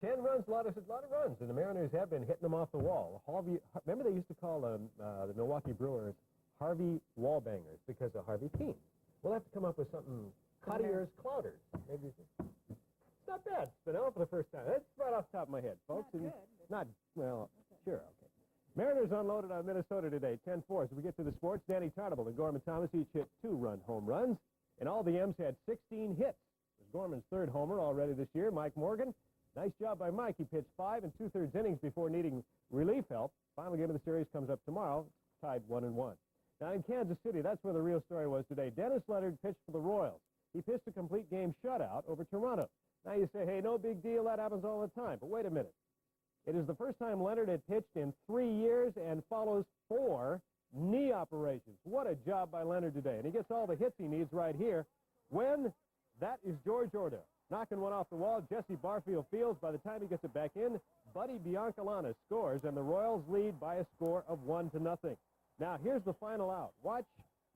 10 runs, a lot of runs, and the Mariners have been hitting them off the wall. Remember they used to call the Milwaukee Brewers Harvey Wallbangers because of Harvey Keene. We'll have to come up with something Cottier's Clouders. Maybe it's not bad. Spinnell for the first time. That's right off the top of my head, folks. Not good. Not, well, okay. Sure, okay. Mariners unloaded on Minnesota today, 10-4. As we get to the sports, Danny Tartable and Gorman Thomas each hit 2-run home runs, and all the M's had 16 hits. It was Gorman's third homer already this year. Mike Morgan, nice job by Mike. He pitched 5 2/3 innings before needing relief help. Final game of the series comes up tomorrow, tied 1-1. Now in Kansas City, that's where the real story was today. Dennis Leonard pitched for the Royals. He pitched a complete game shutout over Toronto. Now you say, hey, no big deal, that happens all the time. But wait a minute. It is the first time Leonard had pitched in 3 years and follows 4 knee operations. What a job by Leonard today. And he gets all the hits he needs right here when that is George Orda. Knocking one off the wall, Jesse Barfield fields. By the time he gets it back in, Buddy Biancalana scores, and the Royals lead by a score of 1-0. Now, here's the final out. Watch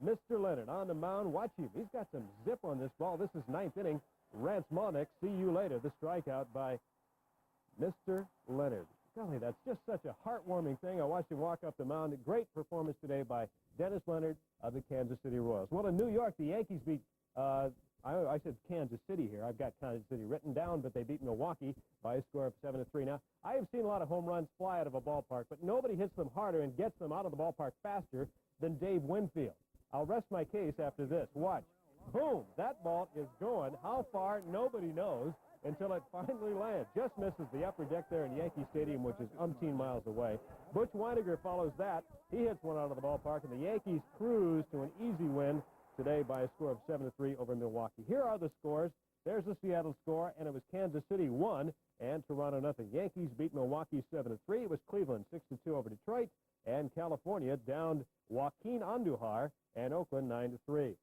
Mr. Leonard on the mound. Watch him. He's got some zip on this ball. This is 9th inning. Rance Malnick, see you later. The strikeout by Mr. Leonard. Golly, that's just such a heartwarming thing. I watched him walk up the mound. A great performance today by Dennis Leonard of the Kansas City Royals. Well, in New York, the Yankees beat, I said Kansas City here. I've got Kansas City written down, but they beat Milwaukee by a score of 7-3. Now, I have seen a lot of home runs fly out of a ballpark, but nobody hits them harder and gets them out of the ballpark faster than Dave Winfield. I'll rest my case after this. Watch. Boom! That ball is going. How far? Nobody knows until it finally lands. Just misses the upper deck there in Yankee Stadium, which is umpteen miles away. Butch Weiniger follows that. He hits one out of the ballpark, and the Yankees cruise to an easy win today by a score of 7-3 over Milwaukee. Here are the scores. There's the Seattle score, and it was Kansas City 1 and Toronto nothing. Yankees beat Milwaukee 7-3. It was Cleveland 6-2 over Detroit, and California downed Joaquin Andujar and Oakland 9-3.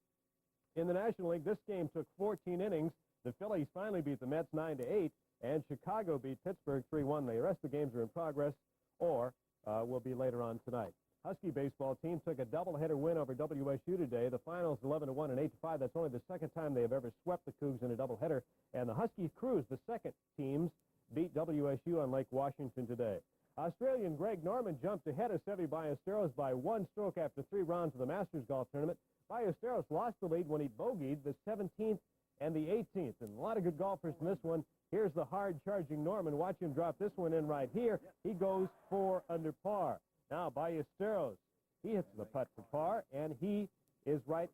In the National League, this game took 14 innings. The Phillies finally beat the Mets 9-8, and Chicago beat Pittsburgh 3-1. The rest of the games are in progress or will be later on tonight. Husky baseball team took a doubleheader win over WSU today. The finals 11-1 and 8-5. That's only the second time they have ever swept the Cougs in a doubleheader. And the Huskies cruise. The second teams beat WSU on Lake Washington today. Australian Greg Norman jumped ahead of Seve Ballesteros by 1 stroke after 3 rounds of the Masters Golf Tournament. Ballesteros lost the lead when he bogeyed the 17th and the 18th. And a lot of good golfers in this one. Here's the hard-charging Norman. Watch him drop this one in right here. He goes 4 under par. Now, Ballesteros, he hits the putt for par, and he is right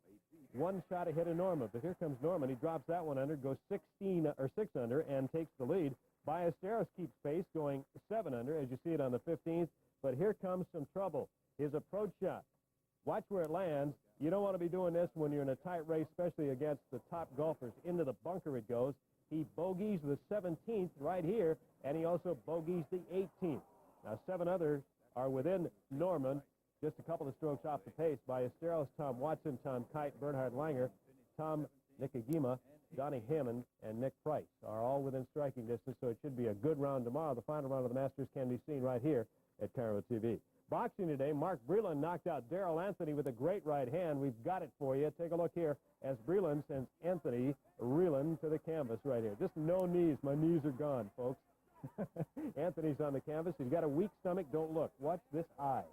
1 shot ahead of Norman. But here comes Norman. He drops that one under, goes 6 under, and takes the lead. Ballesteros keeps pace, going 7 under, as you see it on the 15th. But here comes some trouble. His approach shot. Watch where it lands. You don't want to be doing this when you're in a tight race, especially against the top golfers. Into the bunker it goes. He bogeys the 17th right here, and he also bogeys the 18th. Now, 7 others are within Norman, just a couple of strokes off the pace. Ballesteros, Tom Watson, Tom Kite, Bernhard Langer, Tom Nikagima, Donnie Hammond, and Nick Price are all within striking distance, so it should be a good round tomorrow. The final round of the Masters can be seen right here at Cairo TV. Boxing today, Mark Breland knocked out Darrell Anthony with a great right hand. We've got it for you. Take a look here as Breland sends Anthony reeling to the canvas right here. Just no knees. My knees are gone, folks. Anthony's on the canvas. He's got a weak stomach. Don't look. Watch this eye.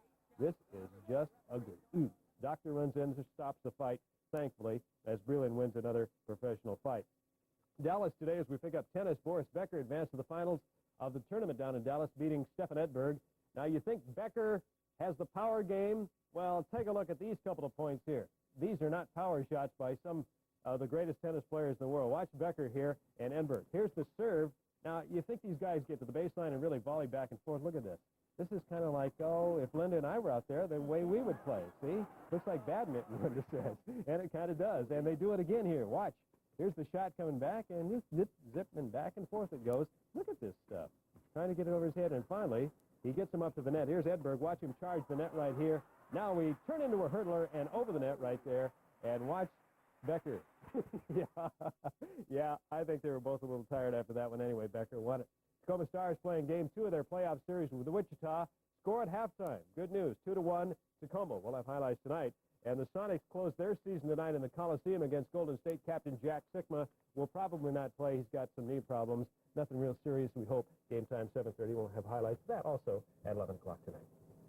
This is just ugly. Doctor runs in to stop the fight, thankfully, as Breland wins another professional fight. Dallas today, as we pick up tennis, Boris Becker advanced to the finals of the tournament down in Dallas, beating Stefan Edberg. Now, you think Becker has the power game? Well, take a look at these couple of points here. These are not power shots by some of the greatest tennis players in the world. Watch Becker here and Edberg. Here's the serve. Now, you think these guys get to the baseline and really volley back and forth. Look at this. This is kind of like, oh, if Linda and I were out there, the way we would play. See? Looks like badminton, Linda says. And it kind of does. And they do it again here. Watch. Here's the shot coming back, and just zip, zip, and back and forth it goes. Look at this stuff. Trying to get it over his head, and finally, he gets him up to the net. Here's Edberg. Watch him charge the net right here. Now we turn into a hurdler and over the net right there. And watch Becker. Yeah, I think they were both a little tired after that one anyway. Becker won it. Tacoma Stars playing game 2 of their playoff series with the Wichita. Score at halftime. Good news, 2-1 Tacoma. We'll have highlights tonight. And the Sonics close their season tonight in the Coliseum against Golden State. Captain Jack Sikma will probably not play. He's got some knee problems. Nothing real serious, we hope. Game time 7:30. We'll have highlights of that also at 11 o'clock tonight.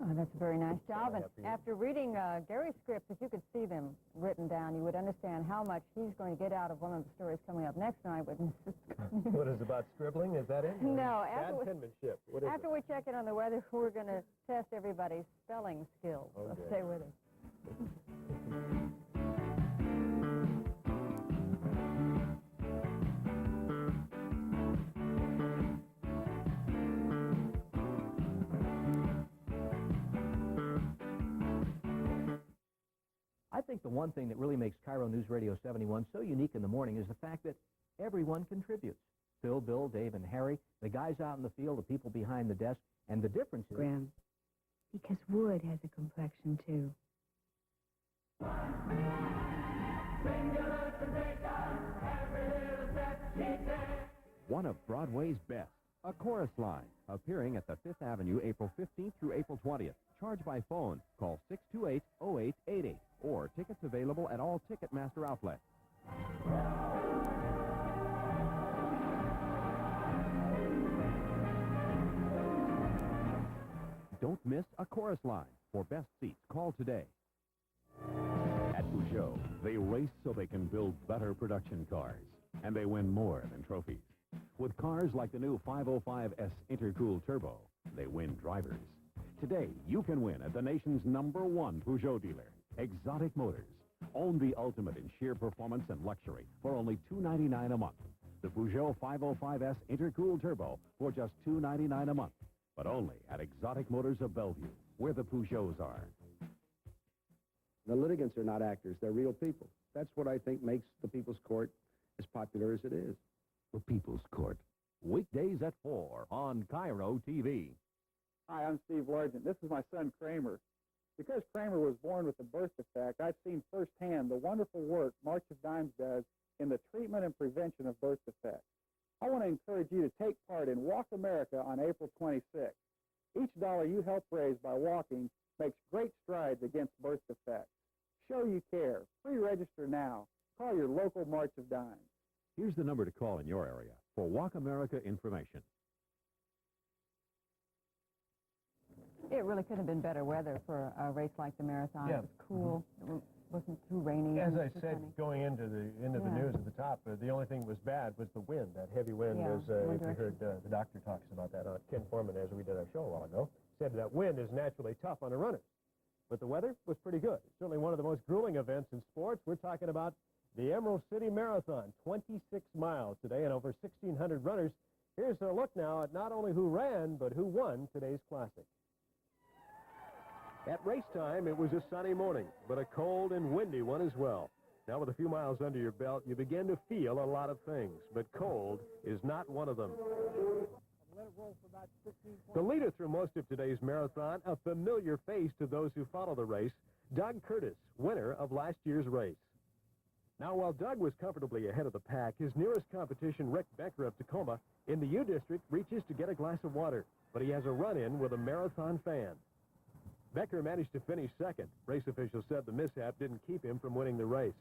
Oh, that's a very nice job. And after reading Gary's script, if you could see them written down, you would understand how much he's going to get out of one of the stories coming up next night with Mrs. What is it, about scribbling? Is that it? No. Bad penmanship. After we check in on the weather, we're going to test everybody's spelling skills. Okay. So stay with us. I think the one thing that really makes Cairo News Radio 71 so unique in the morning is the fact that everyone contributes. Phil, Bill, Dave, and Harry, the guys out in the field, the people behind the desk, and the difference is... Graham, because wood has a complexion, too. One of Broadway's best, a chorus line, appearing at the 5th Avenue April 15th through April 20th. Charge by phone. Call 628-0888. Or tickets available at all Ticketmaster outlets. Don't miss a chorus line. For best seats, call today. At Peugeot, they race so they can build better production cars. And they win more than trophies. With cars like the new 505S Intercooled Turbo, they win drivers. Today, you can win at the nation's #1 Peugeot dealer, Exotic Motors. Own the ultimate in sheer performance and luxury for only $299 a month. The Peugeot 505S Intercooled Turbo for just $299 a month. But only at Exotic Motors of Bellevue, where the Peugeots are. The litigants are not actors. They're real people. That's what I think makes the People's Court as popular as it is. The People's Court. Weekdays at 4 on Cairo TV. Hi, I'm Steve Largent. This is my son, Kramer. Because Kramer was born with a birth defect, I've seen firsthand the wonderful work March of Dimes does in the treatment and prevention of birth defects. I want to encourage you to take part in Walk America on April 26th. Each dollar you help raise by walking makes great strides against birth defects. Show you care. Pre-register now. Call your local March of Dimes. Here's the number to call in your area for Walk America information. It really could have been better weather for a race like the marathon. Yeah. It was cool. It wasn't too rainy. As I It was said, sunny. going into the news at the top, the only thing that was bad was the wind. That heavy wind, Yeah, as one if you heard the doctor talks about that on Ken Foreman as we did our show a while ago, said that wind is naturally tough on the runners. But the weather was pretty good. Certainly one of the most grueling events in sports. We're talking about the Emerald City Marathon, 26 miles today and over 1,600 runners. Here's a look now at not only who ran, but who won today's classic. At race time, it was a sunny morning, but a cold and windy one as well. Now, with a few miles under your belt, you begin to feel a lot of things, but cold is not one of them. The leader through most of today's marathon, a familiar face to those who follow the race, Doug Curtis, winner of last year's race. Now, while Doug was comfortably ahead of the pack, his nearest competition, Rick Becker of Tacoma, in the U District, reaches to get a glass of water, but he has a run-in with a marathon fan. Becker managed to finish second. Race officials said the mishap didn't keep him from winning the race.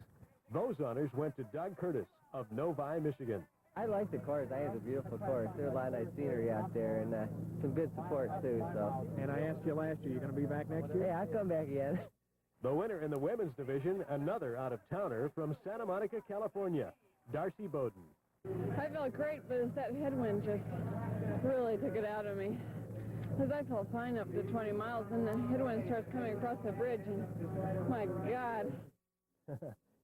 Those honors went to Doug Curtis of Novi, Michigan. I like the course. I think it's a beautiful course. There's a lot of nice scenery out there and some good support, too. So. And I asked you last year, you going to be back next year? Yeah, I'll come back again. The winner in the women's division, another out-of-towner from Santa Monica, California, Darcy Bowden. I felt great, but it's that headwind just really took it out of me. Because I felt fine up to 20 miles, and the headwind starts coming across the bridge, and my God.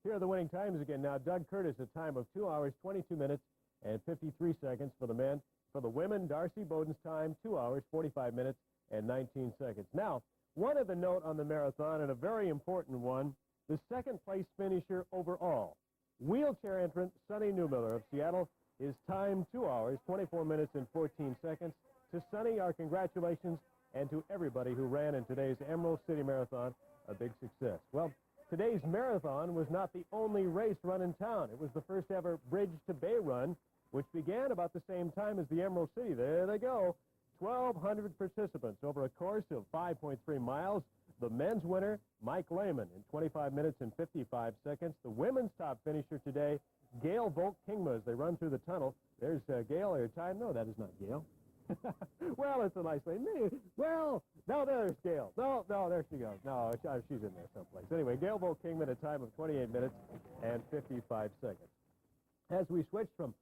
Here are the winning times again. Now, Doug Curtis, a time of 2 hours, 22 minutes, and 53 seconds for the men. For the women, Darcy Bowden's time, 2 hours, 45 minutes, and 19 seconds. Now, one other note on the marathon, and a very important one, the second-place finisher overall. Wheelchair entrant Sonny Newmiller of Seattle, his time, 2 hours, 24 minutes, and 14 seconds. To Sonny, our congratulations, and to everybody who ran in today's Emerald City Marathon, a big success. Well, today's marathon was not the only race run in town. It was the first ever Bridge to Bay run, which began about the same time as the Emerald City. There they go. 1,200 participants over a course of 5.3 miles. The men's winner, Mike Lehman, in 25 minutes and 55 seconds. The women's top finisher today, Gail Volk-Kingma, as they run through the tunnel, There's Gail. Her time? No, that is not Gail. Well, it's a nice lady. Well, no, there's Gail. No, there she goes. No, she's in there someplace. Anyway, Gail Bo Kingman, a time of 28 minutes and 55 seconds. As we switch from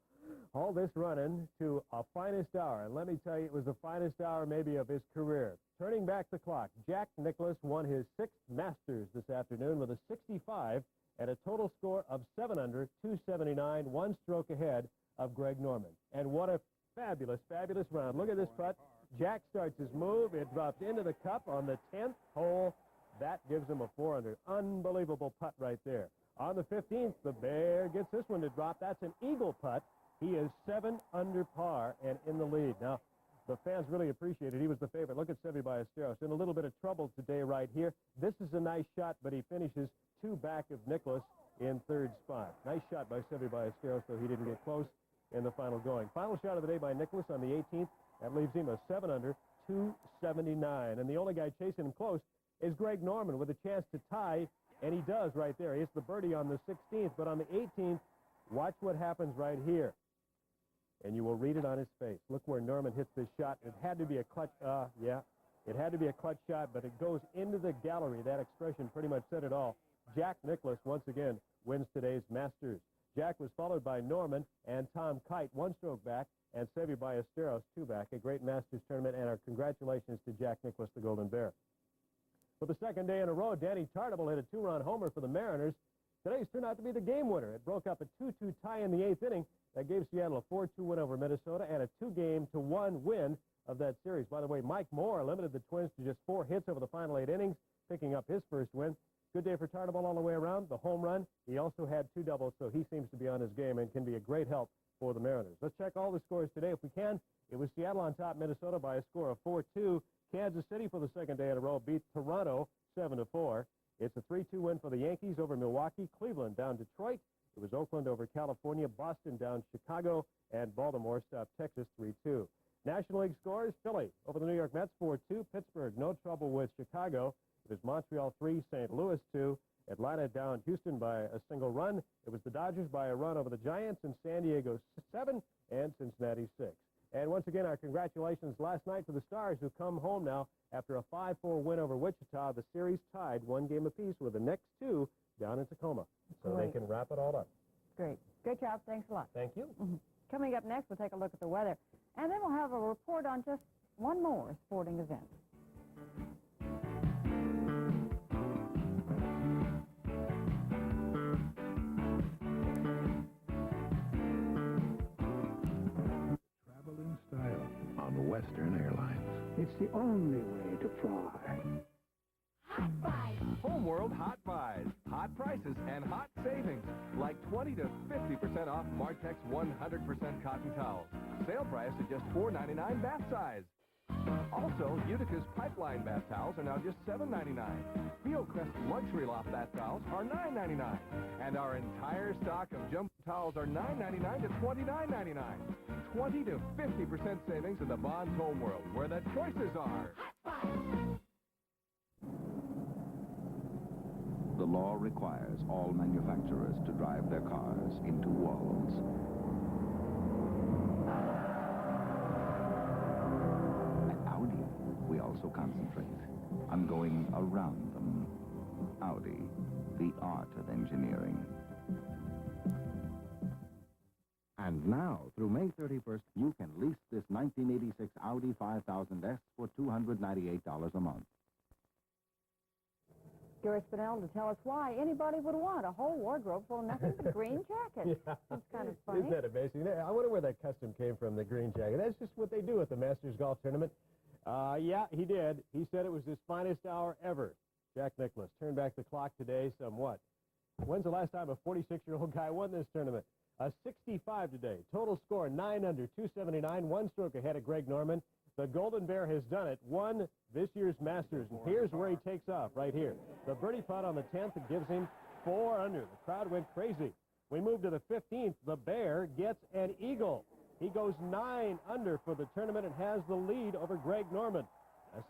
all this running to a finest hour, and let me tell you, it was the finest hour maybe of his career. Turning back the clock, Jack Nicklaus won his 6th Masters this afternoon with a 65 and a total score of 7 under, 279, 1 stroke ahead of Greg Norman. And what a fabulous, fabulous round. Look at this putt. Jack starts his move. It drops into the cup on the 10th hole. That gives him a 4 under. Unbelievable putt right there. On the 15th, the Bear gets this one to drop. That's an eagle putt. He is 7 under par and in the lead. Now, the fans really appreciate it. He was the favorite. Look at Seve Ballesteros in a little bit of trouble today right here. This is a nice shot, but he finishes 2 back of Nicklaus in 3rd spot. Nice shot by Seve Ballesteros, though he didn't get close in the final going. Final shot of the day by Nicklaus on the 18th. That leaves him a 7 under, 279. And the only guy chasing him close is Greg Norman with a chance to tie, and he does right there. He hits the birdie on the 16th, but on the 18th, watch what happens right here. And you will read it on his face. Look where Norman hits this shot. It had to be a clutch, it had to be a clutch shot, but it goes into the gallery. That expression pretty much said it all. Jack Nicklaus, once again, wins today's Masters. Jack was followed by Norman and Tom Kite, 1 stroke back, and Seve Ballesteros, 2 back. A great Masters tournament, and our congratulations to Jack Nicklaus, the Golden Bear. For the 2nd day in a row, Danny Tartable hit a 2-run homer for the Mariners. Today's turned out to be the game winner. It broke up a 2-2 tie in the 8th inning. That gave Seattle a 4-2 win over Minnesota and a 2-1 win of that series. By the way, Mike Moore limited the Twins to just 4 hits over the final 8 innings, picking up his first win. Good day for Tartable all the way around. The home run, he also had 2 doubles, so he seems to be on his game and can be a great help for the Mariners. Let's check all the scores today if we can. It was Seattle on top, Minnesota by a score of 4-2. Kansas City for the 2nd day in a row beat Toronto 7-4. It's a 3-2 win for the Yankees over Milwaukee. Cleveland down Detroit. It was Oakland over California. Boston down Chicago. And Baltimore stopped Texas 3-2. National League scores, Philly over the New York Mets 4-2. Pittsburgh, no trouble with Chicago. It was Montreal 3, St. Louis 2. Atlanta down Houston by a single run. It was the Dodgers by a run over the Giants, and San Diego 7 and Cincinnati 6. And once again, our congratulations last night to the Stars, who come home now after a 5-4 win over Wichita. The series tied 1 game apiece with the next 2 down in Tacoma. So Great. they can wrap it all up. Great. Good job. Thanks a lot. Thank you. Coming up next, we'll take a look at the weather. And then we'll have a report on just one more sporting event. Travel in style on Western Airlines. It's the only way to fly. Homeworld Hot Buys. Hot prices and hot savings. Like 20 to 50% off Martex 100% cotton towels. Sale price at just $4.99 bath size. Also, Utica's Pipeline bath towels are now just $7.99. Fieldcrest Luxury Loft bath towels are $9.99. And our entire stock of jumbo towels are $9.99 to $29.99. 20 to 50% savings in the Bonds Homeworld, where the choices are. The law requires all manufacturers to drive their cars into walls. At Audi, we also concentrate on going around them. Audi, the art of engineering. And now, through May 31st, you can lease this 1986 Audi 5000S for $298 a month. Gary Spinnell to tell us why anybody would want a whole wardrobe full of nothing but green jackets. Yeah. That's kind of funny. Isn't that amazing? I wonder where that custom came from, the green jacket. That's just what they do at the Masters Golf Tournament. Yeah, he did. He said it was his finest hour ever. Jack Nicklaus turned back the clock today somewhat. When's the last time a 46-year-old guy won this tournament? A 65 today. Total score 9 under, 279, 1 stroke ahead of Greg Norman. The Golden Bear has done it. Won this year's Masters. And here's where he takes off, right here. The birdie putt on the 10th that gives him 4 under. The crowd went crazy. We move to the 15th. The Bear gets an eagle. He goes 9 under for the tournament and has the lead over Greg Norman.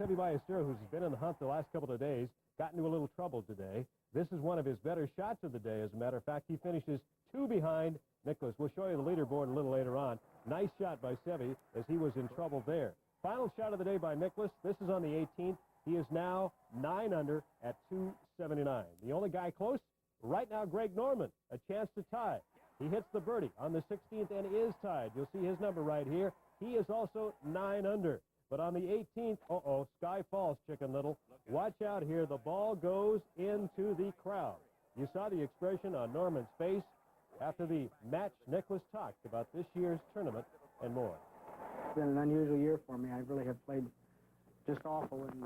Seve Ballesteros, who's been in the hunt the last couple of days, got into a little trouble today. This is one of his better shots of the day. As a matter of fact, he finishes 2 behind Nicklaus. We'll show you the leaderboard a little later on. Nice shot by Seve as he was in trouble there. Final shot of the day by Nicklaus. This is on the 18th. He is now 9 under at 279. The only guy close right now, Greg Norman, a chance to tie. He hits the birdie on the 16th and is tied. You'll see his number right here. He is also 9 under. But on the 18th, Sky Falls, Chicken Little. Watch out here. The ball goes into the crowd. You saw the expression on Norman's face after the match. Nicklaus talked about this year's tournament and more. It's been an unusual year for me. I really have played just awful, and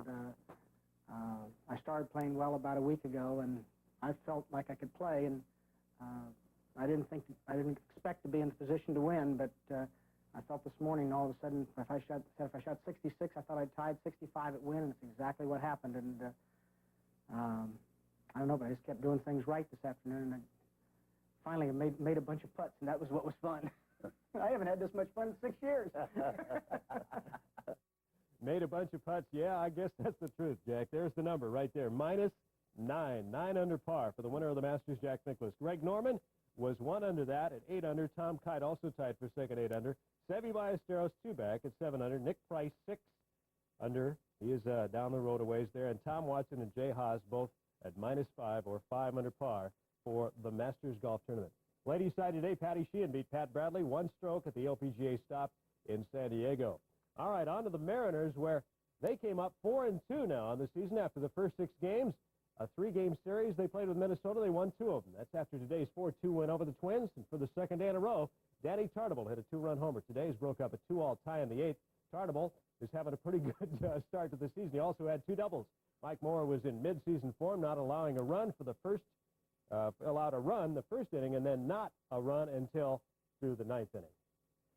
I started playing well about a week ago, and I felt like I could play, and I didn't expect to be in the position to win, but I felt this morning all of a sudden if I shot 66, I thought I'd tied 65 at win, and it's exactly what happened. And I don't know, but I just kept doing things right this afternoon, and I finally made a bunch of putts, and that was what was fun. I haven't had this much fun in 6 years. Made a bunch of putts. Yeah, I guess that's the truth, Jack. There's the number right there. -9. 9 under par for the winner of the Masters, Jack Nicklaus. Greg Norman was 1 under that at 8 under. Tom Kite also tied for second, 8 under. Seve Ballesteros 2 back at 7 under. Nick Price 6 under. He is down the road a ways there. And Tom Watson and Jay Haas both at -5 or 5 under par for the Masters Golf Tournament. Ladies' side today, Patty Sheehan beat Pat Bradley 1 stroke at the LPGA stop in San Diego. All right, on to the Mariners, where they came up 4-2 now on the season after the first 6 games. A 3-game series they played with Minnesota. They won 2 of them. That's after today's 4-2 win over the Twins. And for the second day in a row, Danny Tartabull hit a 2-run homer. Today's broke up a 2-all tie in the 8th. Tartabull is having a pretty good start to the season. He also had 2 doubles. Mike Moore was in mid-season form, not allowing a run for the first, allowed a run the first inning, and then not a run until through the 9th inning.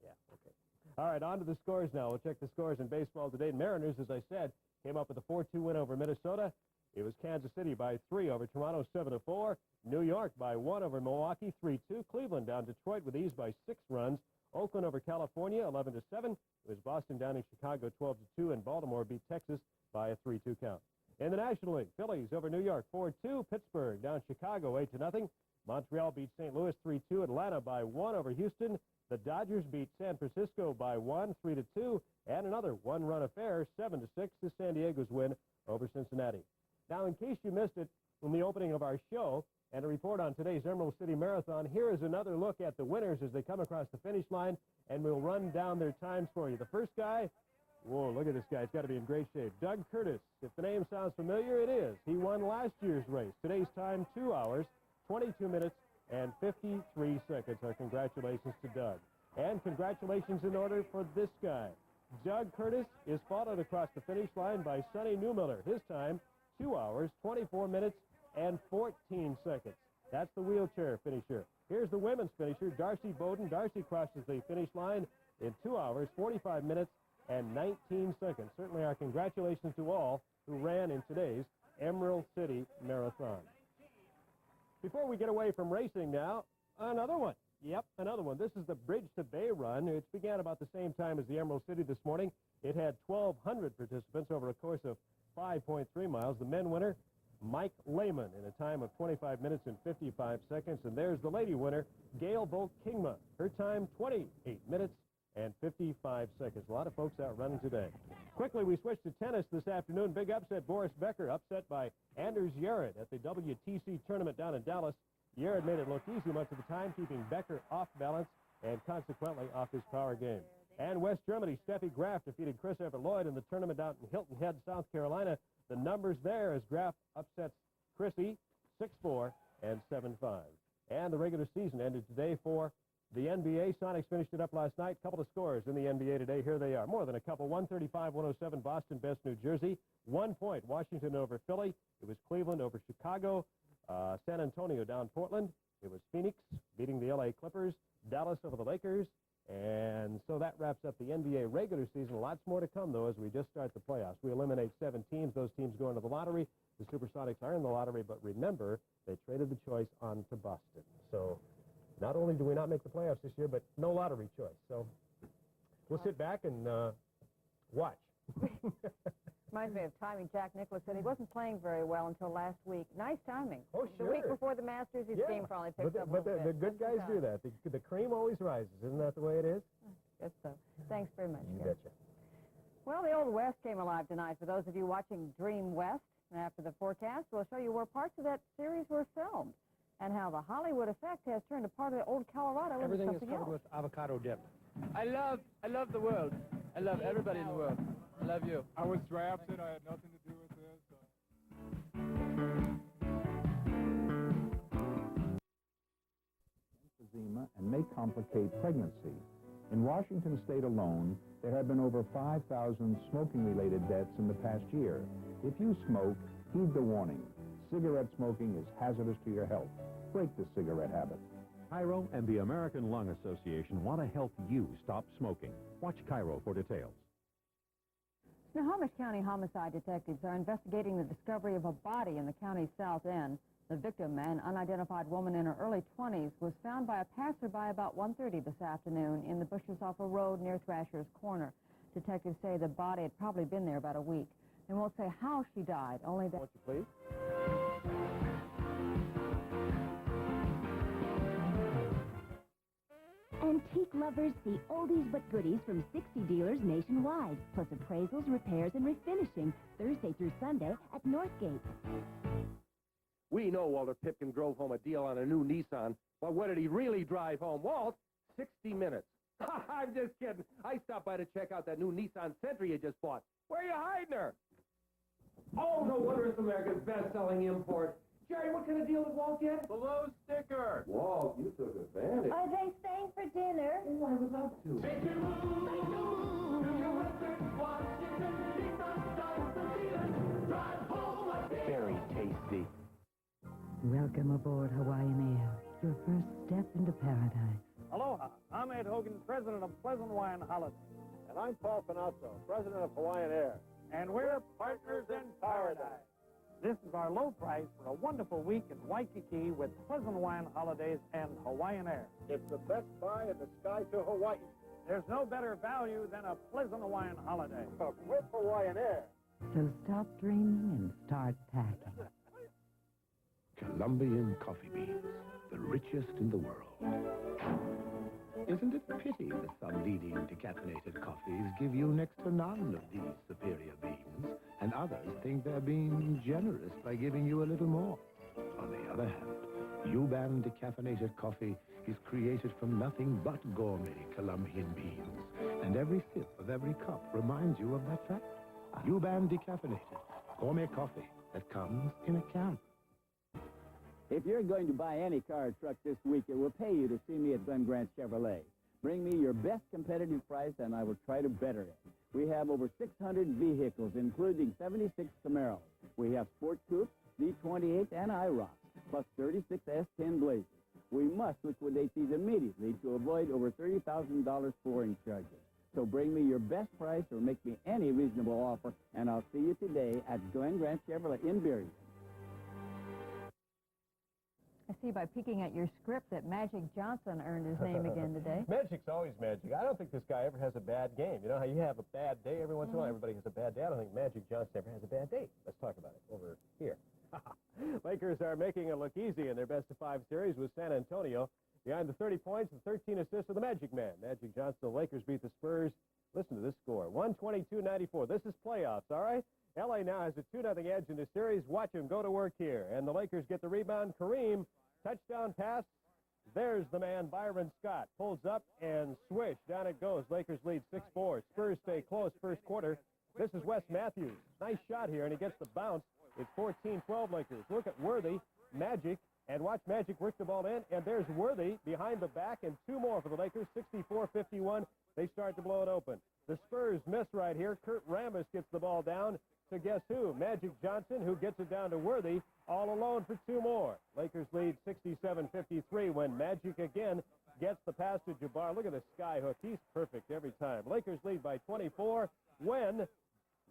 Yeah, okay. All right, on to the scores now. We'll check the scores in baseball today. Mariners, as I said, came up with a 4-2 win over Minnesota. It was Kansas City by 3 over Toronto, 7-4. New York by 1 over Milwaukee, 3-2. Cleveland down Detroit with ease by 6 runs. Oakland over California, 11-7. It was Boston down in Chicago, 12-2. And Baltimore beat Texas by a 3-2 count. In the National League, Phillies over New York, 4-2. Pittsburgh down Chicago, 8-0. Montreal beat St. Louis, 3-2. Atlanta by 1 over Houston. The Dodgers beat San Francisco by 1, 3-2. And another 1-run affair, 7-6, to San Diego's win over Cincinnati. Now, in case you missed it from the opening of our show and a report on today's Emerald City Marathon, here is another look at the winners as they come across the finish line, and we'll run down their times for you. The first guy, whoa, look at this guy. He's got to be in great shape. Doug Curtis. If the name sounds familiar, it is. He won last year's race. Today's time, 2 hours, 22 minutes, and 53 seconds. Our congratulations to Doug. And congratulations in order for this guy. Doug Curtis is followed across the finish line by Sonny Newmiller. His time, 2 hours, 24 minutes, and 14 seconds. That's the wheelchair finisher. Here's the women's finisher, Darcy Bowden. Darcy crosses the finish line in 2 hours, 45 minutes, and 19 seconds. Certainly our congratulations to all who ran in today's Emerald City Marathon. Before we get away from racing now, another one. Yep, another one. This is the Bridge to Bay run. It began about the same time as the Emerald City this morning. It had 1,200 participants over a course of 5.3 miles. The men winner, Mike Lehman, in a time of 25 minutes and 55 seconds. And there's the lady winner, Gail Volk-Kingma. Her time, 28 minutes and 55 seconds. A lot of folks out running today. Quickly, we switch to tennis this afternoon. Big upset, Boris Becker, upset by Anders Yared at the WTC tournament down in Dallas. Yared made it look easy much of the time, keeping Becker off balance and consequently off his power game. And West Germany, Steffi Graf defeated Chris Everett-Lloyd in the tournament down in Hilton Head, South Carolina. The numbers there as Graf upsets Chrissy 6-4 and 7-5. And the regular season ended today for the NBA. Sonics finished it up last night. Couple of scores in the NBA today. Here they are. More than a couple. 135-107, Boston best New Jersey. 1 point, Washington over Philly. It was Cleveland over Chicago. San Antonio down Portland. It was Phoenix beating the L.A. Clippers. Dallas over the Lakers. And so that wraps up the NBA regular season. Lots more to come, though, as we just start the playoffs. We eliminate 7 teams. Those teams go into the lottery. The Supersonics are in the lottery, but remember, they traded the choice on to Boston. So not only do we not make the playoffs this year, but no lottery choice. So we'll sit back and watch. Reminds me of timing. Jack Nicklaus said he wasn't playing very well until last week. Nice timing. Oh, sure. The week before the Masters, his team probably picked up a little bit. But the good guys do that. The cream always rises. Isn't that the way it is? guess so. Thanks very much, You Gary. betcha. Well, the Old West came alive tonight for those of you watching Dream West. And after the forecast, we'll show you where parts of that series were filmed and how the Hollywood effect has turned a part of the old Colorado Everything into is something covered else. with avocado dip. I love the world. I love everybody in the world. I love you. I was drafted. I had nothing to do with this. Emphysema and may complicate pregnancy. In Washington state alone, there have been over 5,000 smoking-related deaths in the past year. If you smoke, heed the warning. Cigarette smoking is hazardous to your health. Break the cigarette habit. Cairo and the American Lung Association want to help you stop smoking. Watch Cairo for details. Snohomish County homicide detectives are investigating the discovery of a body in the county's south end. The victim, an unidentified woman in her early 20s, was found by a passerby about 1:30 this afternoon in the bushes off a road near Thrasher's Corner. Detectives say the body had probably been there about a week. They won't say how she died, only that... Won't you please? Antique lovers see oldies but goodies from 60 dealers nationwide, plus appraisals, repairs, and refinishing Thursday through Sunday at Northgate. We know Walter Pipkin drove home a deal on a new Nissan, but what did he really drive home, Walt? 60 minutes. I'm just kidding. I stopped by to check out that new Nissan Sentra you just bought. Where are you hiding her? Oh, no wonder it's America's best-selling import. Jerry, what kind of deal did Walt get? The low sticker. Walt, you took advantage. Are they staying for dinner? Oh, I would love to. Very tasty. Welcome aboard Hawaiian Air, your first step into paradise. Aloha. I'm Ed Hogan, president of Pleasant Hawaiian Holiday. And I'm Paul Finazzo, president of Hawaiian Air. And we're partners in paradise. This is our low price for a wonderful week in Waikiki with Pleasant Hawaiian Holidays and Hawaiian Air. It's the best buy in the sky to Hawaii. There's no better value than a Pleasant Hawaiian Holiday. With Hawaiian Air. So stop dreaming and start packing. Colombian coffee beans, the richest in the world. Isn't it a pity that some leading decaffeinated coffees give you next to none of these superior beans, and others think they're being generous by giving you a little more? On the other hand, U-Ban decaffeinated coffee is created from nothing but gourmet Colombian beans, and every sip of every cup reminds you of that fact. U-Ban decaffeinated, gourmet coffee that comes in a can. If you're going to buy any car or truck this week, it will pay you to see me at Glen Grant Chevrolet. Bring me your best competitive price, and I will try to better it. We have over 600 vehicles, including 76 Camaros. We have Sport Coupes, D28, and IROC, plus 36 S10 Blazers. We must liquidate these immediately to avoid over $30,000 flooring charges. So bring me your best price or make me any reasonable offer, and I'll see you today at Glen Grant Chevrolet in Berry. I see by peeking at your script that Magic Johnson earned his name again today. Magic's always magic. I don't think this guy ever has a bad game. You know how you have a bad day every once in a while? Everybody has a bad day. I don't think Magic Johnson ever has a bad day. Let's talk about it over here. Lakers are making it look easy in their best-of-5 series with San Antonio. Behind the 30 points and 13 assists of the Magic Man. Magic Johnson, the Lakers beat the Spurs. Listen to this score, 122-94. This is playoffs, all right? L.A. now has a 2-0 edge in the series. Watch him go to work here. And the Lakers get the rebound. Kareem, touchdown pass. There's the man, Byron Scott. Pulls up and swish. Down it goes. Lakers lead 6-4. Spurs stay close first quarter. This is Wes Matthews. Nice shot here, and he gets the bounce. It's 14-12 Lakers. Look at Worthy, Magic, and watch Magic work the ball in. And there's Worthy behind the back, and two more for the Lakers, 64-51. They start to blow it open. The Spurs miss right here. Kurt Rambis gets the ball down to guess who? Magic Johnson, who gets it down to Worthy, all alone for two more. Lakers lead 67-53 when Magic again gets the pass to Jabbar. Look at the sky hook. He's perfect every time. Lakers lead by 24 when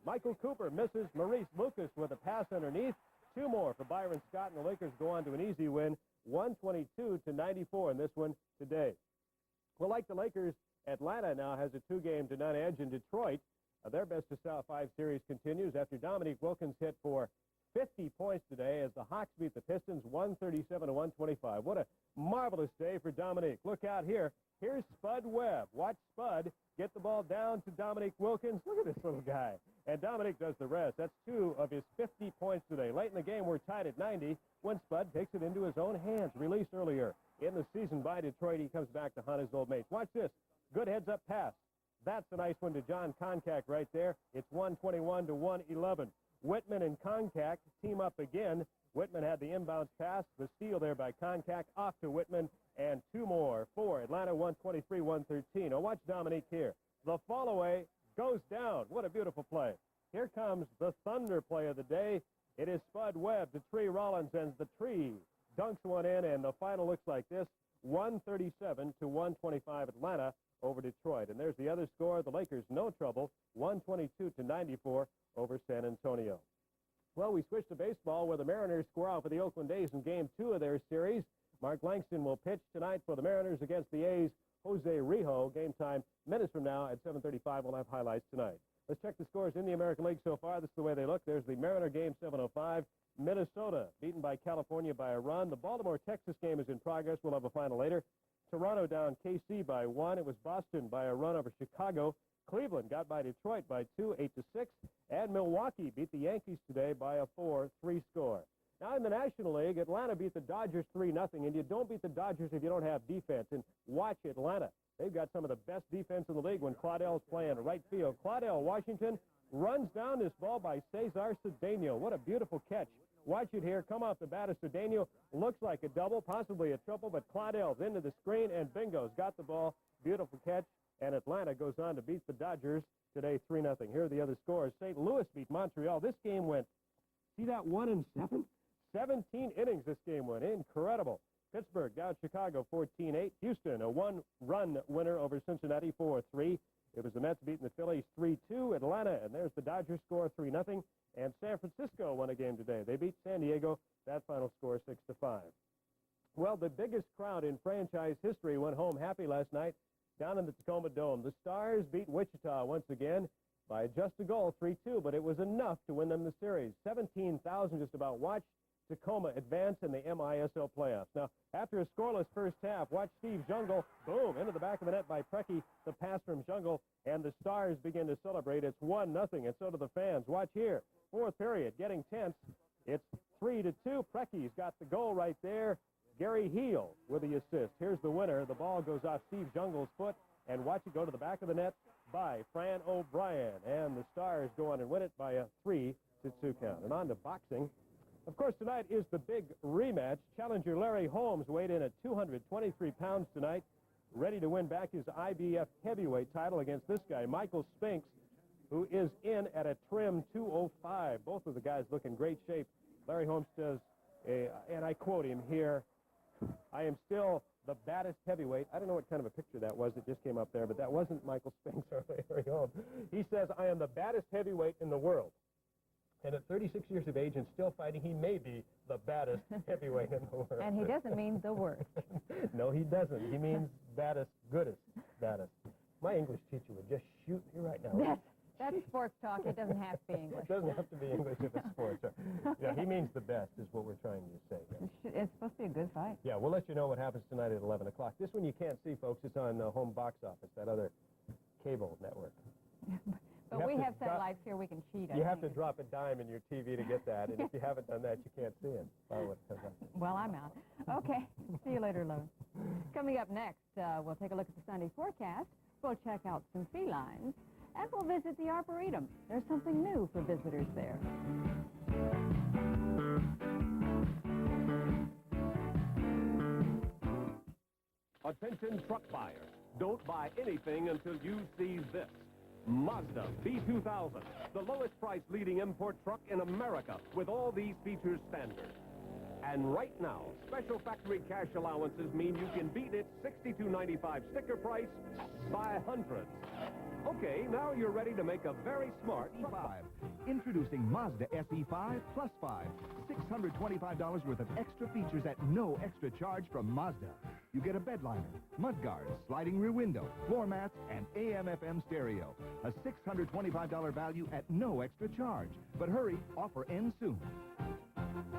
Michael Cooper misses Maurice Lucas with a pass underneath. Two more for Byron Scott, and the Lakers go on to an easy win, 122-94 in this one today. Well, like the Lakers, Atlanta now has a 2-game-to-none edge in Detroit. Their best-of-5 series continues after Dominique Wilkins hit for 50 points today as the Hawks beat the Pistons 137-125. What a marvelous day for Dominique. Look out here. Here's Spud Webb. Watch Spud get the ball down to Dominique Wilkins. Look at this little guy. And Dominique does the rest. That's 2 of his 50 points today. Late in the game, we're tied at 90 when Spud takes it into his own hands. Released earlier in the season by Detroit. He comes back to hunt his old mates. Watch this. Good heads-up pass. That's a nice one to John Konkak right there. It's 121-111. Whitman and Konkak team up again. Whitman had the inbounds pass. The steal there by Konkak off to Whitman. And 2 more for Atlanta, 123-113. Oh, watch Dominique here. The fall-away goes down. What a beautiful play. Here comes the Thunder play of the day. It is Spud Webb to Tree Rollins, and the Tree dunks one in, and the final looks like this, 137-125 Atlanta over Detroit. And there's the other score. The Lakers, no trouble, 122-94 over San Antonio. Well, we switch to baseball where the Mariners square off with the Oakland A's in Game 2 of their series. Mark Langston will pitch tonight for the Mariners against the A's. Jose Rijo, game time minutes from now at 7:35. We'll have highlights tonight. Let's check the scores in the American League so far. This is the way they look. There's the Mariner game, 7:05. Minnesota beaten by California by a run. The Baltimore-Texas game is in progress. We'll have a final later. Toronto down KC by 1. It was Boston by a run over Chicago. Cleveland got by Detroit by 2, 8-6. And Milwaukee beat the Yankees today by a 4-3 score. Now in the National League, Atlanta beat the Dodgers 3-0, and you don't beat the Dodgers if you don't have defense. And watch Atlanta. They've got some of the best defense in the league when Claudell's playing right field. Claudell Washington runs down this ball by Cesar Cedeno. What a beautiful catch. Watch it here. Come off the bat of Cedeno. Looks like a double, possibly a triple, but Claudell's into the screen, and bingo's got the ball. Beautiful catch. And Atlanta goes on to beat the Dodgers today 3-0. Here are the other scores. St. Louis beat Montreal. This game went, see that 1-7? 17 innings this game went. Incredible. Pittsburgh down Chicago 14-8. Houston, a 1-run winner over Cincinnati 4-3. It was the Mets beating the Phillies 3-2. Atlanta, and there's the Dodgers score 3-0. And San Francisco won a game today. They beat San Diego. That final score 6-5. Well, the biggest crowd in franchise history went home happy last night down in the Tacoma Dome. The Stars beat Wichita once again by just a goal, 3-2, but it was enough to win them the series. 17,000 just about watched Tacoma advance in the MISL playoffs. Now, after a scoreless first half, watch Steve Jungle, boom, into the back of the net by Preki, the pass from Jungle, and the Stars begin to celebrate. It's 1-0, and so do the fans. Watch here. Fourth period, getting tense. It's 3-2. Preki's got the goal right there. Gary Heel with the assist. Here's the winner. The ball goes off Steve Jungle's foot, and watch it go to the back of the net by Fran O'Brien. And the Stars go on and win it by a 3-2 count. And on to boxing. Of course, tonight is the big rematch. Challenger Larry Holmes weighed in at 223 pounds tonight, ready to win back his IBF heavyweight title against this guy, Michael Spinks, who is in at a trim 205. Both of the guys look in great shape. Larry Holmes says, and I quote him here, "I am still the baddest heavyweight." I don't know what kind of a picture that was that just came up there, but that wasn't Michael Spinks or Larry Holmes. He says, "I am the baddest heavyweight in the world." And at 36 years of age and still fighting, he may be the baddest heavyweight in the world. And he doesn't mean the worst. No, he doesn't. He means baddest, goodest, baddest. My English teacher would just shoot me right now. That's sports talk. It doesn't have to be English. It doesn't have to be English if it's sports. Yeah, he means the best is what we're trying to say here. It's supposed to be a good fight. Yeah, we'll let you know what happens tonight at 11 o'clock. This one you can't see, folks. It's on Home Box Office, that other cable network. But we have satellites here we can cheat. You have to drop a dime in your TV to get that, and if you haven't done that, you can't see it. Well, I'm out. Okay, see you later, Lois. Coming up next, we'll take a look at the Sunday forecast. We'll check out some felines, and we'll visit the Arboretum. There's something new for visitors there. Attention truck buyers. Don't buy anything until you see this. Mazda B2000, the lowest price leading import truck in America with all these features standard. And right now, special factory cash allowances mean you can beat its $62.95 sticker price by hundreds. Okay, now you're ready to make a very smart E5. Introducing Mazda SE5 Plus 5. $625 worth of extra features at no extra charge from Mazda. You get a bed liner, mud guards, sliding rear window, floor mats, and AM/FM stereo. A $625 value at no extra charge. But hurry, offer ends soon.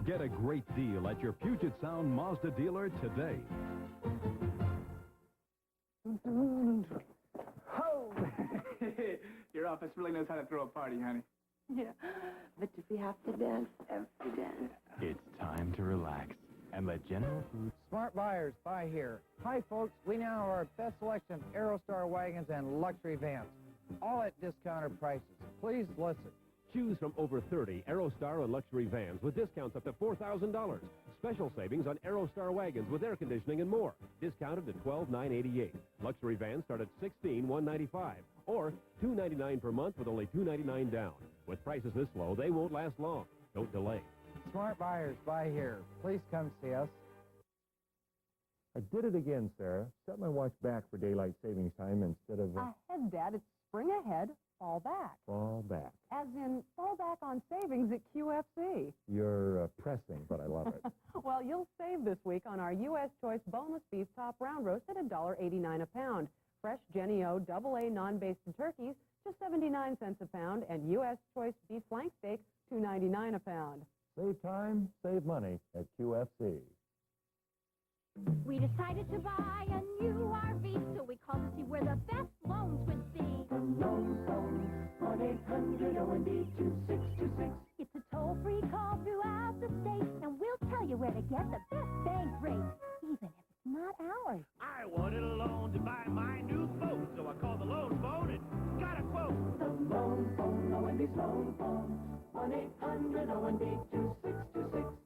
Get a great deal at your Puget Sound Mazda dealer today. Ho! Your office really knows how to throw a party, honey. Yeah, but if we have to dance, every dance. It's time to relax and let General Foods... Smart buyers, buy here. Hi, folks. We now have our best selection of Aerostar wagons and luxury vans, all at discounted prices. Please listen. Choose from over 30 Aerostar and luxury vans with discounts up to $4,000. Special savings on Aerostar wagons with air conditioning and more. Discounted to $12,988. Luxury vans start at $16,195 or $299 per month with only $299 down. With prices this low, they won't last long. Don't delay. Smart buyers, buy here. Please come see us. I did it again, Sarah. Set my watch back for daylight savings time instead of... Ahead, Dad. It's spring ahead, fall back. Fall back. As in, fall back on savings at QFC. You're pressing, but I love it. Well, you'll save this week on our U.S. Choice boneless beef top round roast at $1.89 a pound. Fresh Jenny O AA non-basted turkeys, just 79 cents a pound, and U.S. Choice beef flank steak, $2.99 a pound. Save time, save money at QFC. We decided to buy a new RV, so we called to see where the best loans would be. The loan phone, 1-800-ONB-2626. It's a toll-free call throughout the state, and we'll tell you where to get the best bank rate, even if it's not ours. I wanted a loan to buy my new boat, so I called the loan phone and got a quote. The loan phone, ONB's loan phone, 1-800-ONB-2626.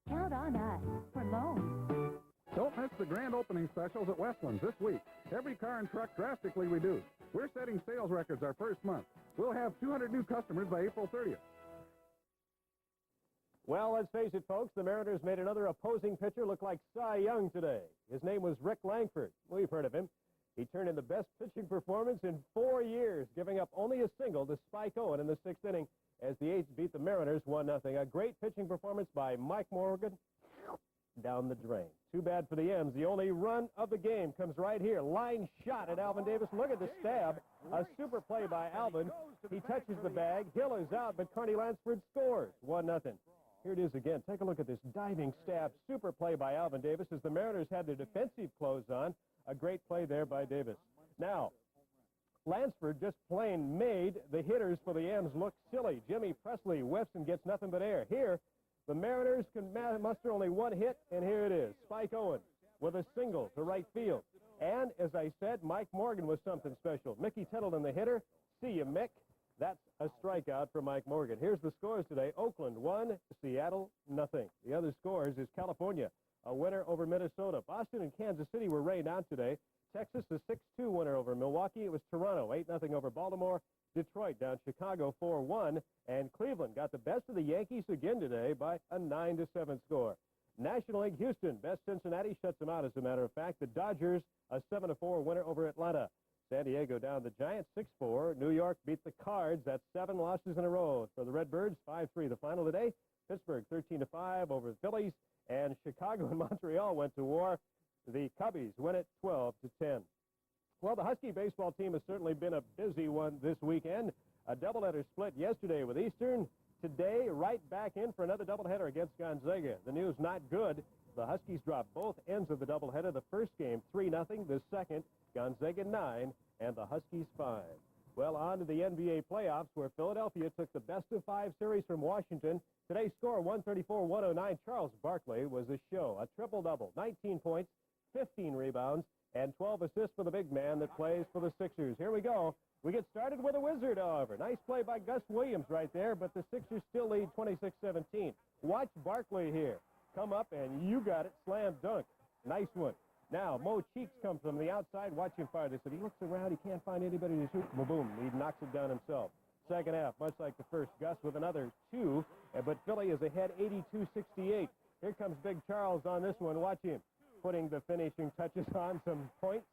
Count on us for loans. Don't miss the grand opening specials at Westlands this week. Every car and truck drastically reduced. We're setting sales records our first month. We'll have 200 new customers by April 30th. Well, let's face it, folks, the Mariners made another opposing pitcher look like Cy Young today. His name was Rick Langford. We've heard of him. He turned in the best pitching performance in 4 years, giving up only a single to Spike Owen in the 6th inning as the A's beat the Mariners 1-0. A great pitching performance by Mike Morgan down the drain. Too bad for the M's. The only run of the game comes right here. Line shot at Alvin Davis. Look at the stab. A super play by Alvin. He touches the bag. Hill is out, but Carney Lansford scores. 1-0. Here it is again. Take a look at this diving stab. Super play by Alvin Davis as the Mariners had their defensive clothes on. A great play there by Davis. Now, Lansford just plain made the hitters for the M's look silly. Jimmy Presley whiffs and gets nothing but air. Here, the Mariners can muster only one hit, and here it is. Spike Owen with a single to right field. And, as I said, Mike Morgan was something special. Mickey Tettleton, the hitter. See you, Mick. That's a strikeout for Mike Morgan. Here's the scores today. Oakland 1, Seattle nothing. The other scores is California, a winner over Minnesota. Boston and Kansas City were rained out today. Texas, a 6-2 winner over Milwaukee. It was Toronto, 8-0 over Baltimore. Detroit down Chicago 4-1, and Cleveland got the best of the Yankees again today by a 9-7 score. National League Houston, best Cincinnati, shuts them out as a matter of fact. The Dodgers, a 7-4 winner over Atlanta. San Diego down the Giants 6-4. New York beat the Cards. That's 7 losses in a row for the Redbirds. 5-3 the final today. Pittsburgh 13-5 over the Phillies, and Chicago and Montreal went to war. The Cubbies win it 12-10. Well, the Husky baseball team has certainly been a busy one this weekend. A doubleheader split yesterday with Eastern. Today, right back in for another doubleheader against Gonzaga. The news not good. The Huskies dropped both ends of the doubleheader. The first game, 3-0. The second, Gonzaga 9, and the Huskies 5. Well, on to the NBA playoffs, where Philadelphia took the best-of-5 series from Washington. Today's score, 134-109. Charles Barkley was a show. A triple-double, 19 points, 15 rebounds, and 12 assists for the big man that plays for the Sixers. Here we go. We get started with a Wizard, however. Nice play by Gus Williams right there, but the Sixers still lead 26-17. Watch Barkley here. Come up, and you got it. Slam dunk. Nice one. Now, Mo Cheeks comes from the outside. Watch him fire this. He looks around. He can't find anybody to shoot. Boom. He knocks it down himself. Second half, much like the first. Gus with another 2, but Philly is ahead 82-68. Here comes Big Charles on this one. Watch him putting the finishing touches on some points.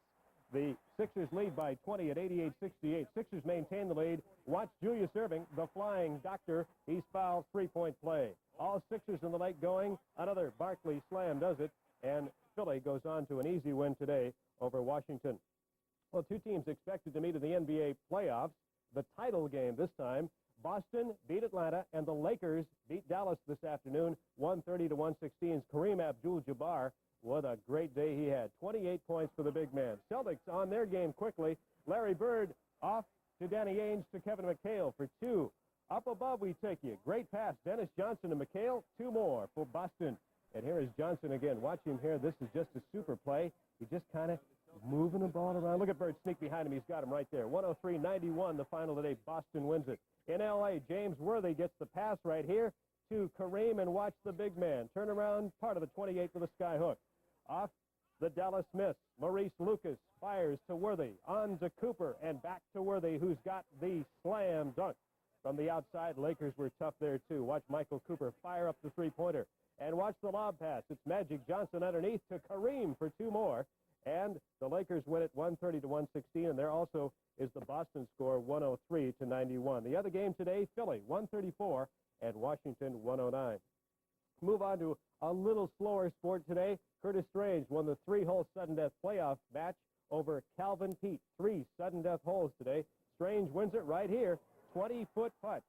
The Sixers lead by 20 at 88-68. Sixers maintain the lead. Watch Julius Erving, the flying doctor. He's fouled, 3-point play. All Sixers in the lake going. Another Barkley slam does it, and Philly goes on to an easy win today over Washington. Well, two teams expected to meet in the NBA playoffs. The title game this time. Boston beat Atlanta, and the Lakers beat Dallas this afternoon, 130-116. Kareem Abdul-Jabbar, what a great day he had. 28 points for the big man. Celtics on their game quickly. Larry Bird off to Danny Ainge to Kevin McHale for 2. Up above we take you. Great pass. Dennis Johnson to McHale. 2 more for Boston. And here is Johnson again. Watch him here. This is just a super play. He just kind of moving the ball around. Look at Bird sneak behind him. He's got him right there. 103-91, the final today. Boston wins it. In L.A., James Worthy gets the pass right here to Kareem, and watch the big man. Turn around, part of the 28 with a sky hook. Off the Dallas miss. Maurice Lucas fires to Worthy. On to Cooper, and back to Worthy, who's got the slam dunk. From the outside, Lakers were tough there, too. Watch Michael Cooper fire up the three-pointer. And watch the lob pass. It's Magic Johnson underneath to Kareem for 2 more. And the Lakers win it 130-116, and there also is the Boston score 103-91. The other game today, Philly 134 and Washington 109. Move on to a little slower sport today. Curtis Strange won the 3-hole sudden death playoff match over Calvin Peete. 3 sudden death holes today. Strange wins it right here. 20-foot putt.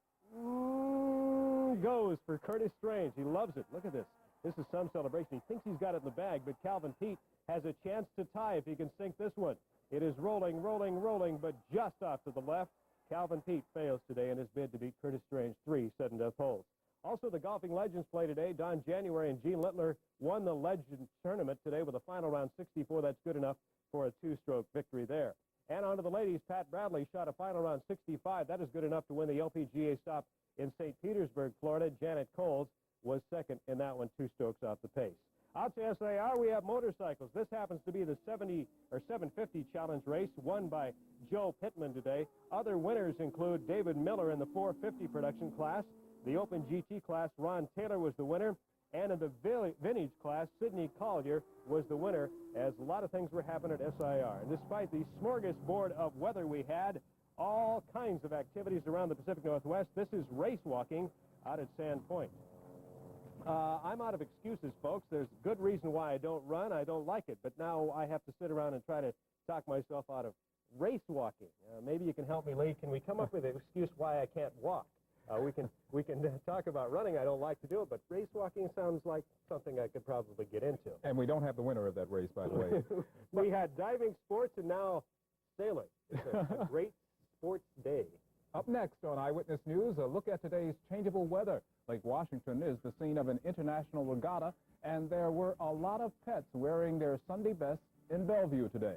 Goes for Curtis Strange. He loves it. Look at this. This is some celebration. He thinks he's got it in the bag, but Calvin Peete has a chance to tie if he can sink this one. It is rolling, rolling, rolling, but just off to the left. Calvin Peete fails today in his bid to beat Curtis Strange. 3 sudden death holes. Also, the golfing legends play today. Don January and Gene Littler won the Legend Tournament today with a final round 64. That's good enough for a 2-stroke victory there. And on to the ladies. Pat Bradley shot a final round 65. That is good enough to win the LPGA stop in St. Petersburg, Florida. Janet Coles was second in that one, 2 strokes off the pace. Out to SAR, we have motorcycles. This happens to be the 750 challenge race won by Joe Pittman today. Other winners include David Miller in the 450 production class. The Open GT class, Ron Taylor was the winner. And in the vintage class, Sidney Collier was the winner, as a lot of things were happening at SIR. And despite the smorgasbord of weather we had, all kinds of activities around the Pacific Northwest. This is race walking out at Sand Point. I'm out of excuses, folks. There's good reason why I don't run. I don't like it. But now I have to sit around and try to talk myself out of race walking. Maybe you can help me, Lee. Can we come up with an excuse why I can't walk? We can talk about running. I don't like to do it, but race walking sounds like something I could probably get into. And we don't have the winner of that race, by the way. We had diving sports and now sailing. It's a great sports day. Up next on Eyewitness News, a look at today's changeable weather. Lake Washington is the scene of an international regatta, and there were a lot of pets wearing their Sunday best in Bellevue today.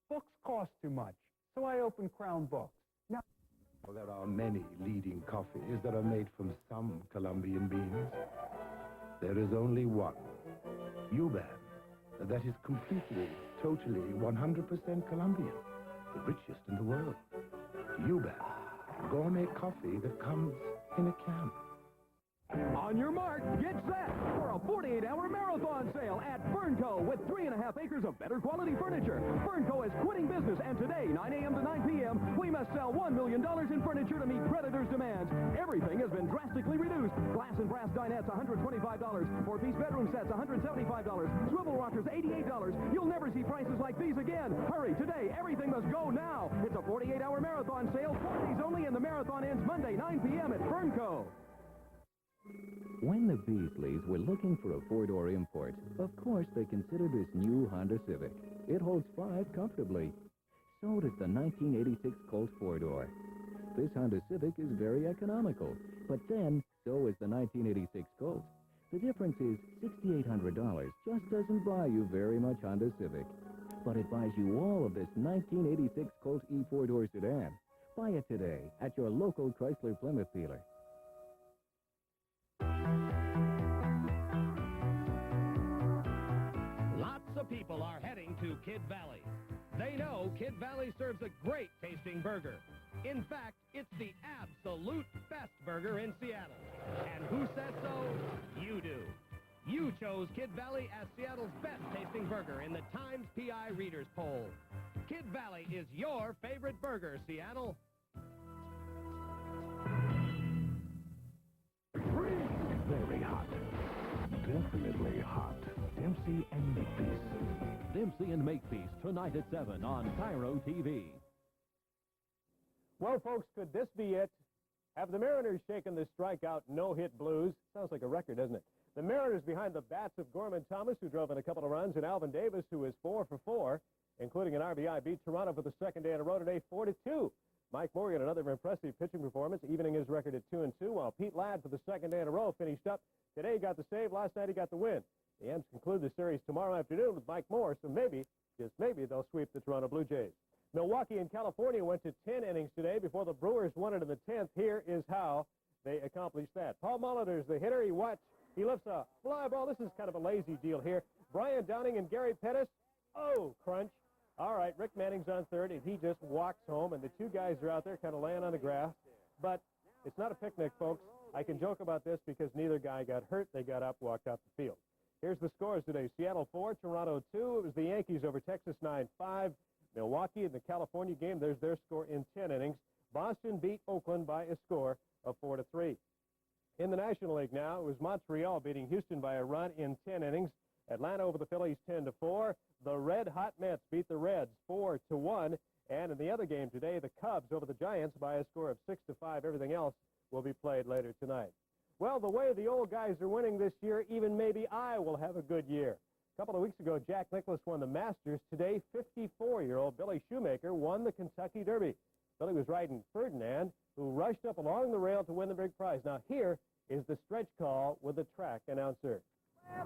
Books cost too much, so I opened Crown Books. Now, well, there are many leading coffees that are made from some Colombian beans. There is only one, Yuban, that is completely, totally, 100% Colombian, the richest in the world. Yuban, gourmet coffee that comes in a can. On your mark, get set for a 48-hour marathon sale at Fernco with 3.5 acres of better quality furniture. Fernco is quitting business, and today, 9 a.m. to 9 p.m., we must sell $1 million in furniture to meet creditors' demands. Everything has been drastically reduced. Glass and brass dinettes, $125. 4-piece bedroom sets, $175. Swivel rockers, $88. You'll never see prices like these again. Hurry, today, everything must go now. It's a 48-hour marathon sale, 4 days only, and the marathon ends Monday, 9 p.m. at Fernco. When the Beasleys were looking for a four-door import, of course they considered this new Honda Civic. It holds 5 comfortably. So does the 1986 Colt four-door. This Honda Civic is very economical, but then so is the 1986 Colt. The difference is $6,800 just doesn't buy you very much Honda Civic, but it buys you all of this 1986 Colt E4-door sedan. Buy it today at your local Chrysler Plymouth dealer. Lots of people are heading to Kidd Valley. They know Kidd Valley serves a great tasting burger. In fact, it's the absolute best burger in Seattle. And who says so? You do. You chose Kidd Valley as Seattle's best tasting burger in the Times PI Readers Poll. Kidd Valley is your favorite burger, Seattle. Very hot. Definitely hot. Dempsey and Makepeace. Dempsey and Makepeace tonight at 7 on Cairo TV. Well, folks, could this be it? Have the Mariners shaken the strikeout no-hit blues? Sounds like a record, doesn't it? The Mariners behind the bats of Gorman Thomas, who drove in a couple of runs, and Alvin Davis, who is 4 for 4, including an RBI, beat Toronto for the second day in a row today, 4-2. Mike Morgan, another impressive pitching performance, evening his record at 2-2, while Pete Ladd, for the second day in a row, finished up. Today he got the save. Last night he got the win. The M's conclude the series tomorrow afternoon with Mike Moore, so maybe, just maybe, they'll sweep the Toronto Blue Jays. Milwaukee and California went to 10 innings today before the Brewers won it in the 10th. Here is how they accomplished that. Paul Molitor's the hitter. He lifts a fly ball. This is kind of a lazy deal here. Brian Downing and Gary Pettis. Oh, crunch. All right, Rick Manning's on third, and he just walks home, and the two guys are out there kind of laying on the grass. But it's not a picnic, folks. I can joke about this because neither guy got hurt. They got up, walked off the field. Here's the scores today. Seattle 4, Toronto 2. It was the Yankees over Texas 9-5. Milwaukee in the California game, there's their score in 10 innings. Boston beat Oakland by a score of 4-3. In the National League now, it was Montreal beating Houston by a run in 10 innings. Atlanta over the Phillies 10-4. The Red Hot Mets beat the Reds 4-1. And in the other game today, the Cubs over the Giants by a score of 6-5. Everything else will be played later tonight. Well, the way the old guys are winning this year, even maybe I will have a good year. A couple of weeks ago, Jack Nicklaus won the Masters. Today, 54-year-old Billy Shoemaker won the Kentucky Derby. Billy was riding Ferdinand, who rushed up along the rail to win the big prize. Now, here is the stretch call with the track announcer.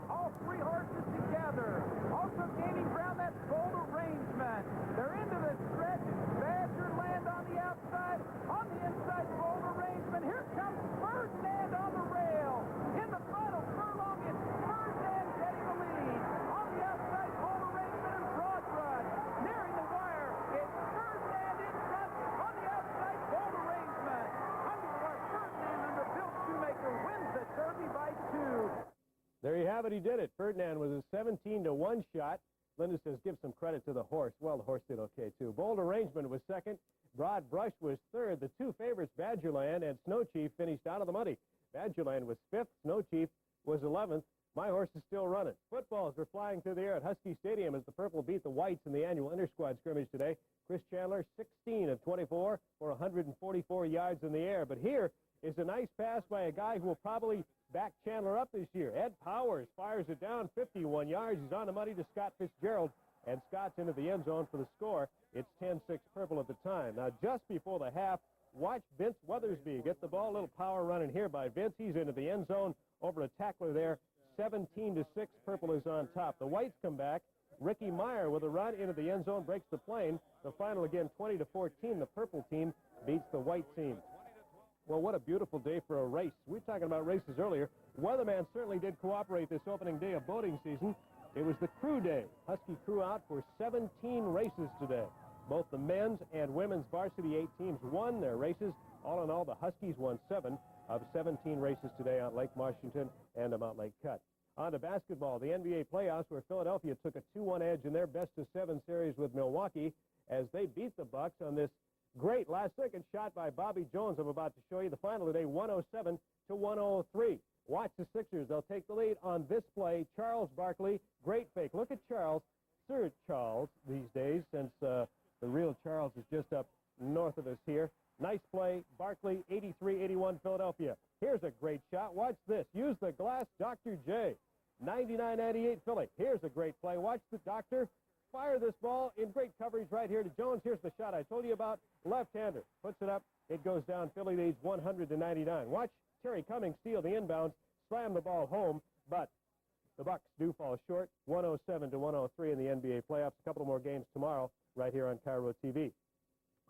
All three horses together. Also gaining ground, that Bold Arrangement. They're into the stretch. Badgerland on the outside. On the inside, Bold Arrangement. Here comes Ferdinand on the rail. In the final furlong, it's Ferdinand getting the lead. On the outside, Bold Arrangement and Broad Run. Nearing the wire, it's Ferdinand in front. On the outside, Bold Arrangement. Under the wire, Ferdinand under Bill Shoemaker wins the Derby by 2. There you have it. He did it. Ferdinand was a 17-1 shot. Linda says give some credit to the horse. Well, the horse did okay, too. Bold Arrangement was second. Broad Brush was third. The two favorites, Badgerland and Snow Chief, finished out of the money. Badgerland was fifth. Snow Chief was 11th. My horse is still running. Footballs are flying through the air at Husky Stadium as the Purple beat the Whites in the annual inter-squad scrimmage today. Chris Chandler, 16 of 24 for 144 yards in the air. But here is a nice pass by a guy who will probably back Chandler up this year. Ed Powers fires it down 51 yards. He's on the money to Scott Fitzgerald, and Scott's into the end zone for the score. It's 10-6 Purple at the time. Now, just before the half, watch Vince Weathersby get the ball. A little power running here by Vince. He's into the end zone over a tackler there. 17-6 Purple is on top. The Whites come back. Ricky Meyer with a run into the end zone breaks the plane. The final again 20-14. The Purple team beats the White team. Well, what a beautiful day for a race. We were talking about races earlier. Weatherman certainly did cooperate this opening day of boating season. It was the crew day. Husky crew out for 17 races today. Both the men's and women's varsity 8 teams won their races. All in all, the Huskies won 7 of 17 races today on Lake Washington and Mount Lake Cut. On to basketball, the NBA playoffs, where Philadelphia took a 2-1 edge in their best-of-7 series with Milwaukee as they beat the Bucks on this great last-second shot by Bobby Jones. I'm about to show you the final today, 107-103. Watch the Sixers. They'll take the lead on this play. Charles Barkley, great fake. Look at Charles, Sir Charles these days, since the real Charles is just up north of us here. Nice play. Barkley, 83-81 Philadelphia. Here's a great shot. Watch this. Use the glass, Dr. J. 99-98 Philly. Here's a great play. Watch the doctor fire this ball in great coverage right here to Jones. Here's the shot I told you about. Left-hander. Puts it up. It goes down. Philly leads 100-99. Watch Terry Cummings steal the inbounds, slam the ball home, but the Bucks do fall short. 107-103 in the NBA playoffs. A couple more games tomorrow right here on Cairo TV.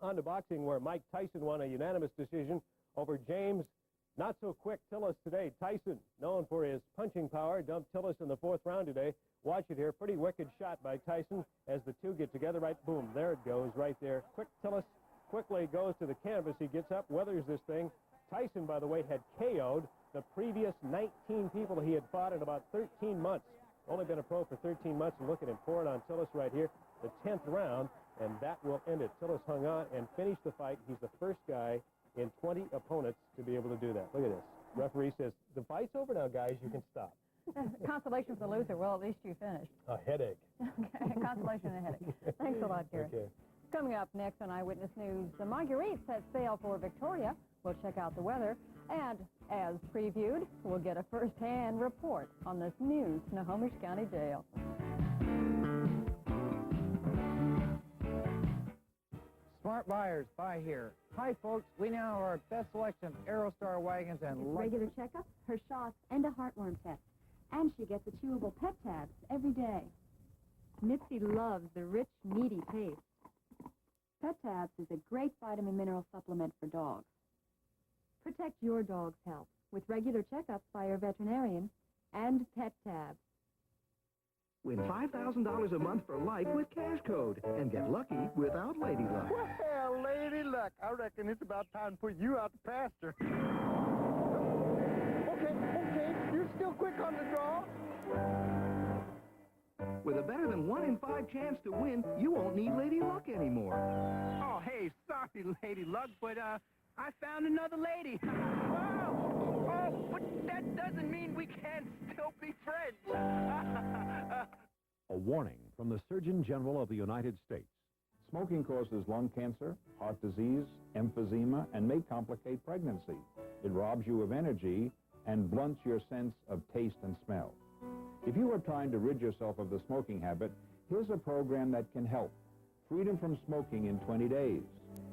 On to boxing, where Mike Tyson won a unanimous decision over James not-so-quick Tillis today. Tyson, known for his punching power, dumped Tillis in the 4th round today. Watch it here. Pretty wicked shot by Tyson as the two get together. Right, boom, there it goes right there. Quick Tillis quickly goes to the canvas. He gets up, weathers this thing. Tyson, by the way, had KO'd the previous 19 people he had fought in about 13 months. Only been a pro for 13 months, and look at him pouring on Tillis right here. The 10th round, and that will end it. Tillis hung on and finished the fight. He's the first guy in 20 opponents to be able to do that. Look at this. Referee says, the fight's over now, guys. You can stop. Consolation for the loser. Well, at least you finished. A headache. Okay, consolation. inflation and a headache. Thanks a lot, Gary. Okay. Coming up next on Eyewitness News, the Marguerite sets sail for Victoria. We'll check out the weather. And as previewed, we'll get a first-hand report on this new Snohomish County jail. Smart buyers, buy here. Hi, folks. We now have our best selection of Aerostar wagons and Regular checkup, her shots, and a heartworm test. And she gets the chewable pet tabs every day. Mitzi loves the rich, meaty taste. Pet tabs is a great vitamin mineral supplement for dogs. Protect your dog's health with regular checkups by your veterinarian and pet tabs. Win $5,000 a month for life with Cash Code and get lucky without Lady Luck. Well, Lady Luck, I reckon it's about time to put you out the pasture. Okay, you're still quick on the draw. With a better than 1 in 5 chance to win, you won't need Lady Luck anymore. Oh, hey, sorry, Lady Luck, but, I found another lady. Oh, but that doesn't mean we can't still be friends. A warning from the Surgeon General of the United States. Smoking causes lung cancer, heart disease, emphysema, and may complicate pregnancy. It robs you of energy and blunts your sense of taste and smell. If you are trying to rid yourself of the smoking habit, here's a program that can help. Freedom from smoking in 20 days.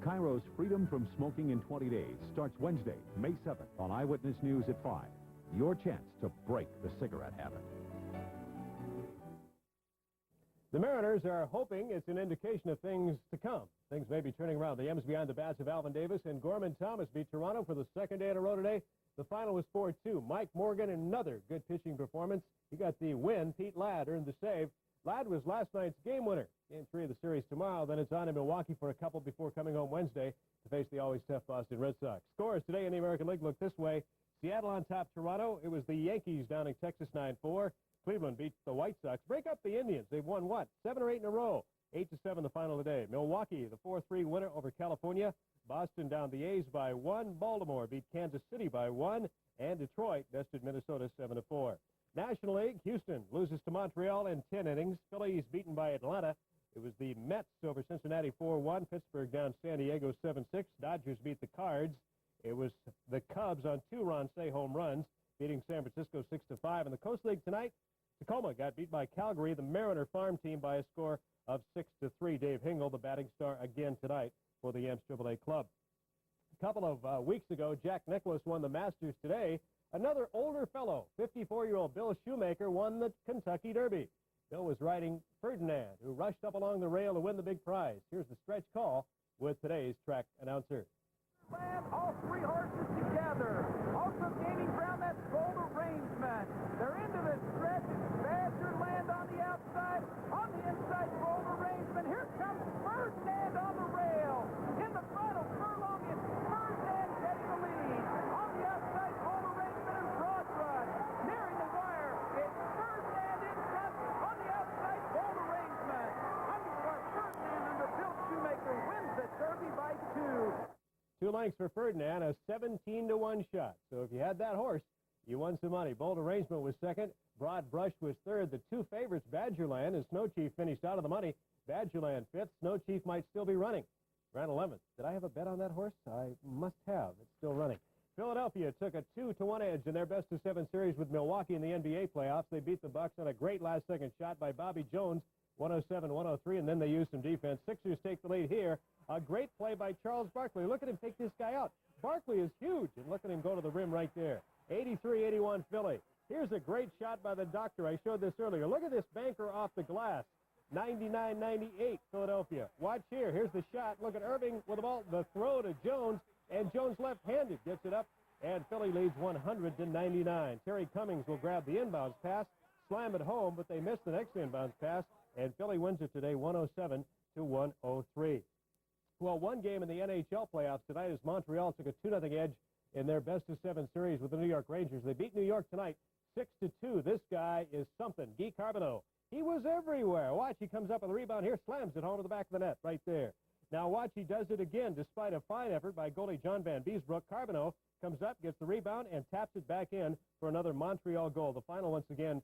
Cairo's Freedom from Smoking in 20 Days starts Wednesday, May 7th on Eyewitness News at 5. Your chance to break the cigarette habit. The Mariners are hoping it's an indication of things to come. Things may be turning around. The M's behind the bats of Alvin Davis and Gorman Thomas beat Toronto for the second day in a row today. The final was 4-2. Mike Morgan, another good pitching performance. He got the win. Pete Ladd earned the save. Ladd was last night's game winner. Game 3 of the series tomorrow. Then it's on in Milwaukee for a couple before coming home Wednesday to face the always tough Boston Red Sox. Scores today in the American League look this way. Seattle on top Toronto. It was the Yankees downing Texas 9-4. Cleveland beats the White Sox. Break up the Indians. They've won, what, 7 or 8 in a row. 8-7 the final today. Milwaukee, the 4-3 winner over California. Boston down the A's by 1. Baltimore beat Kansas City by 1. And Detroit bested Minnesota 7-4. National League, Houston loses to Montreal in 10 innings. Phillies beaten by Atlanta. It was the Mets over Cincinnati 4-1. Pittsburgh down San Diego 7-6. Dodgers beat the Cards. It was the Cubs on 2 Ron Cey home runs, beating San Francisco 6-5. In the Coast League tonight, Tacoma got beat by Calgary, the Mariner farm team, by a score of 6-3. Dave Hingle, the batting star again tonight for the NCAA club. A couple of weeks ago, Jack Nicklaus won the Masters today. Another older fellow, 54-year-old Bill Shoemaker, won the Kentucky Derby. Bill was riding Ferdinand, who rushed up along the rail to win the big prize. Here's the stretch call with today's track announcer. Land, all 3 horses together. Also gaining ground, that's Gold Arrangement. They're into the stretch. It's Badger Land on the outside. On the inside, Gold Arrangement. Here comes Ferdinand on the rail. In the final furlong, it's Ferdinand getting the lead. On the outside, Gold Arrangement and Broad Run. Nearing the wire, it's Ferdinand in front. On the outside, Gold Arrangement. Underscore Ferdinand under Bill Shoemaker wins the Derby by 2. 2 lengths for Ferdinand, a 17-1 shot. So if you had that horse, you won some money. Bold Arrangement was second. Broad Brush was third. The 2 favorites, Badgerland and Snow Chief, finished out of the money. Badgerland 5th. Snow Chief might still be running. Ran 11th. Did I have a bet on that horse? I must have. It's still running. Philadelphia took a 2-1 edge in their best-of-7 series with Milwaukee in the NBA playoffs. They beat the Bucks on a great last-second shot by Bobby Jones, 107-103, and then they used some defense. Sixers take the lead here. A great play by Charles Barkley. Look at him take this guy out. Barkley is huge, and look at him go to the rim right there. 83-81 Philly. Here's a great shot by the doctor. I showed this earlier. Look at this banker off the glass. 99-98 Philadelphia. Watch here. Here's the shot. Look at Irving with the ball. The throw to Jones, and Jones left-handed gets it up, and Philly leads 100-99. Terry Cummings will grab the inbounds pass, slam it home, but they missed the next inbounds pass, and Philly wins it today 107-103. Well, one game in the NHL playoffs tonight as Montreal took a 2-0 edge in their best-of-7 series with the New York Rangers. They beat New York tonight 6-2. This guy is something. Guy Carbonneau. He was everywhere. Watch, he comes up with a rebound here, slams it home to the back of the net right there. Now watch, he does it again despite a fine effort by goalie John Van Beesbrook. Carbonneau comes up, gets the rebound, and taps it back in for another Montreal goal. The final, once again,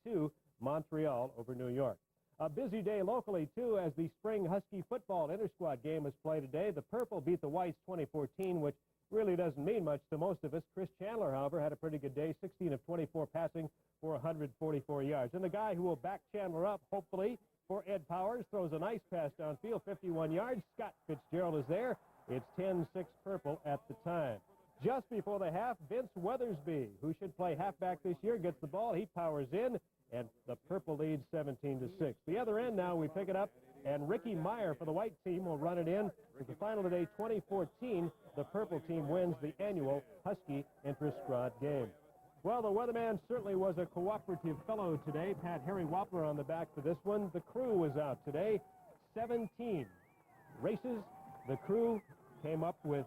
6-2, Montreal over New York. A busy day locally, too, as the spring Husky football inter-squad game was played today. The Purple beat the Whites 2014, which really doesn't mean much to most of us. Chris Chandler, however, had a pretty good day, 16 of 24 passing for 144 yards. And the guy who will back Chandler up, hopefully, for Ed Powers, throws a nice pass downfield, 51 yards. Scott Fitzgerald is there. It's 10-6 Purple at the time. Just before the half, Vince Weathersby, who should play halfback this year, gets the ball. He powers in, and the Purple leads 17-6. The other end now, we pick it up, and Ricky Meyer for the white team will run it in. With the final today, 2014, the Purple team wins the annual Husky inter-squad game. Well, the weatherman certainly was a cooperative fellow today. Pat Harry Wappler on the back for this one. The crew was out today. 17 races. The crew came up with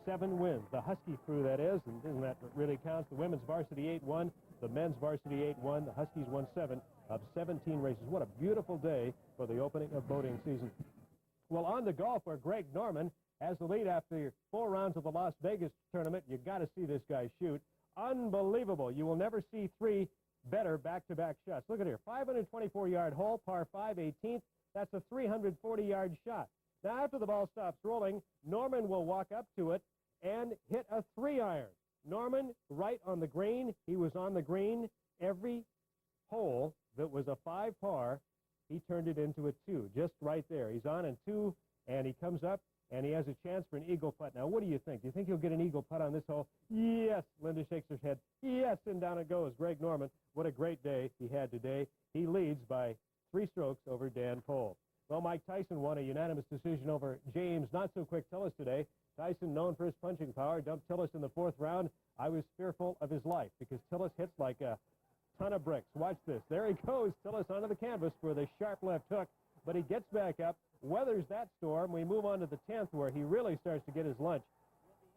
7 wins. The Husky crew, that is, and isn't that what really counts? The women's varsity 8-1, the men's varsity 8-1. The Huskies won 7 of 17 races. What a beautiful day for the opening of boating season. Well, on to golf, where Greg Norman has the lead after 4 rounds of the Las Vegas tournament. You got to see this guy shoot. Unbelievable. You will never see 3 better back-to-back shots. Look at here, 524-yard hole, par 5, 18th. That's a 340-yard shot. Now, after the ball stops rolling, Norman will walk up to it and hit a 3-iron. Norman, right on the green. He was on the green every hole that was a 5 par. He turned it into a 2, just right there. He's on in 2, and he comes up, and he has a chance for an eagle putt. Now, what do you think? Do you think he'll get an eagle putt on this hole? Yes. Linda shakes her head. Yes, and down it goes. Greg Norman, what a great day he had today. He leads by 3 strokes over Dan Cole. Well, Mike Tyson won a unanimous decision over James Not-So-Quick Tillis today. Tyson, known for his punching power, dumped Tillis in the 4th round. I was fearful of his life because Tillis hits like a ton of bricks. Watch this. There he goes. Tillis onto the canvas for the sharp left hook, but he gets back up, weathers that storm. We move on to the 10th, where he really starts to get his lunch.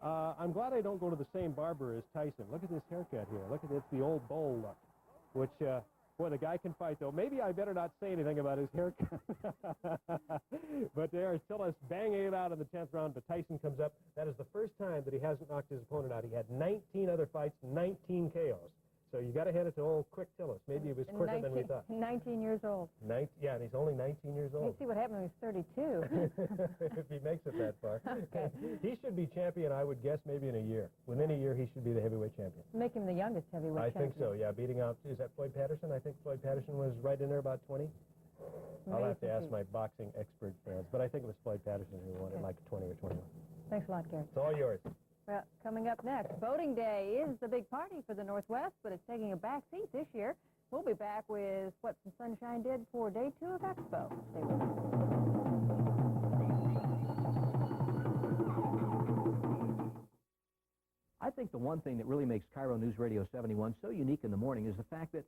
I'm glad I don't go to the same barber as Tyson. Look at this haircut here. Look at this, the old bowl look, which, boy, the guy can fight, though. Maybe I better not say anything about his haircut. But there's Tillis banging it out in the 10th round, but Tyson comes up. That is the first time that he hasn't knocked his opponent out. He had 19 other fights, 19 KOs. So you got to hand it to old Quick Tillis. Maybe he was quicker than we thought. 19 years old. Yeah, and he's only 19 years old. You see what happened when he was 32. If he makes it that far. Okay. He should be champion, I would guess, maybe in a year. Within a year, he should be the heavyweight champion. Make him the youngest heavyweight champion. I think so, yeah. Beating out, is that Floyd Patterson? I think Floyd Patterson was right in there, about 20. I'll have to ask my boxing expert fans, but I think it was Floyd Patterson who won it, like 20 or 21. Thanks a lot, Gary. It's all yours. Well, coming up next, Boating Day is the big party for the Northwest, but it's taking a back seat this year. We'll be back with what some sunshine did for Day 2 of Expo. Stay with us. I think the one thing that really makes Cairo News Radio 71 so unique in the morning is the fact that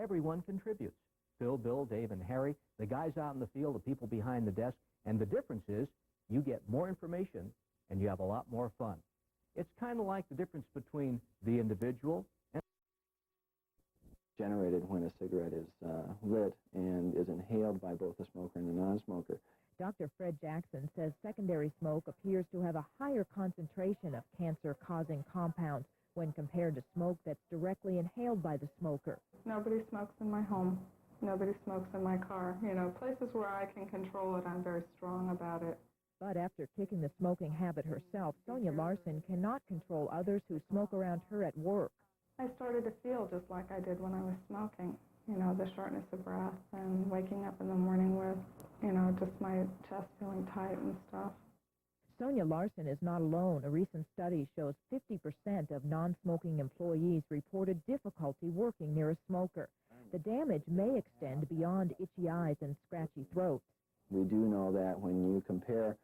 everyone contributes. Phil, Bill, Dave, and Harry, the guys out in the field, the people behind the desk, and the difference is you get more information and you have a lot more fun. It's kind of like the difference between the individual and generated when a cigarette is lit and is inhaled by both the smoker and the non-smoker. Dr. Fred Jackson says secondary smoke appears to have a higher concentration of cancer-causing compounds when compared to smoke that's directly inhaled by the smoker. Nobody smokes in my home. Nobody smokes in my car. You know, places where I can control it, I'm very strong about it. But after kicking the smoking habit herself, Sonia Larson cannot control others who smoke around her at work. I started to feel just like I did when I was smoking. You know, the shortness of breath and waking up in the morning with, you know, just my chest feeling tight and stuff. Sonia Larson is not alone. A recent study shows 50% of non-smoking employees reported difficulty working near a smoker. The damage may extend beyond itchy eyes and scratchy throats. We do know that when you compare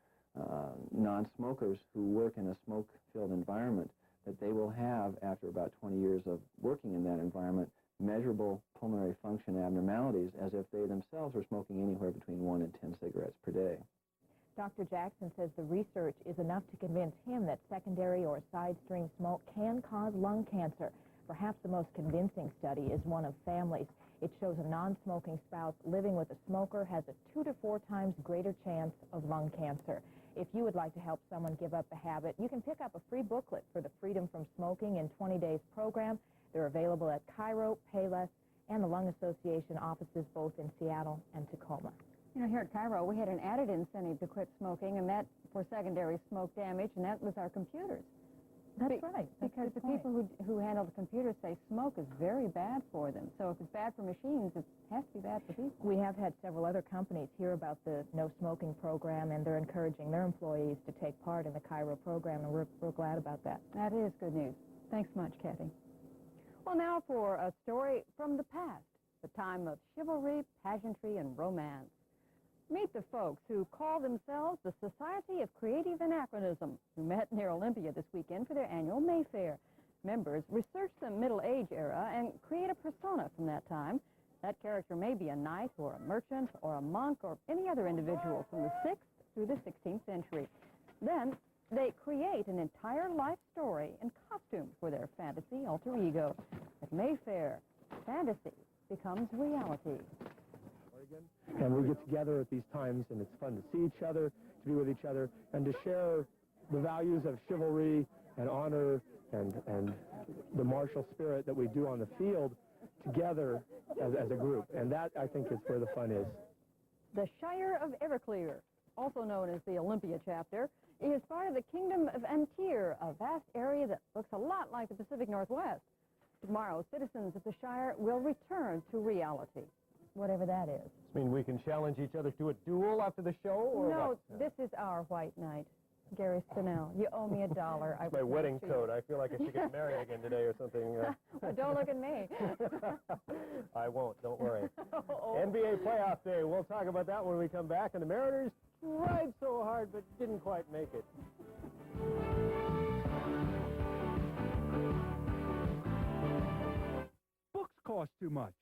non-smokers who work in a smoke-filled environment, that they will have, after about 20 years of working in that environment, measurable pulmonary function abnormalities as if they themselves were smoking anywhere between 1 and 10 cigarettes per day. Dr. Jackson says the research is enough to convince him that secondary or side-stream smoke can cause lung cancer. Perhaps the most convincing study is one of families. It shows a non-smoking spouse living with a smoker has a 2 to 4 times greater chance of lung cancer. If you would like to help someone give up the habit, you can pick up a free booklet for the Freedom from Smoking in 20 Days program. They're available at Cairo, Payless, and the Lung Association offices both in Seattle and Tacoma. You know, here at Cairo, we had an added incentive to quit smoking, and that for secondary smoke damage, and that was our computers. That's right. Because the people who handle the computers say smoke is very bad for them. So if it's bad for machines, it has to be bad for people. We have had several other companies hear about the no smoking program, and they're encouraging their employees to take part in the Cairo program, and we're glad about that. That is good news. Thanks much, Kathy. Well, now for a story from the past, the time of chivalry, pageantry, and romance. Meet the folks who call themselves the Society of Creative Anachronism, who met near Olympia this weekend for their annual Mayfair. Members research the Middle Age era and create a persona from that time. That character may be a knight or a merchant or a monk or any other individual from the 6th through the 16th century. Then they create an entire life story in costume for their fantasy alter ego. At Mayfair, fantasy becomes reality. And we get together at these times, and it's fun to see each other, to be with each other, and to share the values of chivalry and honor and the martial spirit that we do on the field together as a group. And that, I think, is where the fun is. The Shire of Everclear, also known as the Olympia chapter, is part of the Kingdom of Antir, a vast area that looks a lot like the Pacific Northwest. Tomorrow, citizens of the Shire will return to reality, whatever that is. I mean, we can challenge each other to a duel after the show, or No, what? this is our white knight. Gary Spinnell, you owe me $1. It's my wedding coat. I feel like I should get married again today or something. Well, don't look at me. I won't, don't worry. NBA playoff day. We'll talk about that when we come back. And the Mariners tried so hard but didn't quite make it. Books cost too much,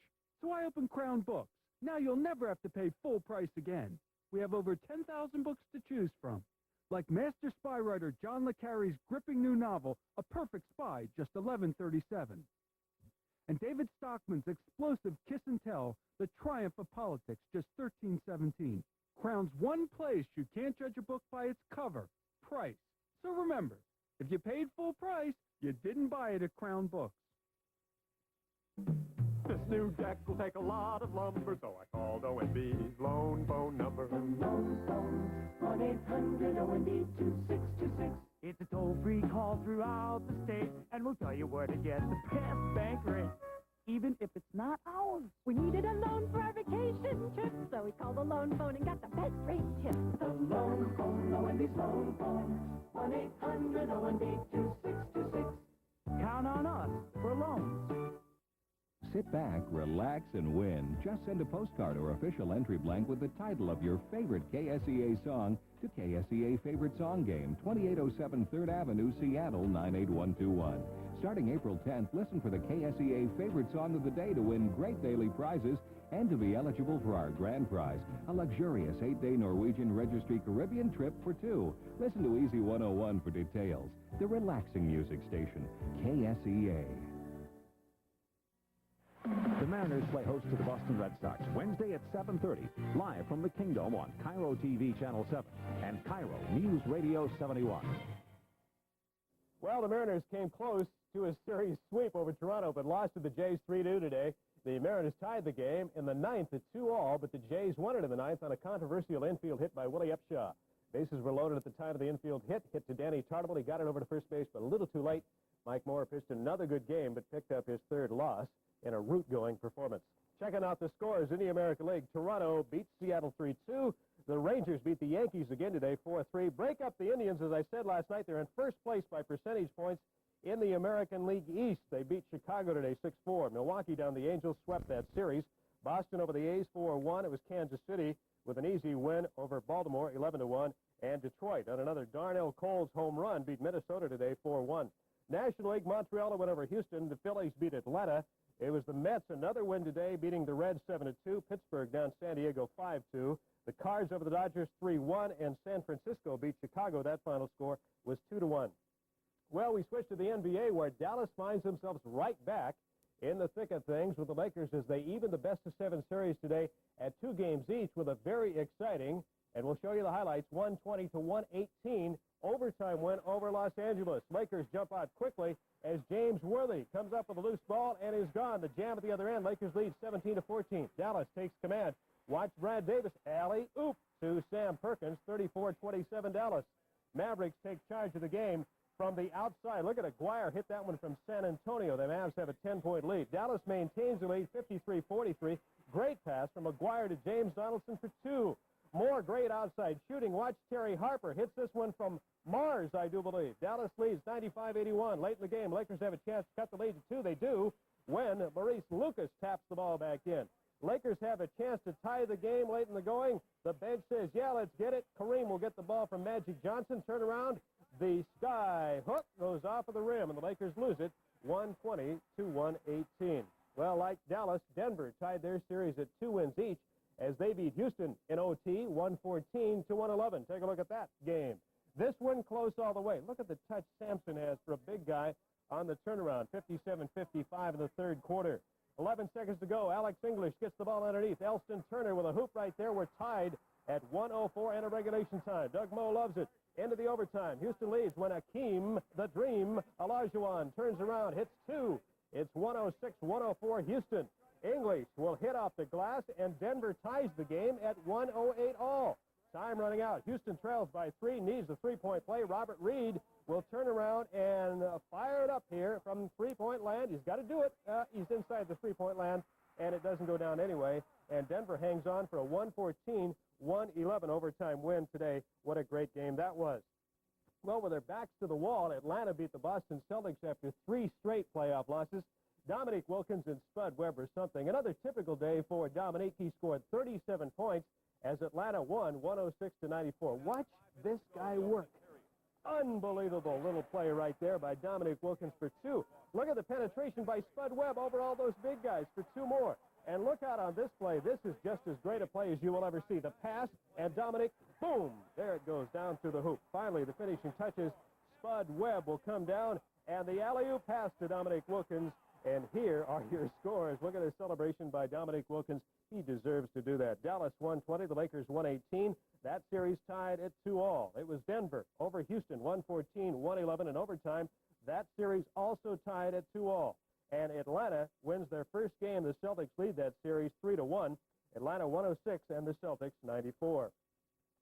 so I opened Crown Books. Now you'll never have to pay full price again. We have over 10,000 books to choose from, like Master Spy writer John le Carre's gripping new novel, A Perfect Spy, just $11.37. And David Stockman's explosive Kiss and Tell, The Triumph of Politics, just $13.17. Crown's one place you can't judge a book by its cover, price. So remember, if you paid full price, you didn't buy it at Crown Books. This new deck will take a lot of lumber, so I called ONB's loan phone number. The loan phone, 1-800-ONB-2626. It's a toll-free call throughout the state, and we'll tell you where to get the best bank rate, even if it's not ours. We needed a loan for our vacation trip, so we called the loan phone and got the best rate tip. The loan phone, ONB's loan phone, 1-800-ONB-2626. Count on us for loans. Sit back, relax, and win. Just send a postcard or official entry blank with the title of your favorite KSEA song to KSEA Favorite Song Game, 2807 3rd Avenue, Seattle, 98121. Starting April 10th, listen for the KSEA Favorite Song of the Day to win great daily prizes and to be eligible for our grand prize, a luxurious 8-day Norwegian Registry Caribbean trip for two. Listen to Easy 101 for details. The relaxing music station, KSEA. The Mariners play host to the Boston Red Sox Wednesday at 7:30, live from the Kingdome on Cairo TV Channel 7 and Cairo News Radio 71. Well, the Mariners came close to a series sweep over Toronto, but lost to the Jays 3-2 today. The Mariners tied the game in the 9th at 2-all, but the Jays won it in the 9th on a controversial infield hit by Willie Upshaw. Bases were loaded at the time of the infield hit to Danny Tartable. He got it over to first base, but a little too late. Mike Moore pitched another good game, but picked up his third loss in a route-going performance. Checking out the scores in the American League. Toronto beat Seattle 3-2. The Rangers beat the Yankees again today 4-3. Break up the Indians, as I said last night. They're in first place by percentage points in the American League East. They beat Chicago today 6-4. Milwaukee down the Angels, swept that series. Boston over the A's 4-1. It was Kansas City with an easy win over Baltimore 11-1. And Detroit on another Darnell Coles home run beat Minnesota today 4-1. National League, Montreal went over Houston. The Phillies beat Atlanta. It was the Mets, another win today, beating the Reds 7-2. Pittsburgh down San Diego 5-2. The Cards over the Dodgers 3-1, and San Francisco beat Chicago. That final score was 2-1. Well, we switch to the NBA, where Dallas finds themselves right back in the thick of things with the Lakers as they even the best-of-7 series today at 2 games each with a very exciting, and we'll show you the highlights, 120-118 overtime win over Los Angeles. Lakers jump out quickly as James Worthy comes up with a loose ball and is gone. The jam at the other end. Lakers lead 17-14. Dallas takes command. Watch Brad Davis alley-oop to Sam Perkins, 34-27 Dallas. Mavericks take charge of the game from the outside. Look at Aguirre hit that one from San Antonio. The Mavs have a 10-point lead. Dallas maintains the lead, 53-43. Great pass from Aguirre to James Donaldson for two. More great outside shooting. Watch Terry Harper hits this one from Mars, I do believe. Dallas leads 95-81. Late in the game, Lakers have a chance to cut the lead to two. They do when Maurice Lucas taps the ball back in. Lakers have a chance to tie the game late in the going. The bench says, yeah, let's get it. Kareem will get the ball from Magic Johnson. Turn around. The sky hook goes off of the rim, and the Lakers lose it 120-118. Well, like Dallas, Denver tied their series at 2 wins each as they beat Houston in OT 114-111. Take a look at that game. This one close all the way. Look at the touch Sampson has for a big guy on the turnaround, 57-55 in the third quarter. 11 seconds to go. Alex English gets the ball underneath. Elston Turner with a hoop right there. We're tied at 1:04 and a regulation time. Doug Moe loves it. Into the overtime. Houston leads when Akeem, the Dream, Olajuwon turns around, hits two. It's 106-104 Houston. English will hit off the glass, and Denver ties the game at 1:08 all. Time running out. Houston trails by 3, needs a three-point play. Robert Reed will turn around and fire it up here from three-point land. He's got to do it. He's inside the three-point land, and it doesn't go down anyway. And Denver hangs on for a 114-111 overtime win today. What a great game that was. Well, with their backs to the wall, Atlanta beat the Boston Celtics after 3 straight playoff losses. Dominique Wilkins and Spud Webb or something. Another typical day for Dominique. He scored 37 points as Atlanta won 106-94. Watch this guy work. Unbelievable little play right there by Dominique Wilkins for 2. Look at the penetration by Spud Webb over all those big guys for 2 more. And look out on this play. This is just as great a play as you will ever see. The pass, and Dominique, boom, there it goes down through the hoop. Finally, the finishing touches. Spud Webb will come down, and the alley-oop pass to Dominique Wilkins. And here are your scores. Look at this celebration by Dominique Wilkins. He deserves to do that. Dallas 120, the Lakers 118. That series tied at 2-all. It was Denver over Houston 114-111 in overtime. That series also tied at 2-all. And Atlanta wins their first game. The Celtics lead that series 3-1. Atlanta 106 and the Celtics 94.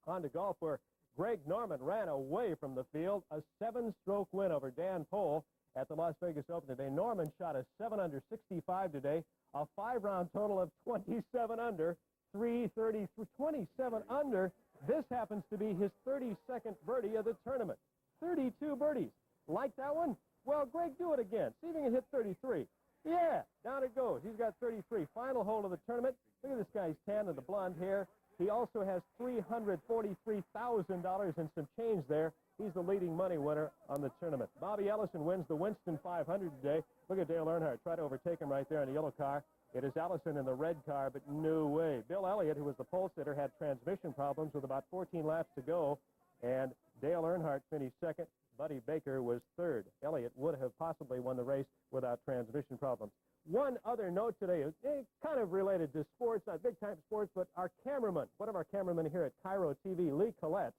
On to golf, where Greg Norman ran away from the field. A 7-stroke win over Dan Pohl at the Las Vegas Open today. Norman shot a 7 under 65 today, a 5-round total of 27 under, 333, 27 under. This happens to be his 32nd birdie of the tournament. 32 birdies. Like that one? Well, Greg, do it again. See if he can hit 33. Yeah, down it goes. He's got 33. Final hole of the tournament. Look at this guy's tan and the blonde hair. He also has $343,000 and some change there. He's the leading money winner on the tournament. Bobby Ellison wins the Winston 500 today. Look at Dale Earnhardt. Try to overtake him right there in the yellow car. It is Ellison in the red car, but no way. Bill Elliott, who was the pole sitter, had transmission problems with about 14 laps to go, and Dale Earnhardt finished second. Buddy Baker was third. Elliott would have possibly won the race without transmission problems. One other note today, kind of related to sports, not big-time sports, but our cameraman, one of our cameramen here at Cairo TV, Lee Collette,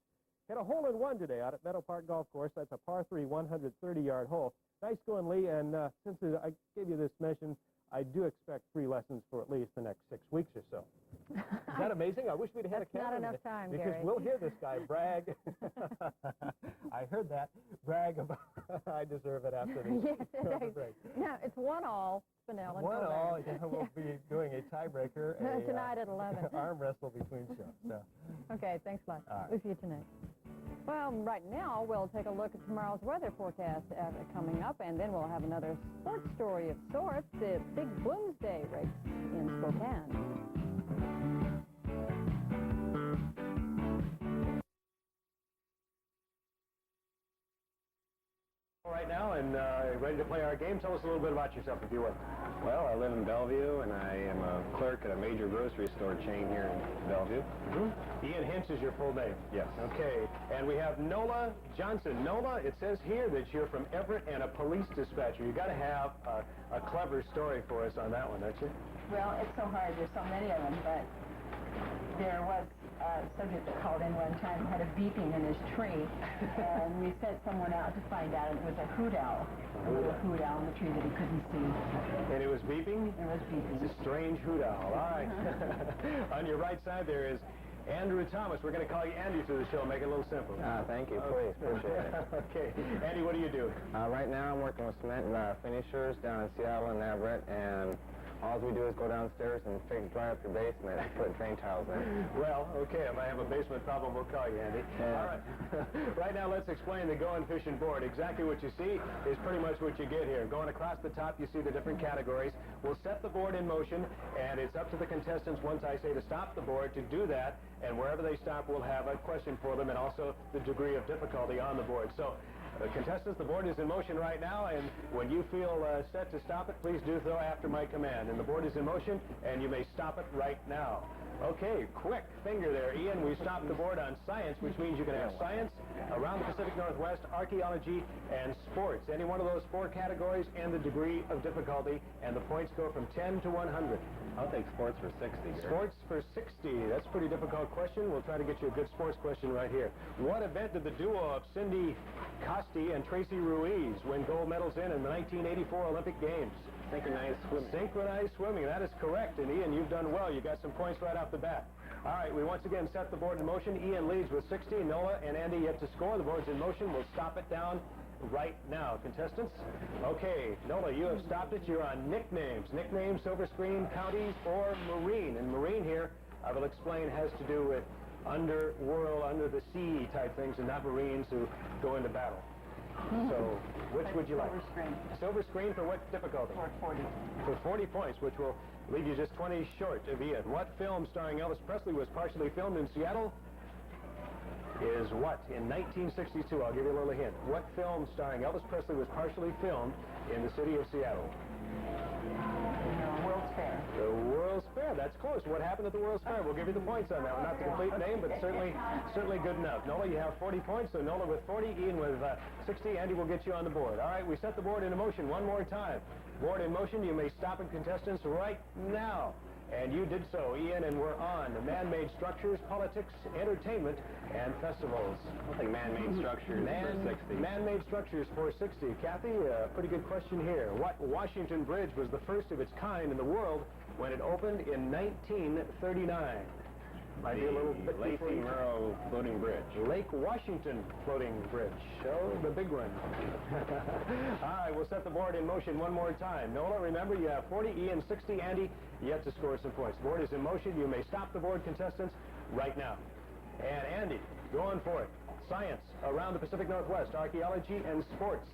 hit a hole-in-one today out at Meadow Park Golf Course. That's a par 3, 130-yard hole. Nice going, Lee, and since I gave you this mention, I do expect free lessons for at least the next 6 weeks or so. Is that amazing? I wish we'd had a camera. Not enough time, because Gary. We'll hear this guy brag. I heard that. Brag about I deserve it after the, Yes, the break. No, it's 1-all, Spinnell and 1-all. Yeah, we'll be doing a tiebreaker. Tonight at 11. Arm wrestle between shows. So. Okay, thanks a lot. All right. We'll see you tonight. Well, right now, we'll take a look at tomorrow's weather forecast coming up, and then we'll have another sports story of sorts, the Big Bloomsday race in Spokane. Right now, and ready to play our game. Tell us a little bit about yourself, if you would. Well, I live in Bellevue, and I am a clerk at a major grocery store chain here in Bellevue. Ian Hinch is your full name? Yes. Okay, and we have Nola Johnson. Nola, it says here that you're from Everett and a police dispatcher. You got to have a clever story for us on that one, don't you? Well, it's so hard. There's so many of them, but there was subject that called in one time had a beeping in his tree, and we sent someone out to find out it was a hoot owl. A little hoot owl in the tree that he couldn't see. And it was beeping? It was beeping. It's a strange hoot owl. All right. On your right side there is Andrew Thomas. We're going to call you Andy through the show. Make it a little simple. Thank you, please. Appreciate it. Okay. Andy, what do you do? Right now I'm working with cement finishers down in Seattle and Everett, and all we do is go downstairs and dry up your basement and put drain tiles in. Well, okay, if I have a basement problem, we'll call you, Andy. Yeah. All right. Right now, let's explain the Going Fishing board. Exactly what you see is pretty much what you get here. Going across the top, you see the different categories. We'll set the board in motion, and it's up to the contestants once I say to stop the board to do that, and wherever they stop, we'll have a question for them and also the degree of difficulty on the board. So, contestants, the board is in motion right now, and when you feel set to stop it, please do so after my command. And the board is in motion, and you may stop it right now. Okay, quick finger there, Ian. We stopped the board on science, which means you can have science, around the Pacific Northwest, archaeology, and sports. Any one of those four categories and the degree of difficulty, and the points go from 10 to 100. I'll take sports for 60 here. Sports for 60. That's a pretty difficult question. We'll try to get you a good sports question right here. What event did the duo of Cindy Costi and Tracy Ruiz win gold medals in the 1984 Olympic Games? Synchronized swimming. Synchronized swimming. That is correct. And Ian, you've done well. You got some points right off the bat. All right, we once again set the board in motion. Ian leads with 60. Nola and Andy yet to score. The board's in motion. We'll stop it down right now. Contestants? Okay, Nola, you have stopped it. You're on nicknames. Nicknames, silver screen, counties, or marine. And marine here, I will explain, has to do with underworld, under the sea type things, and not marines who go into battle. So, which would you like? Silver screen. Silver screen for what difficulty? For 40. For 40 points, which will leave you just 20 short of Ian. What film starring Elvis Presley was partially filmed in Seattle? Is what? In 1962. I'll give you a little hint. What film starring Elvis Presley was partially filmed in the city of Seattle? World's Fair. The World's Fair. That's close. What happened at the World's Fair? We'll give you the points on that one. Not the complete name, but certainly good enough. Nola, you have 40 points, so Nola with 40, Ian with 60. Andy will get you on the board. All right, we set the board into motion one more time. Board in motion. You may stop it, contestants, right now. And you did so, Ian, and we're on. Man-made structures, politics, entertainment, and festivals. I'll take man-made structures for 60. Man-made structures for 60. Kathy, a pretty good question here. What Washington Bridge was the first of its kind in the world when it opened in 1939? Might be a little bit Lacey Murrow Floating Bridge. Lake Washington Floating Bridge. Oh, the big one. All right, we'll set the board in motion one more time. Nola, remember, you have 40, Ian 60, Andy yet to score some points. The board is in motion. You may stop the board, contestants, right now. And Andy, going for it. Science, around the Pacific Northwest, archaeology, and sports.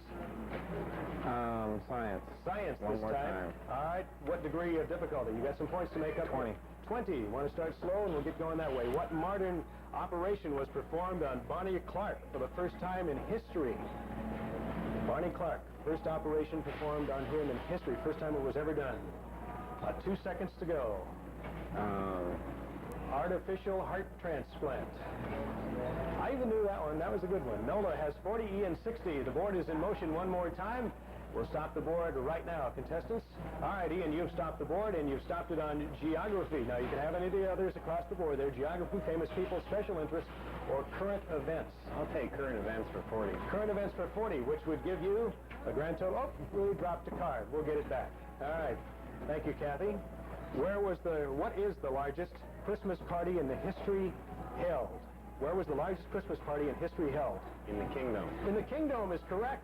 Science. Science One this more time. All right, what degree of difficulty? You got some points to make up? 20. 20. Want to start slow, and we'll get going that way. What modern operation was performed on Bonnie Clark for the first time in history? Barney Clark, first operation performed on him in history. First time it was ever done. 2 seconds to go. Artificial heart transplant. I even knew that one. That was a good one. Nola has 40, Ian 60. The board is in motion one more time. We'll stop the board right now, contestants. All right, Ian, you've stopped the board, and you've stopped it on geography. Now, you can have any of the others across the board there. Geography, famous people, special interests, or current events. I'll take current events for 40. Current events for 40, which would give you a grand total. Oh, we dropped a card. We'll get it back. All right. Thank you, Kathy. What is the largest Christmas party in the history held? Where was the largest Christmas party in history held? In the Kingdom. In the Kingdom is correct.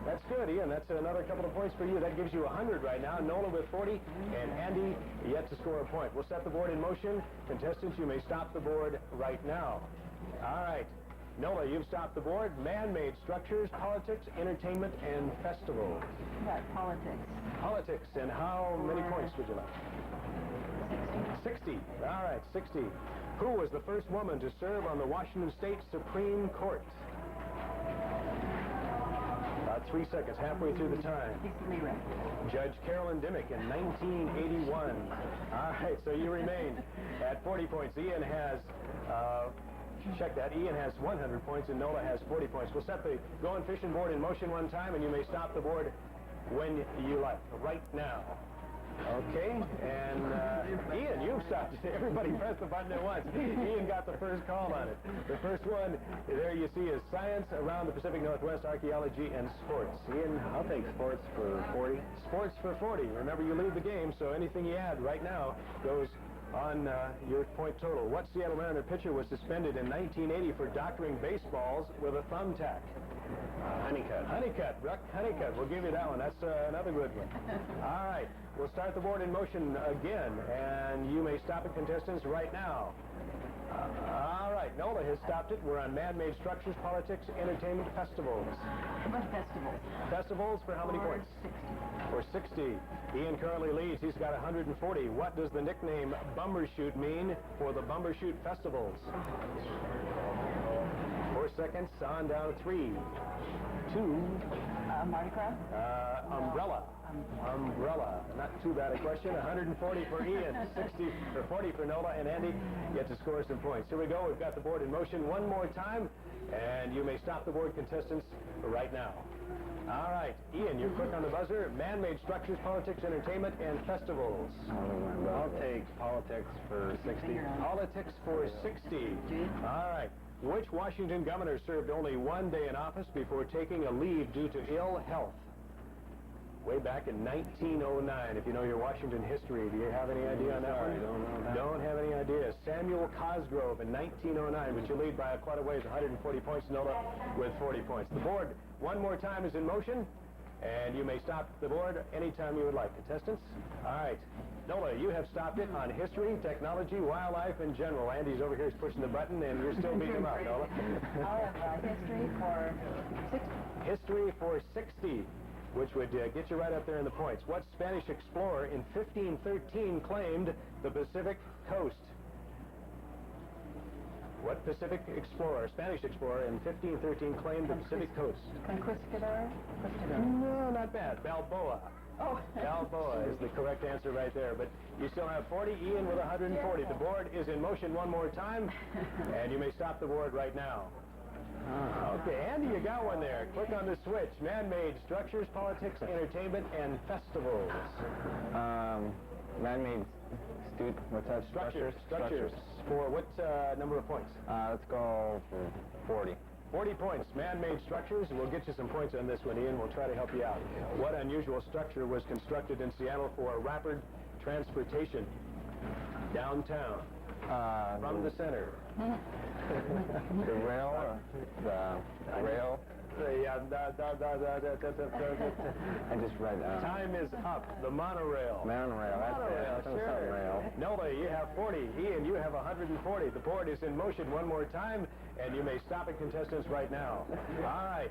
That's good, Ian. That's another couple of points for you. That gives you 100 right now. Nola with 40, and Andy yet to score a point. We'll set the board in motion. Contestants, you may stop the board right now. All right. Nola, you've stopped the board. Man-made structures, politics, entertainment, and festivals. Right, politics. Politics, and how many points would you like? 60. All right, 60. Who was the first woman to serve on the Washington State Supreme Court? About 3 seconds, halfway through the time. Judge Carolyn Dimmick in 1981. All right, so you remain at 40 points. Ian has, check that, Ian has 100 points and Nola has 40 points. We'll set the Going Fishing board in motion one time, and you may stop the board when you like. Right now. Okay, and Ian, you've stopped. Everybody pressed the button at once. Ian got the first call on it. The first one, there you see, is science around the Pacific Northwest, archaeology, and sports. Ian? I'll take sports for 40. Sports for 40. Remember, you lead the game, so anything you add right now goes on your point total. What Seattle Mariner pitcher was suspended in 1980 for doctoring baseballs with a thumbtack? Honeycutt. Honeycutt. Ruck Honeycutt. We'll give you that one. That's another good one. All right. We'll start the board in motion again, and you may stop it, contestants, right now. All right. Nola has stopped it. We're on man-made structures, politics, entertainment, festivals. What festivals? Festivals for how many points? 60. For 60. Ian currently leads. He's got 140. What does the nickname Bumbershoot mean for the Bumbershoot festivals? 4 seconds. On down 3, 2. Mardi Gras? Umbrella. Umbrella. Not too bad a question. 140 for Ian, 60 or 40 for Nola, and Andy gets to score some points. Here we go. We've got the board in motion one more time, and you may stop the board, contestants, right now. All right, Ian, you're quick on the buzzer. Man-made structures, politics, entertainment, and festivals. I'll take politics for 60. Politics for 60. All right. Which Washington governor served only one day in office before taking a leave due to ill health? Way back in 1909. If you know your Washington history, do you have any idea on that one? I don't know that. Don't have any idea. Samuel Cosgrove in 1909, but you lead by quite a ways, 140 points. Nola with 40 points. The board, one more time, is in motion, and you may stop the board anytime you would like. Contestants? All right. Nola, you have stopped it on history, technology, wildlife, and general. Andy's over here is pushing the button, and you're still beating him up, Nola. I'll have history for 60. History for 60, which would get you right up there in the points. What Spanish explorer in 1513 claimed the Pacific coast? What Pacific explorer, Spanish explorer, in 1513 claimed the Pacific coast? Conquistador? No, not bad. Balboa. Oh. Balboa is the correct answer right there. But you still have 40. Ian with 140. The board is in motion one more time, and you may stop the board right now. Okay, Andy, you got one there. Click on the switch. Man-made structures, politics, entertainment, and festivals. Man-made what's that? Structures. For what number of points? Let's go for 40. 40 points. Man-made structures. We'll get you some points on this one, Ian. We'll try to help you out. What unusual structure was constructed in Seattle for rapid transportation downtown from the center? The rail? The rail? I just read Time is up. The monorail. Monorail, that's it. Sure. Rail. Nola, you have 40. Ian, you have 140. The board is in motion one more time, and you may stop it, contestants, right now. All right.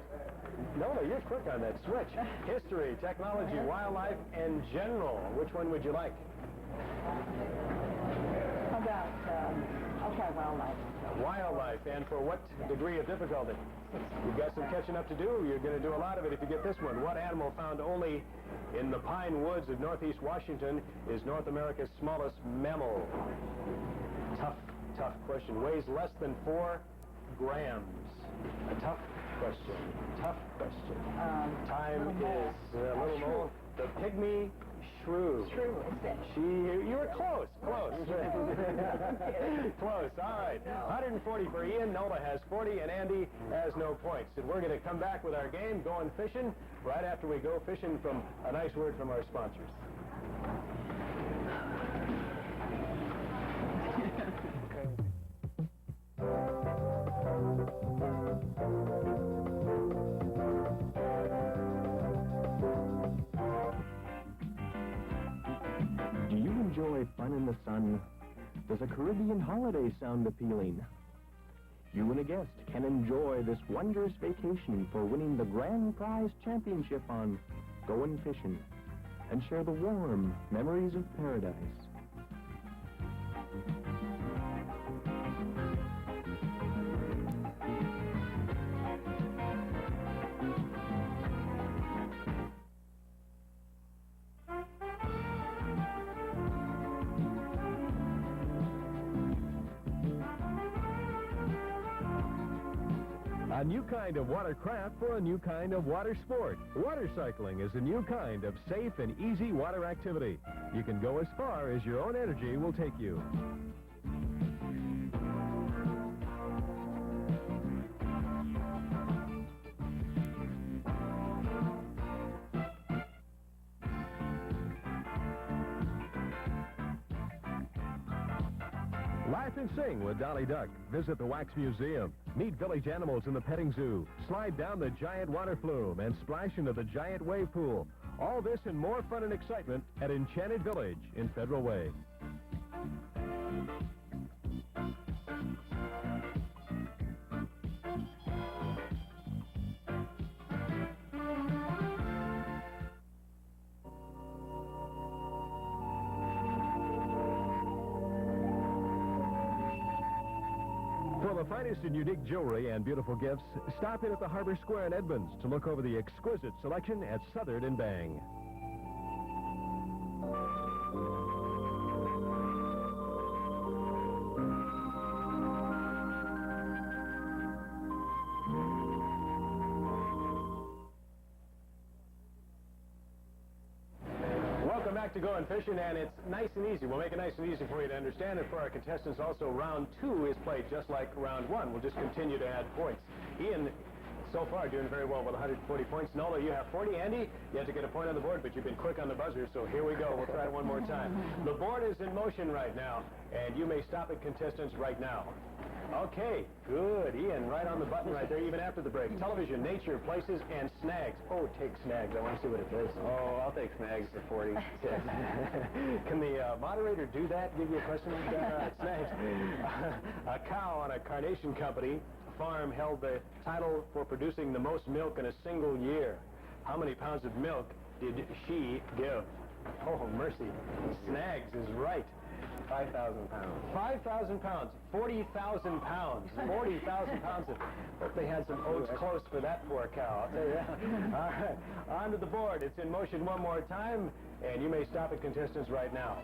Nola, you're quick on that switch. History, technology, wildlife, and general. Which one would you like? How about, okay, wildlife. Wildlife, and for what degree of difficulty? You've got some catching up to do. You're going to do a lot of it if you get this one. What animal found only in the pine woods of northeast Washington is North America's smallest mammal? Tough question. Weighs less than 4 grams. A tough question. Time is a little more. The pygmy shrew. You were close. Close. All right. 140 for Ian. Nola has 40, and Andy has no points. And we're going to come back with our game, Going Fishing, right after we go fishing from a nice word from our sponsors. Do you enjoy fun in the sun? Does a Caribbean holiday sound appealing? You and a guest can enjoy this wondrous vacation for winning the grand prize championship on Goin' Fishing and share the warm memories of paradise. A new kind of watercraft for a new kind of water sport. Water cycling is a new kind of safe and easy water activity. You can go as far as your own energy will take you. Laugh and sing with Dolly Duck. Visit the Wax Museum. Meet village animals in the petting zoo. Slide down the giant water flume and splash into the giant wave pool. All this and more fun and excitement at Enchanted Village in Federal Way. For the finest in unique jewelry and beautiful gifts, stop in at the Harbor Square in Edmonds to look over the exquisite selection at Southard and Bang. Welcome back to Going Fishing, and it's nice and easy. We'll make it nice and easy for you to understand, and for our contestants also, round 2 is played just like round 1. We'll just continue to add points. Ian, so far, doing very well with 140 points. Nola, you have 40. Andy, you have to get a point on the board, but you've been quick on the buzzer, so here we go. We'll try it one more time. The board is in motion right now, and you may stop it, contestants, right now. Okay, good. Ian, right on the button right there, even after the break. Television, nature, places, and snags. Oh, take snags. I want to see what it is. Oh, I'll take snags for 40. Can the moderator do that? Give you a question like that? All right, snags. A cow on a carnation company farm held the title for producing the most milk in a single year. How many pounds of milk did she give? Oh, mercy. Snags is right. 5,000 pounds. 5,000 pounds. 40,000 pounds. 40,000 pounds. Hope they had some oats close for that poor cow, I'll tell you that. All right, on to the board. It's in motion one more time, and you may stop it, contestants, right now.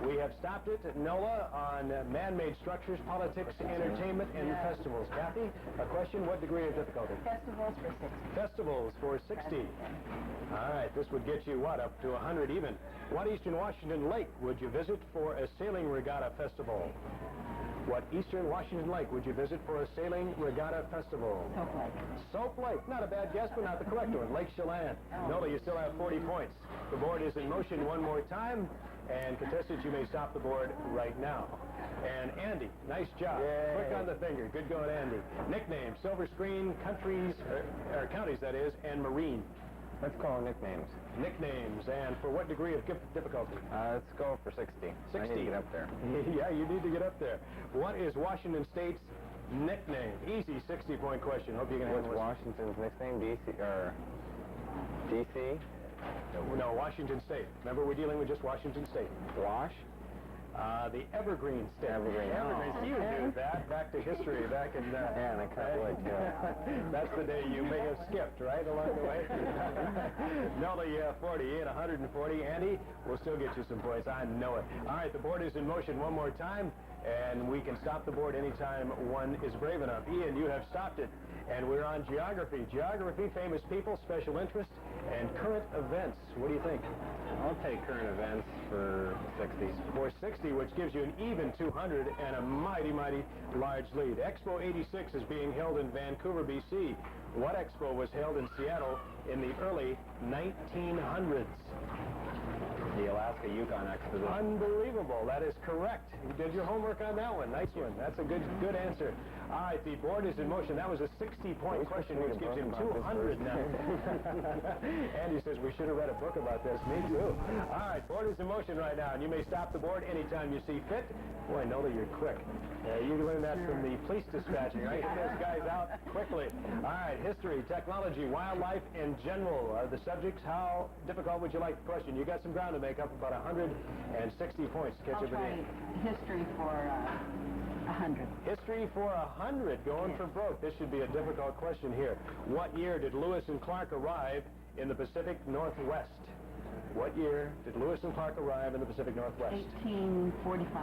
We have stopped it, NOLA, on man-made structures, politics, entertainment, and festivals. Kathy, a question, what degree of difficulty? Festivals for 60. Festivals for 60. All right, this would get you, what, up to 100 even. What Eastern Washington lake would you visit for a sailing regatta festival? What Eastern Washington lake would you visit for a sailing regatta festival? Soap Lake. Soap Lake. Not a bad guess, but not the correct one. Lake Chelan. Nola, you still have 40 points. The board is in motion one more time, and contestants, you may stop the board right now. And Andy, nice job. Yay. Quick on the finger. Good going, Andy. Nicknames, Silver Screen, countries, or counties, that is, and marine. Let's call nicknames. Nicknames, and for what degree of difficulty? Let's go for 60. 60. I need to get up there. Yeah, you need to get up there. What is Washington State's nickname? Easy 60-point question. Hope you can handle it. What's Washington's nickname? DC, or DC? No, Washington State. Remember, we're dealing with just Washington State. Wash? The Evergreen State. Evergreen. So you knew that. Back to history, back in... yeah, and I can't wait to. That's the day you may have skipped, right, along the way? Nola, you have 40. You had 140. Andy, we'll still get you some points. I know it. All right, the board is in motion one more time, and we can stop the board anytime one is brave enough. Ian, you have stopped it, and we're on geography. Geography, famous people, special interest, and current events. What do you think? I'll take current events for 60. For 60, which gives you an even 200 and a mighty, mighty large lead. Expo 86 is being held in Vancouver, BC. What expo was held in Seattle in the early 1900s? The Alaska Yukon Expedition. Unbelievable. That is correct. You did your homework on that one. Nice one. That's a good answer. All right, the board is in motion. That was a 60-point question, which gives him 200 now. Andy says we should have read a book about this. Me too. All right, board is in motion right now, and you may stop the board anytime you see fit. Boy, Nola, you're quick. You learned that from the police dispatching, right? Get those guys out quickly. All right, history, technology, wildlife in general are the subjects. How difficult would you like the question? You got some ground to make up, about 160 points. Catch I'll try history for 100. History for 100, going for broke. This should be a difficult question here. What year did Lewis and Clark arrive in the Pacific Northwest? What year did Lewis and Clark arrive in the Pacific Northwest? 1845.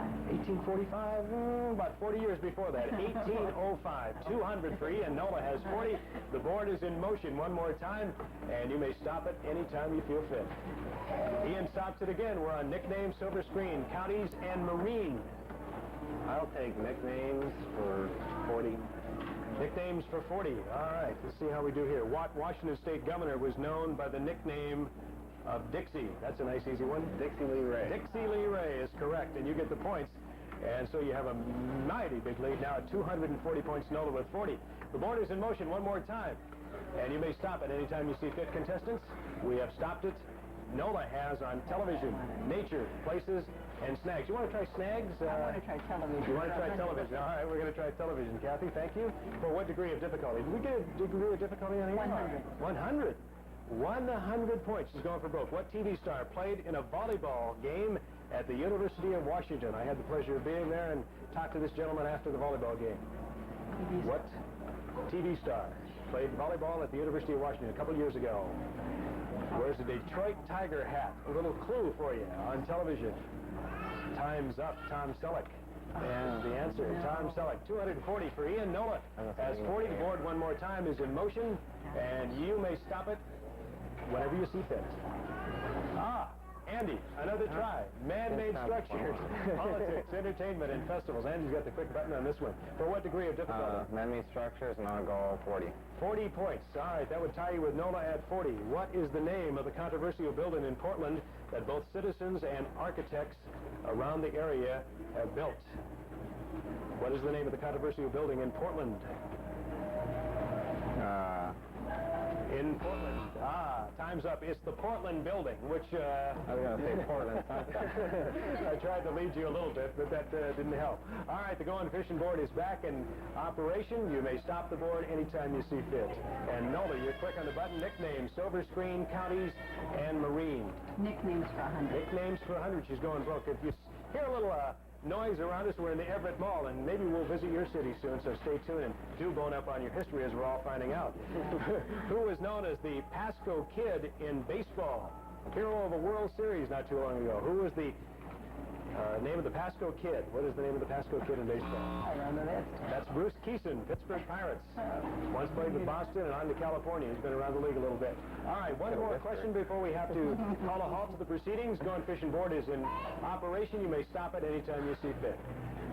1845? About 40 years before that. 1805. 200 for Ian. Nola has 40. The board is in motion one more time, and you may stop it anytime you feel fit. Ian stops it again. We're on nicknames, silver screen, counties, and marine. I'll take nicknames for 40. Nicknames for 40. All right, let's see how we do here. What Washington State governor was known by the nickname of Dixie? That's a nice, easy one. Dixie Lee Ray. Dixie Lee Ray is correct, and you get the points. And so you have a mighty big lead now at 240 points, Nola with 40. The board is in motion one more time, and you may stop it anytime you see fit, contestants. We have stopped it. Nola has on television, nature, places, and snags. You want to try snags? I want to try television. You want to try television? All right, we're going to try television. Kathy, thank you. For what degree of difficulty? Did we get a degree of difficulty on here? 100. 100. 100 points. She's going for broke. What TV star played in a volleyball game at the University of Washington? I had the pleasure of being there and talked to this gentleman after the volleyball game. What TV star played volleyball at the University of Washington a couple years ago? Wears a Detroit Tiger hat. A little clue for you on television. Time's up. Tom Selleck. And the answer, Tom Selleck. 240 for Ian. Nola has 40. The board one more time is in motion, and you may stop it whenever you see fit. Andy, another try. Man-made structures, politics, entertainment, and festivals. Andy's got the quick button on this one. For what degree of difficulty? Man-made structures, and I'll go 40. 40 points. All right, that would tie you with Nola at 40. What is the name of the controversial building in Portland that both citizens and architects around the area have built? What is the name of the controversial building in Portland? In Portland. Time's up. It's the Portland Building, which... I was going to say Portland. I tried to lead you a little bit, but that didn't help. All right, the Going Fishing board is back in operation. You may stop the board anytime you see fit. And Nola, you're quick on the button. Nicknames, silver screen, counties, and marine. Nicknames for 100. Nicknames for 100. She's going broke. If you hear a little... noise around us. We're in the Everett Mall, and maybe we'll visit your city soon, so stay tuned and do bone up on your history as we're all finding out. Who was known as the Pasco Kid in baseball? Hero of a World Series not too long ago. Who was the name of the Pasco Kid? What is the name of the Pasco Kid in baseball? I don't know that. That's Bruce Keeson, Pittsburgh Pirates. Once played with Boston and on to California. He's been around the league a little bit. All right, one more question before we have to call a halt to the proceedings. Going Fishing board is in operation. You may stop it anytime you see fit.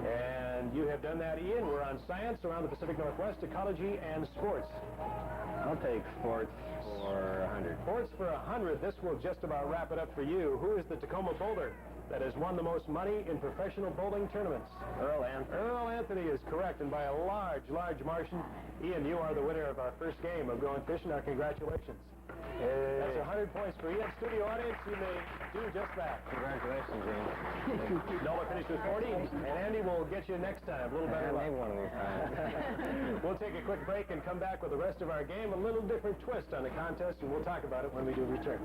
And you have done that, Ian. We're on science around the Pacific Northwest, ecology, and sports. I'll take sports for 100. Sports for 100. This will just about wrap it up for you. Who is the Tacoma bowler that has won the most money in professional bowling tournaments? Earl Anthony. Earl Anthony is correct, and by a large, large margin. Ian, you are the winner of our first game of Going Fishing. Our congratulations. That's 100 points for Ian. Studio audience, you may do just that. Congratulations, James. Nola finished with 40, and Andy will get you next time. A little better luck. Maybe one of these times. We'll take a quick break and come back with the rest of our game. A little different twist on the contest, and we'll talk about it when we do return.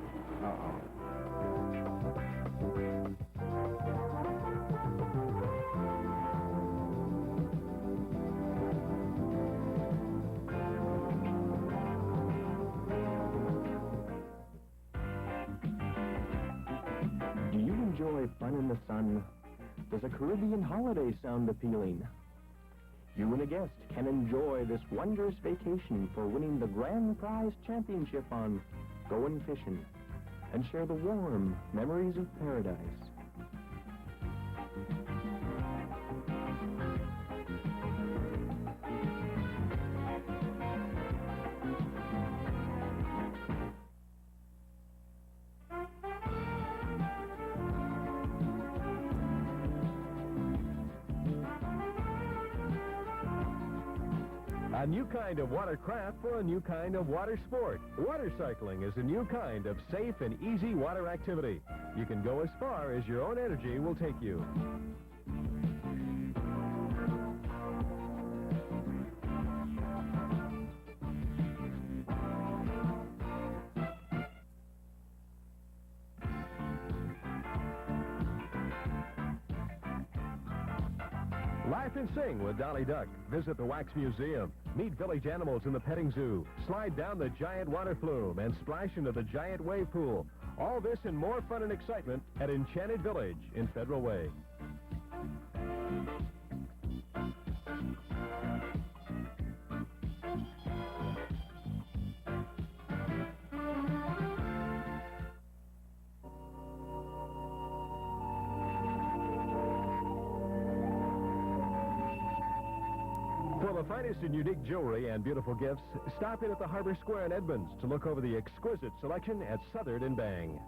Do you enjoy fun in the sun? Does a Caribbean holiday sound appealing? You and a guest can enjoy this wondrous vacation for winning the grand prize championship on Going Fishing and share the warm memories of paradise. A new kind of watercraft for a new kind of water sport. Water cycling is a new kind of safe and easy water activity. You can go as far as your own energy will take you. Laugh and sing with Dolly Duck. Visit the Wax Museum. Meet village animals in the petting zoo. Slide down the giant water flume and splash into the giant wave pool. All this and more fun and excitement at Enchanted Village in Federal Way. For the finest in unique jewelry and beautiful gifts, stop in at the Harbor Square in Edmonds to look over the exquisite selection at Southard and Bang.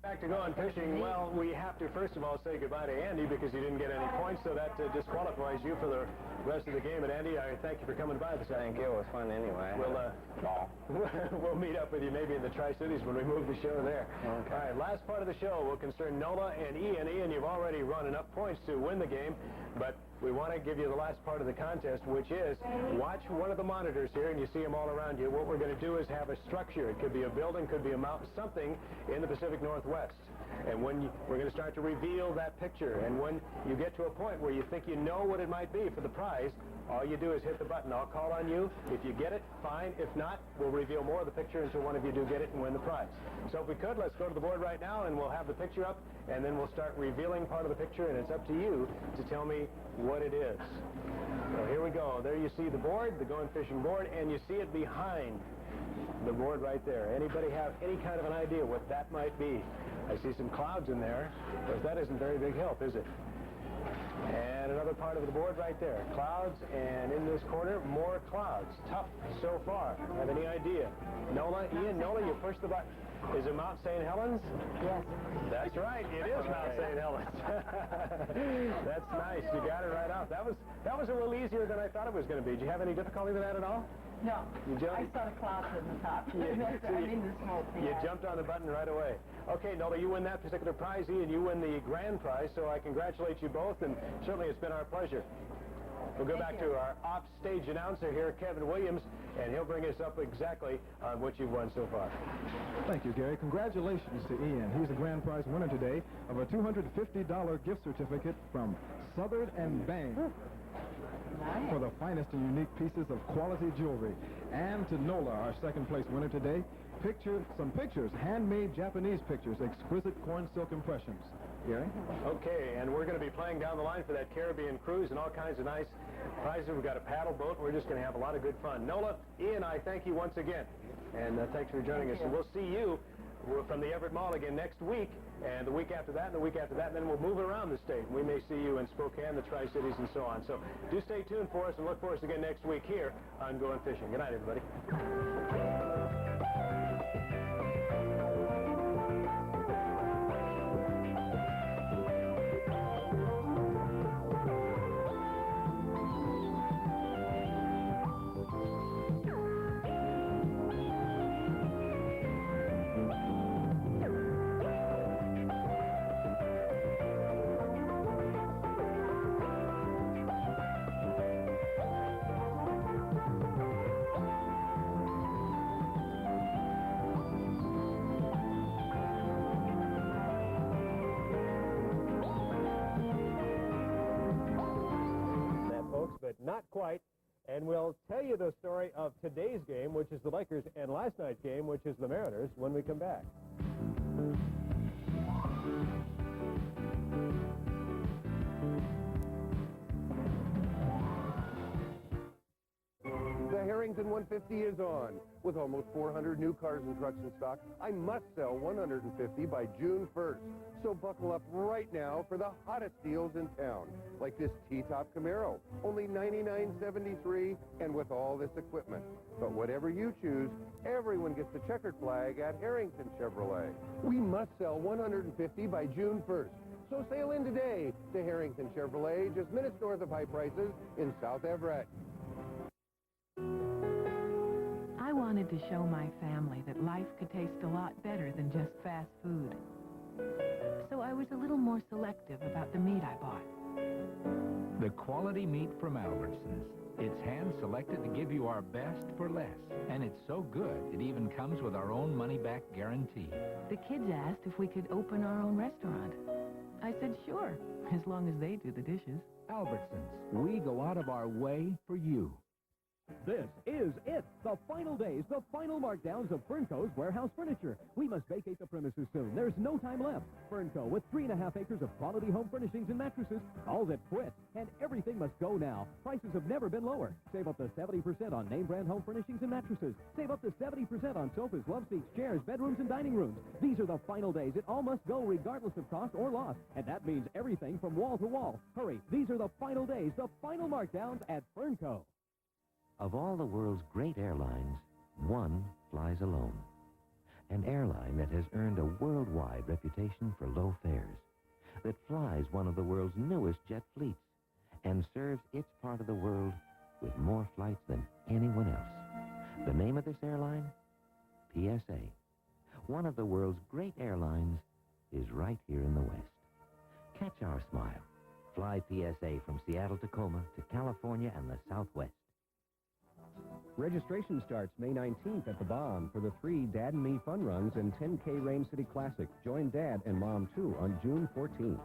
Back to going fishing. Well, we have to first of all say goodbye to Andy because he didn't get any points, so that disqualifies you for the rest of the game. And Andy, I thank you for coming by this afternoon. Thank you. It was fun anyway. We'll meet up with you maybe in the Tri-Cities when we move the show there. Okay. All right, last part of the show will concern Nola and Ian. Ian, you've already run enough points to win the game, but we want to give you the last part of the contest, which is watch one of the monitors here, and you see them all around you. What we're going to do is have a structure. It could be a building, could be a mountain, something in the Pacific Northwest. And when we're going to start to reveal that picture, and when you get to a point where you think you know what it might be for the prize, all you do is hit the button. I'll call on you. If you get it, fine. If not, we'll reveal more of the picture until one of you do get it and win the prize. So if we could, let's go to the board right now, and we'll have the picture up, and then we'll start revealing part of the picture, and it's up to you to tell me what it is. So here we go. There you see the board, the Going Fishing board, and you see it behind the board right there. Anybody have any kind of an idea what that might be? I see some clouds in there, but that isn't very big help, is it? And another part of the board right there. Clouds, and in this corner, more clouds. Tough so far. Have any idea? Nola, Ian, Nola, you push the button. Is it Mount St. Helens? Yes. That's right. It is Mount St. Helens. That's nice. You got it right out. That was a little easier than I thought it was going to be. Did you have any difficulty with that at all? No. You jumped? I saw the clouds in the top. You jumped on the button right away. Okay, Nola, you win that particular prize. Ian, you win the grand prize, so I congratulate you both, and certainly it's been our pleasure. We'll go back to our off-stage announcer here, Kevin Williams, and he'll bring us up exactly on what you've won so far. Thank you, Gary. Congratulations to Ian. He's the grand prize winner today of a $250 gift certificate from Southard and Bang for the finest and unique pieces of quality jewelry. And to Nola, our second place winner today, some pictures, handmade Japanese pictures, exquisite corn silk impressions. Gary? Okay, and we're going to be playing down the line for that Caribbean cruise and all kinds of nice prizes. We've got a paddle boat. We're just going to have a lot of good fun. Nola, Ian, I thank you once again, and thanks for joining us. And we'll see you from the Everett Mall again next week, and the week after that, and the week after that, and then we'll move around the state. We may see you in Spokane, the Tri-Cities, and so on. So do stay tuned for us, and look for us again next week here on Going Fishing. Good night, everybody. But not quite. And we'll tell you the story of today's game, which is the Lakers, and last night's game, which is the Mariners, when we come back. The Harrington 150 is on. With almost 400 new cars and trucks in stock, I must sell 150 by June 1st. So buckle up right now for the hottest deals in town. Like this T-top Camaro, only $99.73, and with all this equipment. But whatever you choose, everyone gets the checkered flag at Harrington Chevrolet. We must sell 150 by June 1st. So sail in today to Harrington Chevrolet, just minutes north of High Prices in South Everett. I wanted to show my family that life could taste a lot better than just fast food. So I was a little more selective about the meat I bought. The quality meat from Albertsons. It's hand-selected to give you our best for less. And it's so good, it even comes with our own money-back guarantee. The kids asked if we could open our own restaurant. I said sure, as long as they do the dishes. Albertsons, we go out of our way for you. This is it. The final days, the final markdowns of Fernco's warehouse furniture. We must vacate the premises soon. There's no time left. Fernco, with 3.5 acres of quality home furnishings and mattresses, calls it quits. And everything must go now. Prices have never been lower. Save up to 70% on name brand home furnishings and mattresses. Save up to 70% on sofas, love seats, chairs, bedrooms, and dining rooms. These are the final days. It all must go regardless of cost or loss. And that means everything from wall to wall. Hurry. These are the final days, the final markdowns at Fernco. Of all the world's great airlines, one flies alone. An airline that has earned a worldwide reputation for low fares, that flies one of the world's newest jet fleets, and serves its part of the world with more flights than anyone else. The name of this airline? PSA. One of the world's great airlines is right here in the West. Catch our smile. Fly PSA from Seattle, Tacoma to California and the Southwest. Registration starts May 19th at the Bomb for the 3 Dad and Me Fun Runs and 10K Rain City Classic. Join Dad and Mom, too, on June 14th.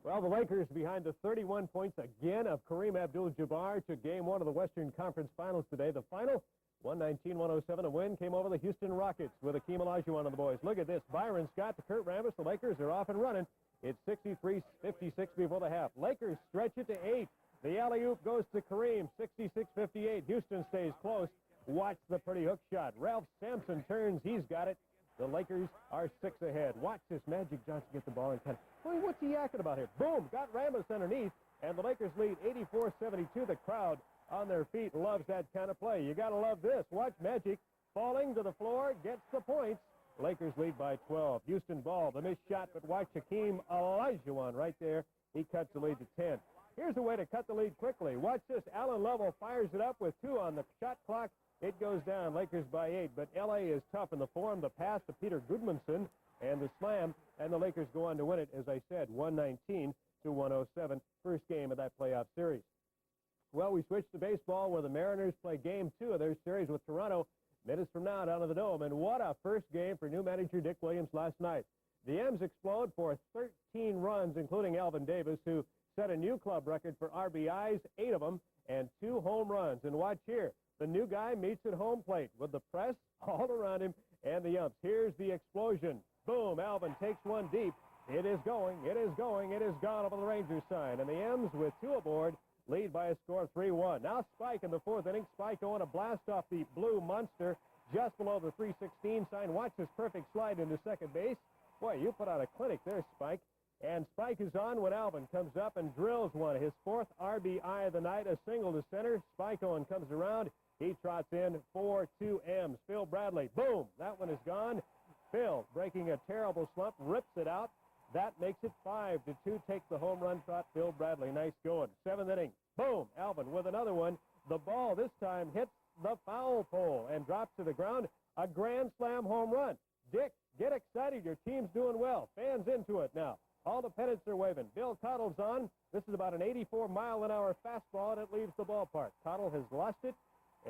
Well, the Lakers behind the 31 points again of Kareem Abdul-Jabbar to Game 1 of the Western Conference Finals today. The final, 119-107. A win came over the Houston Rockets with Akeem Olajuwon on the boys. Look at this. Byron Scott to Kurt Rambis. The Lakers are off and running. It's 63-56 before the half. Lakers stretch it to 8. The alley-oop goes to Kareem, 66-58. Houston stays close. Watch the pretty hook shot. Ralph Sampson turns. He's got it. The Lakers are 6 ahead. Watch this. Magic Johnson get the ball and kind of, well, what's he yakking about here? Boom, got Rambis underneath, and the Lakers lead 84-72. The crowd on their feet loves that kind of play. You got to love this. Watch Magic falling to the floor, gets the points. Lakers lead by 12. Houston ball, the missed shot, but watch Akeem Olajuwon right there. He cuts the lead to 10. Here's a way to cut the lead quickly. Watch this. Allen Lovell fires it up with 2 on the shot clock. It goes down. Lakers by 8. But L.A. is tough in the form. The pass to Peter Goodmanson and the slam. And the Lakers go on to win it, as I said, 119-107. First game of that playoff series. Well, we switch to baseball where the Mariners play Game 2 of their series with Toronto minutes from now down in the Dome. And what a first game for new manager Dick Williams last night. The M's explode for 13 runs, including Alvin Davis, who set a new club record for RBIs, 8 of them, and 2 home runs. And watch here. The new guy meets at home plate with the press all around him and the umps. Here's the explosion. Boom, Alvin takes one deep. It is going, it is going, it is gone over the Rangers sign. And the M's, with 2 aboard, lead by a score of 3-1. Now Spike in the 4th inning. Spike going to blast off the blue monster just below the 316 sign. Watch this perfect slide into second base. Boy, you put out a clinic there, Spike. And Spike is on when Alvin comes up and drills one. His 4th RBI of the night, a single to center. Spike Owen comes around. He trots in for 2 M's. Phil Bradley, boom, that one is gone. Phil, breaking a terrible slump, rips it out. That makes it 5-2. Takes the home run trot. Phil Bradley, nice going. 7th inning, boom, Alvin with another one. The ball this time hits the foul pole and drops to the ground. A grand slam home run. Dick, get excited. Your team's doing well. Fans into it now. All the pennants are waving. Bill Cottle's on. This is about an 84-mile-an-hour fastball, and it leaves the ballpark. Cottle has lost it,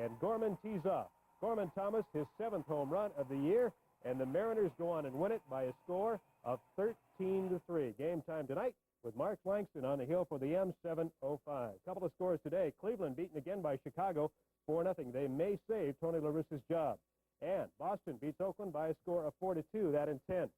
and Gorman tees off. Gorman Thomas, his 7th home run of the year, and the Mariners go on and win it by a score of 13-3. Game time tonight with Mark Langston on the hill for the M705. Couple of scores today. Cleveland beaten again by Chicago 4-0. They may save Tony La Russa's job. And Boston beats Oakland by a score of 4-2. That in 10.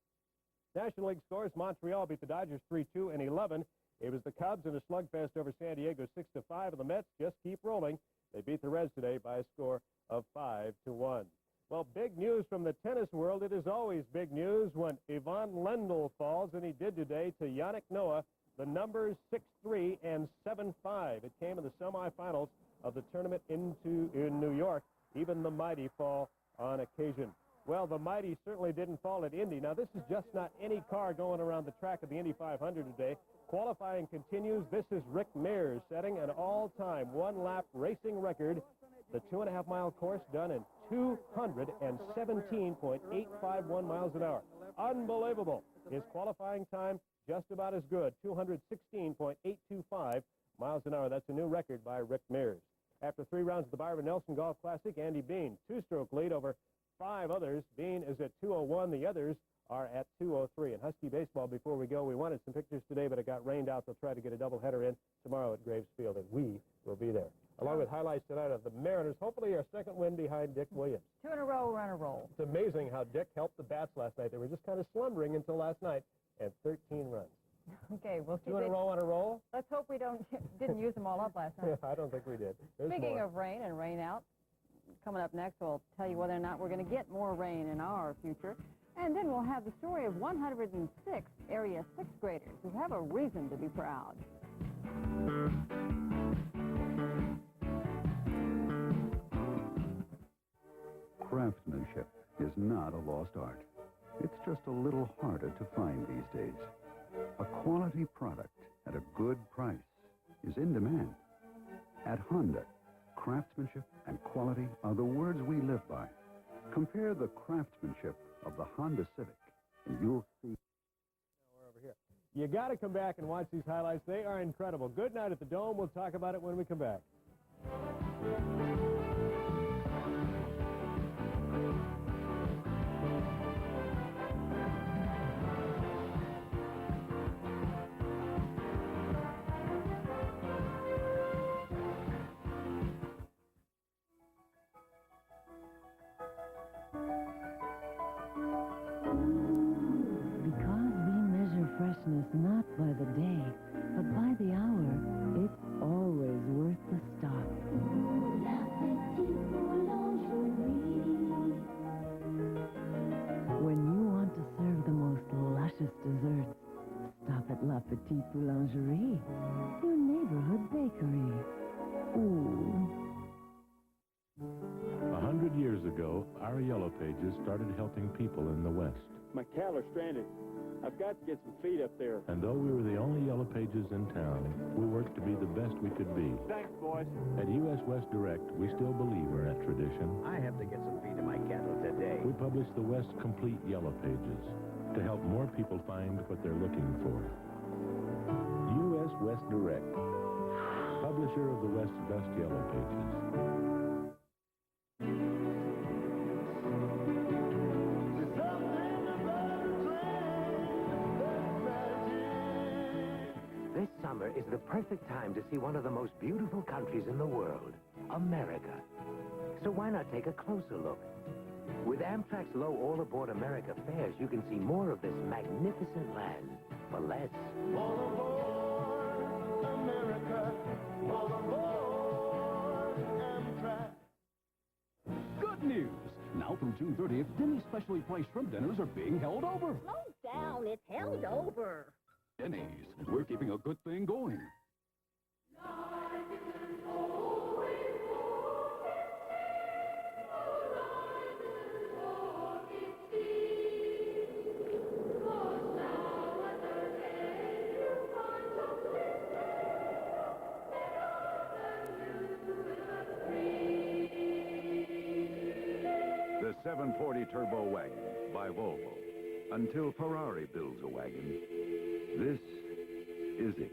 National League scores. Montreal beat the Dodgers 3-2 and 11. It was the Cubs in a slugfest over San Diego 6-5, and the Mets just keep rolling. They beat the Reds today by a score of 5-1. Well, big news from the tennis world. It is always big news when Ivan Lendl falls, and he did today, to Yannick Noah, the numbers 6-3 and 7-5. It came in the semifinals of the tournament in New York. Even the mighty fall on occasion. Well, the mighty certainly didn't fall at Indy. Now, this is just not any car going around the track of the Indy 500 today. Qualifying continues. This is Rick Mears setting an all-time one-lap racing record. The 2.5-mile course done in 217.851 miles an hour. Unbelievable. His qualifying time just about as good, 216.825 miles an hour. That's a new record by Rick Mears. After 3 rounds of the Byron Nelson Golf Classic, Andy Bean, 2-stroke lead over 5 others. Bean is at 201. The others are at 203. And Husky baseball, before we go, we wanted some pictures today, but it got rained out. They'll try to get a doubleheader in tomorrow at Graves Field, and we will be there. Along with highlights tonight of the Mariners, hopefully our second win behind Dick Williams. 2 in a row, run a roll. It's amazing how Dick helped the bats last night. They were just kind of slumbering until last night, and 13 runs. Okay, we'll see. 2 in a row on a roll? Let's hope we didn't use them all up last night. I don't think we did. There's Speaking more. of rain and rain out, coming up next, we'll tell you whether or not we're going to get more rain in our future. And then we'll have the story of 106 Area 6th graders who have a reason to be proud. Craftsmanship is not a lost art. It's just a little harder to find these days. A quality product at a good price is in demand. At Honda, craftsmanship and quality are the words we live by. Compare the craftsmanship of the Honda Civic, and you'll see. We're over here. You got to come back and watch these highlights. They are incredible. Good night at the Dome. We'll talk about it when we come back. Because we measure freshness not by the day, but by the hour, it's always worth the stop. When you want to serve the most luscious desserts, stop at La Petite Boulangerie, your neighborhood bakery. Ooh. 100 years ago, our Yellow Pages started helping people in the West. My cattle are stranded. I've got to get some feed up there. And though we were the only Yellow Pages in town, we worked to be the best we could be. Thanks, boys. At U.S. West Direct, we still believe in that tradition. I have to get some feed to my cattle today. We publish the West's complete Yellow Pages to help more people find what they're looking for. U.S. West Direct, publisher of the West's best Yellow Pages. This summer is the perfect time to see one of the most beautiful countries in the world, America. So why not take a closer look? With Amtrak's low all-aboard America fares, you can see more of this magnificent land for less. All aboard America, all aboard Amtrak. Good news! Now through June 30th, Denny's specially priced shrimp dinners are being held over. Slow down, it's held over. Denny's, we're keeping a good thing going. The 740 Turbo Wagon by Volvo. Until Ferrari builds a wagon, this is it.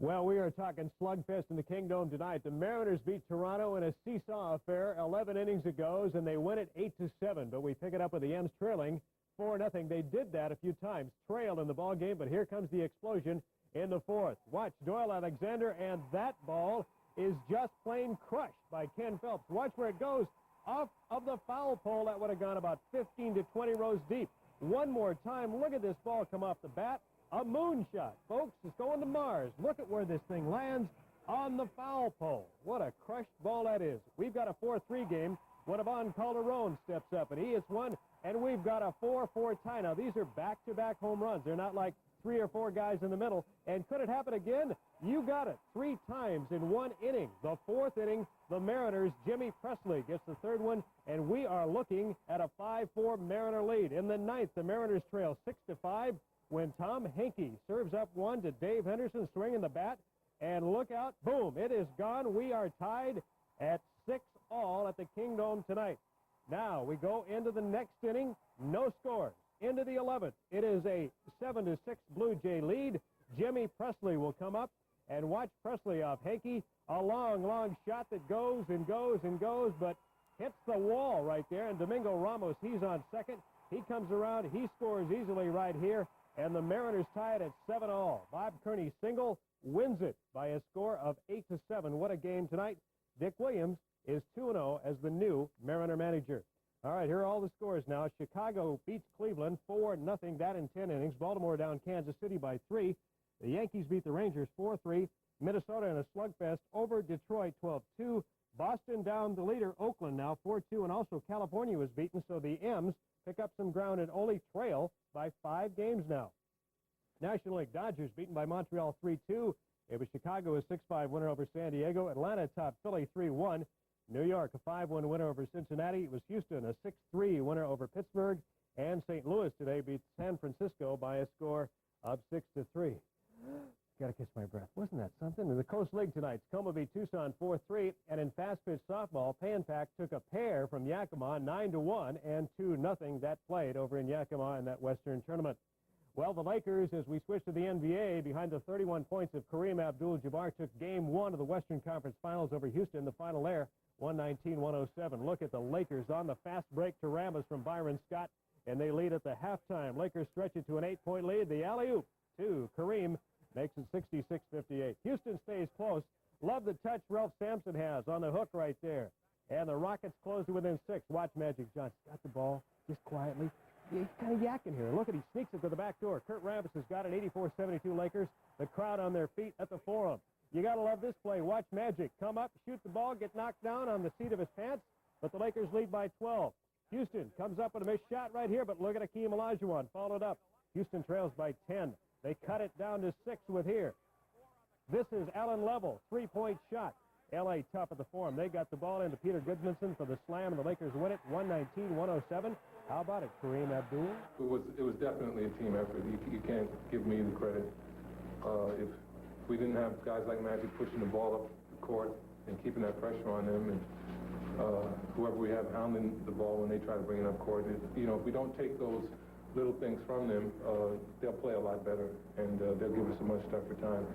Well, we are talking slugfest in the Kingdome tonight. The Mariners beat Toronto in a seesaw affair. 11 innings it goes, and they win it 8-7. But we pick it up with the M's trailing 4-0. They did that a few times, trailed in the ball game, but here comes the explosion in the 4th. Watch Doyle Alexander, and that ball is just plain crushed by Ken Phelps. Watch where it goes. Off of the foul pole, that would have gone about 15 to 20 rows deep. One more time, look at this ball come off the bat. A moonshot, folks. It's going to Mars. Look at where this thing lands on the foul pole. What a crushed ball that is. We've got a 4-3 game when Ivan Calderon steps up, and he hits one, and we've got a 4-4 tie. Now, these are back-to-back home runs. They're not like 3 or 4 guys in the middle. And could it happen again? You got it. 3 times in 1 inning. The 4th inning, the Mariners, Jimmy Presley gets the 3rd one, and we are looking at a 5-4 Mariner lead. In the 9th, the Mariners trail 6-5 when Tom Henke serves up one to Dave Henderson swinging the bat. And look out, boom, it is gone. We are tied at 6-all at the Kingdome tonight. Now we go into the next inning, no scores. Into the 11th, it is a 7-6 Blue Jay lead. Jimmy Presley will come up, and watch Presley off Hanky. A long shot that goes and goes and goes, but hits the wall right there. And Domingo Ramos, he's on second. He comes around. He scores easily right here. And the Mariners tie it at 7-all. Bob Kearney single wins it by a score of 8-7. What a game tonight. Dick Williams is 2-0 as the new Mariner manager. All right, here are all the scores now. Chicago beats Cleveland 4-0, that in 10 innings. Baltimore down Kansas City by 3. The Yankees beat the Rangers 4-3. Minnesota in a slugfest over Detroit 12-2. Boston down the leader, Oakland now 4-2, and also California was beaten, so the M's pick up some ground and only trail by 5 games now. National League Dodgers beaten by Montreal 3-2. It was Chicago, a 6-5 winner over San Diego. Atlanta topped Philly 3-1. New York, a 5-1 winner over Cincinnati. It was Houston, a 6-3 winner over Pittsburgh. And St. Louis today beat San Francisco by a score of 6-3. Got to kiss my breath. Wasn't that something? In the Coast League tonight, Tacoma beat Tucson 4-3. And in fast-pitch softball, Pan-Pac took a pair from Yakima 9-1 and 2-0. That played over in Yakima in that Western tournament. Well, the Lakers, as we switch to the NBA, behind the 31 points of Kareem Abdul-Jabbar, took Game 1 of the Western Conference Finals over Houston. The final there, 119-107. Look at the Lakers on the fast break to Ramos from Byron Scott, and they lead at the halftime. Lakers stretch it to an 8-point lead. The alley-oop to Kareem makes it 66-58. Houston stays close. Love the touch Ralph Sampson has on the hook right there. And the Rockets close to within 6. Watch Magic Johnson. Got the ball just quietly. He's kind of yakking here. Look at, he sneaks it to the back door. Kurt Rambis has got it, 84-72 Lakers. The crowd on their feet at the Forum. You got to love this play. Watch Magic come up, shoot the ball, get knocked down on the seat of his pants, but the Lakers lead by 12. Houston comes up with a missed shot right here, but look at Akeem Olajuwon. Followed up. Houston trails by 10. They cut it down to 6 with here. This is Allen Level, 3-point shot. L.A. tough at the Forum. They got the ball into Peter Goodmanson for the slam, and the Lakers win it 119-107. How about it, Kareem Abdul? It was definitely a team effort. You can't give me the credit. If we didn't have guys like Magic pushing the ball up the court and keeping that pressure on them, and whoever we have hounding the ball when they try to bring it up court, if we don't take those little things from them, they'll play a lot better, and they'll give us a much tougher time.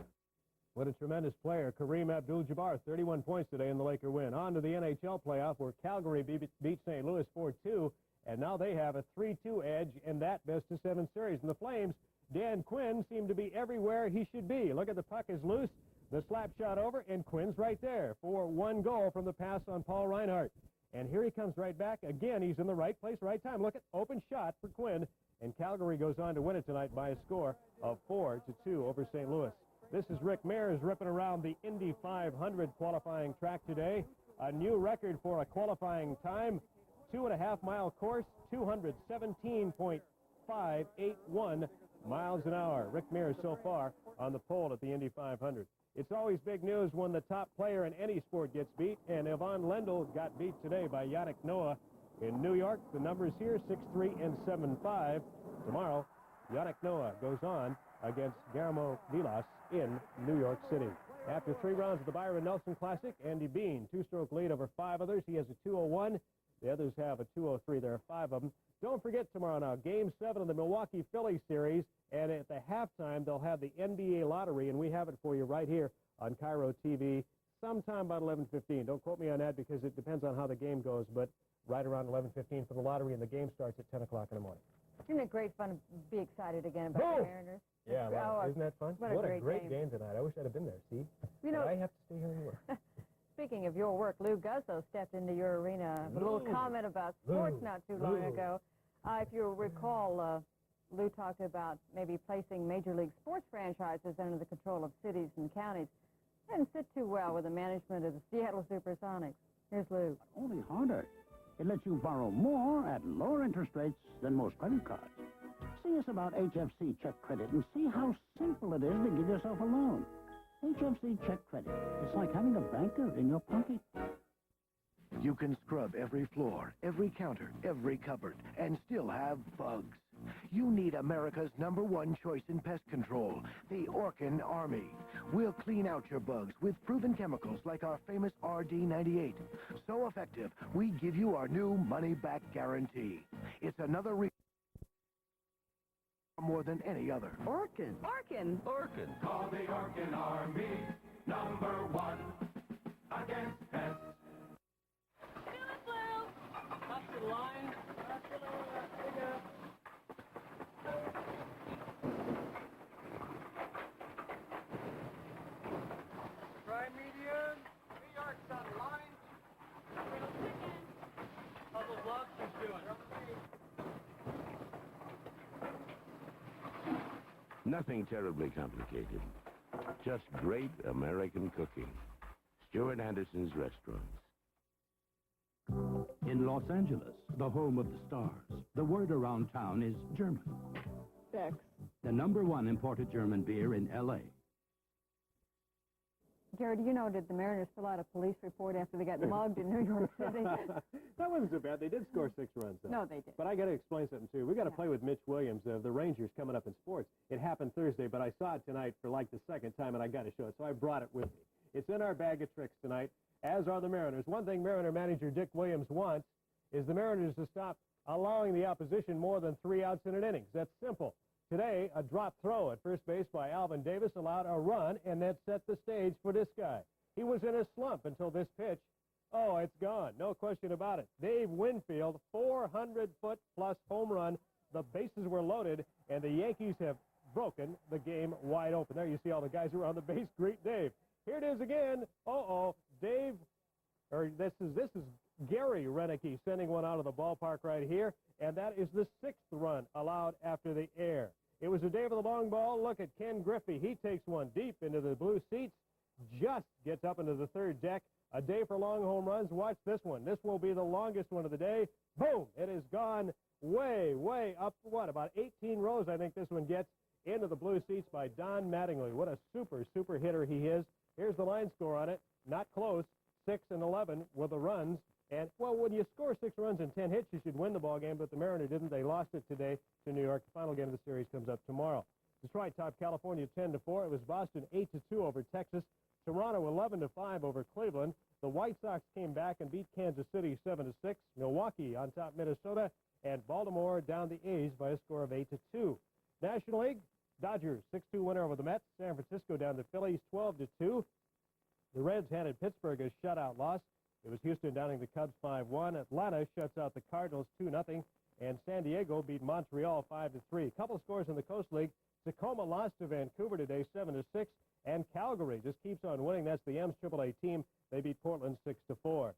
What a tremendous player, Kareem Abdul-Jabbar, 31 points today in the Laker win. On to the NHL playoff where Calgary beat St. Louis 4-2, and now they have a 3-2 edge in that best-of-7 series. And the Flames, Dan Quinn, seem to be everywhere he should be. Look at the puck is loose, the slap shot over, and Quinn's right there for 1 goal from the pass on Paul Reinhart. And here he comes right back. Again, he's in the right place, right time. Look at open shot for Quinn, and Calgary goes on to win it tonight by a score of 4-2 over St. Louis. This is Rick Mears ripping around the Indy 500 qualifying track today. A new record for a qualifying time, 2.5-mile course, 217.581 miles an hour. Rick Mears so far on the pole at the Indy 500. It's always big news when the top player in any sport gets beat, and Yvonne Lendl got beat today by Yannick Noah in New York. The numbers here, 6-3 and 7-5. Tomorrow, Yannick Noah goes on against Guillermo Vilas in New York City. After 3 rounds of the Byron Nelson Classic, Andy Bean, 2-stroke lead over 5 others. He has a 201. The others have a 203. There are 5 of them. Don't forget tomorrow now, Game 7 of the Milwaukee Phillies series, and at the halftime, they'll have the NBA lottery, and we have it for you right here on Cairo TV sometime about 11:15. Don't quote me on that because it depends on how the game goes, but right around 11:15 for the lottery, and the game starts at 10 o'clock in the morning. Isn't it great fun to be excited again about the Mariners? Yeah, well, isn't that fun? What a great game tonight. I wish I'd have been there, see? You know, but I have to stay here and work. Speaking of your work, Lou Guzzo stepped into your arena with a little comment about sports not too long ago. If you recall, Lou talked about maybe placing Major League sports franchises under the control of cities and counties. Didn't sit too well with the management of the Seattle Supersonics. Here's Lou. Only harder. It lets you borrow more at lower interest rates than most credit cards. See us about HFC Check Credit and see how simple it is to give yourself a loan. HFC Check Credit. It's like having a banker in your pocket. You can scrub every floor, every counter, every cupboard, and still have bugs. You need America's #1 choice in pest control, the Orkin Army. We'll clean out your bugs with proven chemicals like our famous RD98. So effective, we give you our new money-back guarantee. It's another reason more than any other. Orkin. Orkin. Orkin. Call the Orkin Army, #1 against pests. Up to the line. Try medium. New York's on the line. How those lobsters doing? Nothing terribly complicated. Just great American cooking. Stuart Anderson's Restaurants. In Los Angeles, the home of the stars, the word around town is German. Bex. The #1 imported German beer in L.A. Gary, do you know, did the Mariners fill out a police report after they got mugged in New York City? That wasn't so bad. They did score 6 runs, though. No, they did. But I got to explain something, too. We got to play with Mitch Williams of the Rangers coming up in sports. It happened Thursday, but I saw it tonight for like the second time, and I got to show it, so I brought it with me. It's in our bag of tricks tonight, as are the Mariners. One thing Mariner manager Dick Williams wants is the Mariners to stop allowing the opposition more than 3 outs in an innings. That's simple. Today, a drop throw at first base by Alvin Davis allowed a run, and that set the stage for this guy. He was in a slump until this pitch. Oh, it's gone. No question about it. Dave Winfield, 400-foot-plus home run. The bases were loaded, and the Yankees have broken the game wide open. There you see all the guys who are on the base. Greet Dave. Here it is again. Dave, or this is Gary Renicky sending one out of the ballpark right here, and that is the 6th run allowed after the air. It was a day for the long ball. Look at Ken Griffey. He takes one deep into the blue seats, just gets up into the 3rd deck. A day for long home runs. Watch this one. This will be the longest one of the day. Boom! It is gone way, way up, about 18 rows, I think this one gets, into the blue seats by Don Mattingly. What a super, super hitter he is. Here's the line score on it. Not close. 6 and 11 were the runs. And, well, when you score 6 runs and 10 hits, you should win the ball game, but the Mariners didn't. They lost it today to New York. The final game of the series comes up tomorrow. Detroit topped California 10-4. It was Boston 8-2 over Texas. Toronto 11-5 over Cleveland. The White Sox came back and beat Kansas City 7-6. Milwaukee on top Minnesota, and Baltimore down the A's by a score of 8-2. National League, Dodgers 6-2 winner over the Mets. San Francisco down to Phillies 12-2. The Reds handed Pittsburgh a shutout loss. It was Houston downing the Cubs 5-1. Atlanta shuts out the Cardinals 2-0. And San Diego beat Montreal 5-3. A couple scores in the Coast League. Tacoma lost to Vancouver today 7-6. And Calgary just keeps on winning. That's the M's AAA team. They beat Portland 6-4.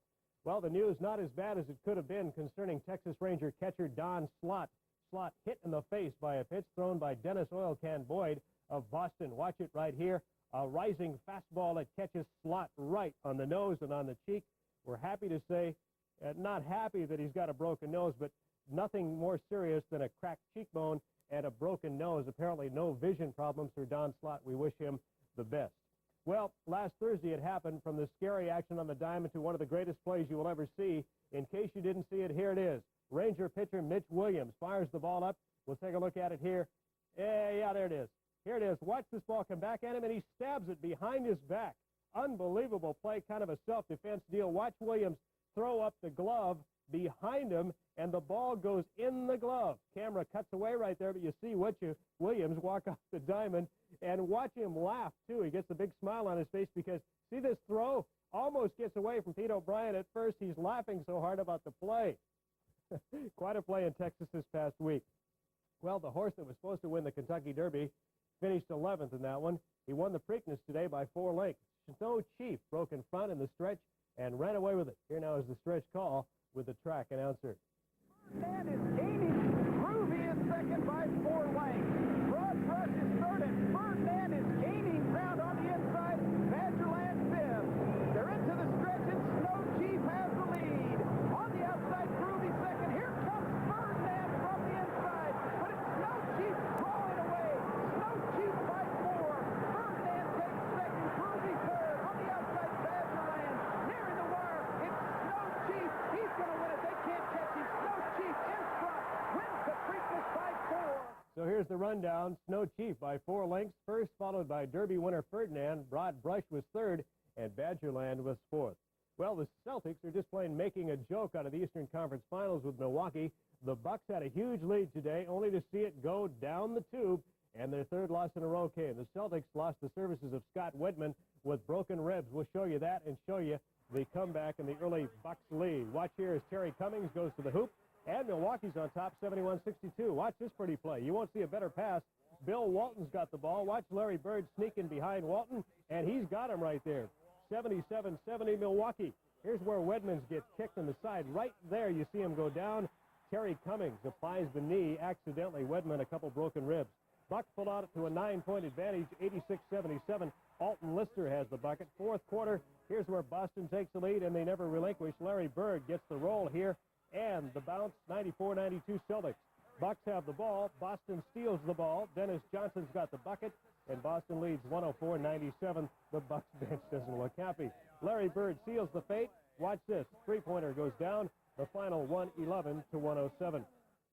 Well, the news not as bad as it could have been concerning Texas Ranger catcher Don Slott. Slott hit in the face by a pitch thrown by Dennis Oil Can Boyd of Boston. Watch it right here. A rising fastball that catches Slott right on the nose and on the cheek. We're happy to say, not happy that he's got a broken nose, but nothing more serious than a cracked cheekbone and a broken nose. Apparently no vision problems for Don Slott. We wish him the best. Well, last Thursday it happened, from the scary action on the diamond to one of the greatest plays you will ever see. In case you didn't see it, here it is. Ranger pitcher Mitch Williams fires the ball up. We'll take a look at it here. Yeah, there it is. Here it is. Watch this ball come back at him, and he stabs it behind his back. Unbelievable play, kind of a self-defense deal. Watch Williams throw up the glove behind him, and the ball goes in the glove. Camera cuts away right there, but you see Williams walk off the diamond, and watch him laugh, too. He gets a big smile on his face because, see this throw? Almost gets away from Pete O'Brien at first. He's laughing so hard about the play. Quite a play in Texas this past week. Well, the horse that was supposed to win the Kentucky Derby finished 11th in that one. He won the Preakness today by 4 lengths. Snow Chief broke in front in the stretch and ran away with it. Here now is the stretch call with the track announcer. Man is gaining. Groovy is second by 4 lengths. Broad Brush is third, and Ferdinand is gaining ground on the inside. Badgerland fifth. They're into the stretch, and Snow Chief has the lead. On the outside, Groovy second. Here comes Ferdinand from the inside, but it's Snow Chief crawling away. Snow Chief by 4. Ferdinand takes second. Groovy third. On the outside, Badgerland nearing the wire. It's Snow Chief. He's going to win it. They can't catch him. Snow Chief in front. Wins the Preakness by 4. So here's the rundown. Snow Chief by 4 lengths. First, followed by Derby winner Ferdinand. Broad Brush was third, and Badgerland was fourth. Well, the Celtics are just plain making a joke out of the Eastern Conference Finals with Milwaukee. The Bucks had a huge lead today, only to see it go down the tube, and their third loss in a row came. The Celtics lost the services of Scott Wedman with broken ribs. We'll show you that and show you the comeback in the early Bucks lead. Watch here as Terry Cummings goes to the hoop, and Milwaukee's on top 71-62. Watch this pretty play. You won't see a better pass. Bill Walton's got the ball. Watch Larry Bird sneaking behind Walton, and he's got him right there. 77-70 Milwaukee. Here's where Wedmans gets kicked in the side. Right there, you see him go down. Terry Cummings applies the knee accidentally. Wedman a couple broken ribs. Bucks pull out to a 9-point advantage, 86-77. Alton Lister has the bucket. Fourth quarter, here's where Boston takes the lead, and they never relinquish. Larry Bird gets the roll here, and the bounce, 94-92 Celtics. Bucks have the ball. Boston steals the ball. Dennis Johnson's got the bucket, and Boston leads 104-97. The Bucks bench doesn't look happy. Larry Bird seals the fate. Watch this. Three-pointer goes down. The final 111-107.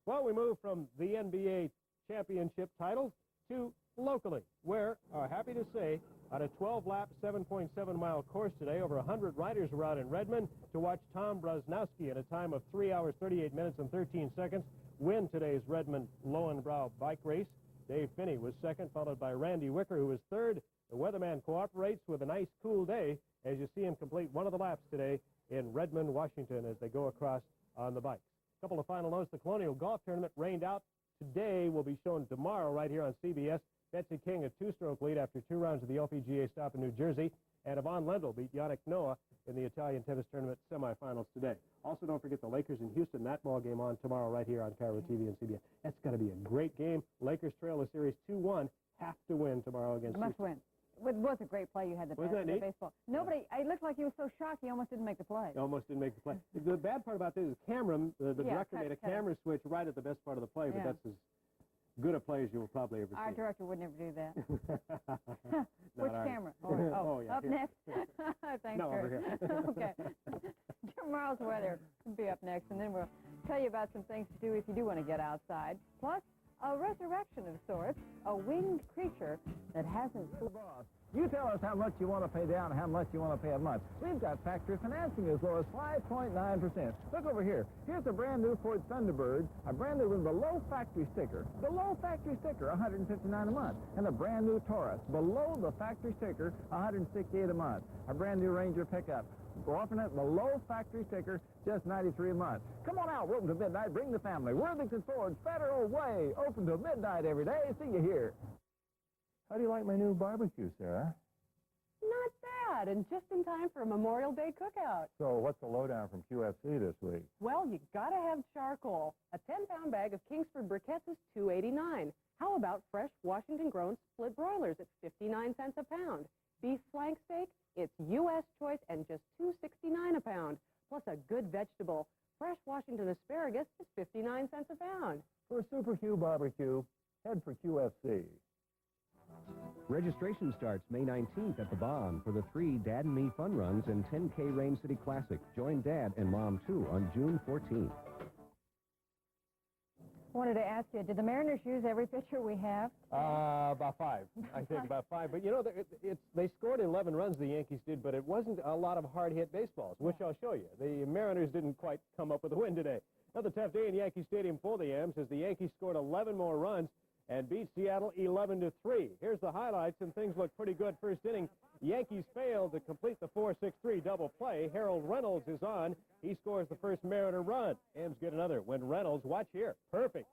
Well, we move from the NBA championship title to locally, where, happy to say, on a 12-lap, 7.7-mile course today, over 100 riders were out in Redmond to watch Tom Brosnowski in a time of 3 hours, 38 minutes, and 13 seconds win today's Redmond Lowenbrow bike race. Dave Finney was second, followed by Randy Wicker, who was third. The weatherman cooperates with a nice, cool day as you see him complete one of the laps today in Redmond, Washington, as they go across on the bikes. A couple of final notes. The Colonial Golf Tournament rained out today, will be shown tomorrow right here on CBS. Betsy King a two-stroke lead after 2 rounds of the LPGA stop in New Jersey. And Yvonne Lendl beat Yannick Noah in the Italian tennis tournament semifinals today. Also, don't forget the Lakers in Houston. That ball game on tomorrow right here on Cairo TV and CBS. That's going to be a great game. Lakers trail the series 2-1. Have to win tomorrow against Houston. Must win. It was a great play you had the baseball. Nobody, it looked like he was so shocked he almost didn't make the play. Almost didn't make the play. The bad part about this is Cameron, the director, made a camera switch right at the best part of the play, but that's as good a play as you will probably ever see. Our director would never do that. Which ours. camera? Yeah. Up next. Thanks, no, over here. Okay. Tomorrow's weather will be up next, and then we'll tell you about some things to do if you do want to get outside. Plus, a resurrection of sorts, a winged creature that hasn't... You tell us how much you want to pay down and how much you want to pay a month. We've got factory financing as low as 5.9%. Look over here. Here's a brand new Ford Thunderbird, a brand new with below factory sticker. Below factory sticker, $159 a month. And a brand new Taurus, below the factory sticker, $168 a month. A brand new Ranger pickup. We're offering it below factory sticker, just $93 a month. Come on out. We're open to midnight. Bring the family. Worthington Ford, Federal Way. Open to midnight every day. See you here. How do you like my new barbecue, Sarah? Not bad, and just in time for a Memorial Day cookout. So what's the lowdown from QFC this week? Well, you gotta have charcoal. A 10-pound bag of Kingsford briquettes is $2.89. How about fresh Washington-grown split broilers at 59 cents a pound? Beef flank steak, it's U.S. choice and just $2.69 a pound. Plus a good vegetable. Fresh Washington asparagus is 59 cents a pound. For a Super Q barbecue, head for QFC. Registration starts May 19th at the Bond for the 3 Dad and Me Fun Runs and 10K Rain City Classic. Join Dad and Mom, too, on June 14th. Wanted to ask you, did the Mariners use every pitcher we have? About 5. I think about 5. But, you know, they scored 11 runs, the Yankees did, but it wasn't a lot of hard-hit baseballs, which I'll show you. The Mariners didn't quite come up with a win today. Another tough day in Yankee Stadium for the M's as the Yankees scored 11 more runs and beat Seattle 11-3. Here's the highlights, and things look pretty good. First inning, Yankees failed to complete the 4-6-3 double play. Harold Reynolds is on. He scores the first Mariner run. M's get another when Reynolds, watch here, perfect,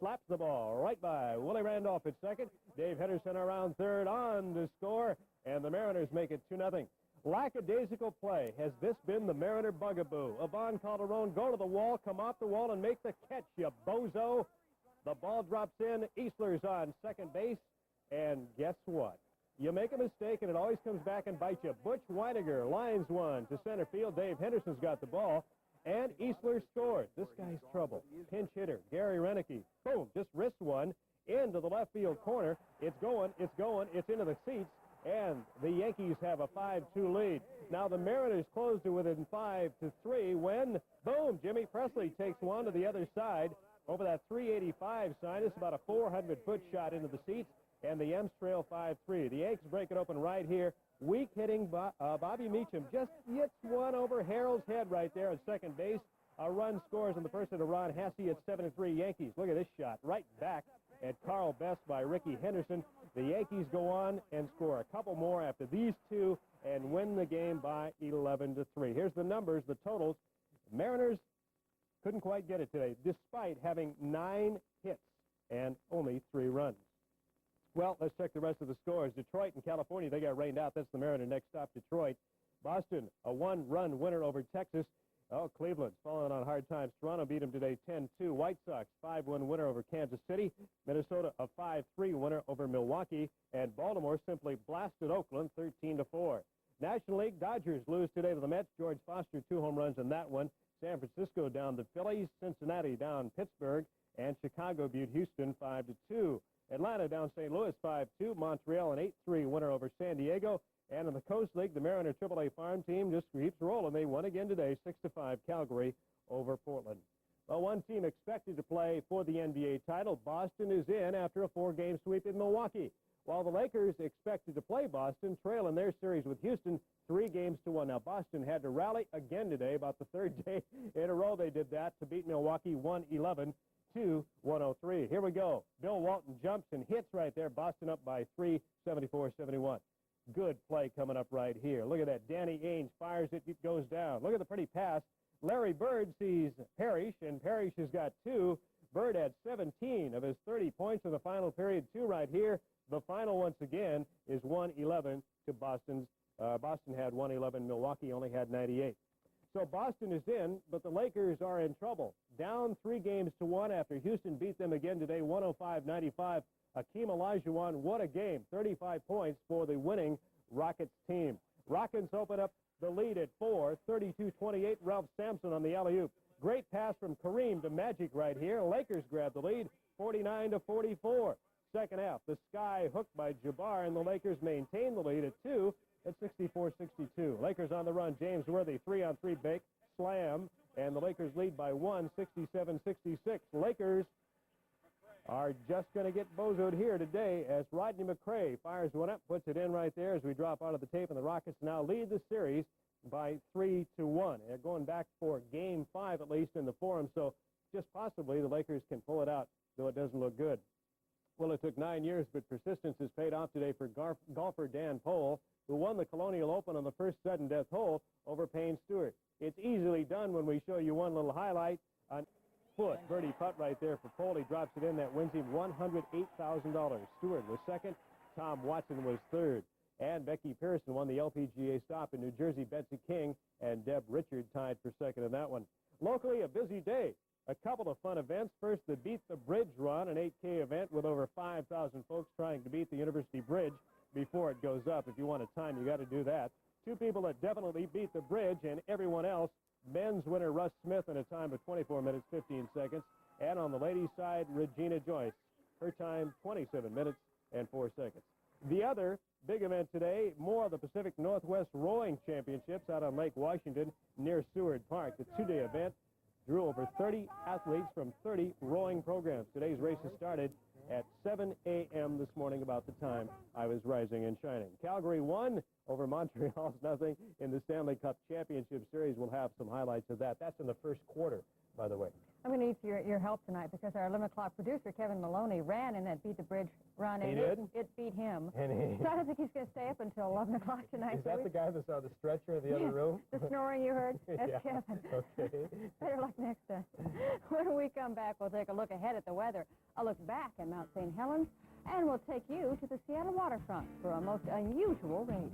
slaps the ball right by Willie Randolph at second. Dave Henderson around third on to score, and the Mariners make it 2-0. Lackadaisical play. Has this been the Mariner bugaboo? Yvonne Calderon, go to the wall, come off the wall, and make the catch, you bozo. The ball drops in. Easler's on second base. And guess what? You make a mistake, and it always comes back and bites you. Butch Weiniger lines one to center field. Dave Henderson's got the ball. And Easler scored. This guy's trouble. Pinch hitter, Gary Renicky. Boom, just wrist one into the left field corner. It's going, it's going, it's into the seats. And the Yankees have a 5-2 lead. Now the Mariners close to within 5-3 when, boom, Jimmy Presley takes one to the other side. Over that 385 sign, it's about a 400-foot shot into the seats, and the M's trail 5-3. The Yankees break it open right here. Weak hitting Bobby Meacham just gets one overhead. head right there at second base. A run scores in the person of Ron Hasse at 7-3 Yankees. Look at this shot right back at Carl Best by Ricky Henderson. The Yankees go on and score a couple more after these two and win the game by 11-3. Here's the numbers, the totals. Mariners couldn't quite get it today, despite having 9 hits and only 3 runs. Well, let's check the rest of the scores. Detroit and California, they got rained out. That's the Mariner next stop, Detroit. Boston, a 1-run winner over Texas. Oh, Cleveland's falling on hard times. Toronto beat them today 10-2. White Sox, 5-1 winner over Kansas City. Minnesota, a 5-3 winner over Milwaukee. And Baltimore simply blasted Oakland 13-4. National League, Dodgers lose today to the Mets. George Foster, 2 home runs in that one. San Francisco down the Phillies. Cincinnati down Pittsburgh. And Chicago beat Houston 5-2. Atlanta down St. Louis 5-2. Montreal, an 8-3 winner over San Diego. And in the Coast League, the Mariner AAA farm team just keeps rolling. They won again today, 6-5 Calgary over Portland. Well, one team expected to play for the NBA title. Boston is in after a 4-game sweep in Milwaukee. While the Lakers expected to play Boston, trail in their series with Houston 3-1. Now, Boston had to rally again today, about the 3rd day in a row they did that, to beat Milwaukee 111-103. Here we go. Bill Walton jumps and hits right there. Boston up by 3, 74-71. Good play coming up right here. Look at that. Danny Ainge fires it. It goes down. Look at the pretty pass. Larry Bird sees Parrish, and Parrish has got 2. Bird had 17 of his 30 points in the final period. 2 right here. The final, once again, is 111 to Boston's. Boston had 111. Milwaukee only had 98. So Boston is in, but the Lakers are in trouble. Down 3-1 after Houston beat them again today, 105-95. Hakeem Olajuwon, what a game. 35 points for the winning Rockets team. Rockets open up the lead at 4, 32-28. Ralph Sampson on the alley-oop. Great pass from Kareem to Magic right here. Lakers grab the lead, 49-44. Second half, the sky hooked by Jabbar, and the Lakers maintain the lead at 2 at 64-62. Lakers on the run. James Worthy, 3-on-3 bake, slam, and the Lakers lead by 1, 67-66. Lakers are just going to get bozoed here today as Rodney McRae fires one up, puts it in right there as we drop out of the tape, and the Rockets now lead the series by 3-1. They're going back for Game 5 at least in the Forum, so just possibly the Lakers can pull it out, though it doesn't look good. Well, it took 9 years, but persistence has paid off today for golfer Dan Pohl, who won the Colonial Open on the first sudden death hole over Payne Stewart. It's easily done when we show you one little highlight. On foot birdie putt right there for Pohl. He drops it in. That wins him $108,000. Stewart was second. Tom Watson was third. And Becky Pearson won the LPGA stop in New Jersey. Betsy King and Deb Richard tied for second in that one. Locally, a busy day. A couple of fun events. First, the Beat the Bridge Run, an 8K event with over 5,000 folks trying to beat the University Bridge before it goes up. If you want a time, you got to do that. 2 people that definitely beat the bridge, and everyone else. Men's winner Russ Smith in a time of 24 minutes, 15 seconds. And on the ladies' side, Regina Joyce. Her time, 27 minutes and 4 seconds. The other big event today, more of the Pacific Northwest Rowing Championships out on Lake Washington near Seward Park. The 2-day event drew over 30 athletes from 30 rowing programs. Today's races started at 7 a.m. this morning, about the time I was rising and shining. Calgary won over Montreal's nothing in the Stanley Cup Championship Series. We'll have some highlights of that. That's in the first quarter, by the way. I'm going to need your help tonight because our 11 o'clock producer, Kevin Maloney, ran in that Beat the Bridge run. He did? It beat him. And So I don't think he's going to stay up until 11 o'clock tonight. Is that the guy that saw the stretcher in the other room? The snoring you heard? That's Yeah. Kevin. Okay. Better luck next time. When we come back, we'll take a look ahead at the weather, a look back at Mount St. Helens, and we'll take you to the Seattle waterfront for a most unusual race.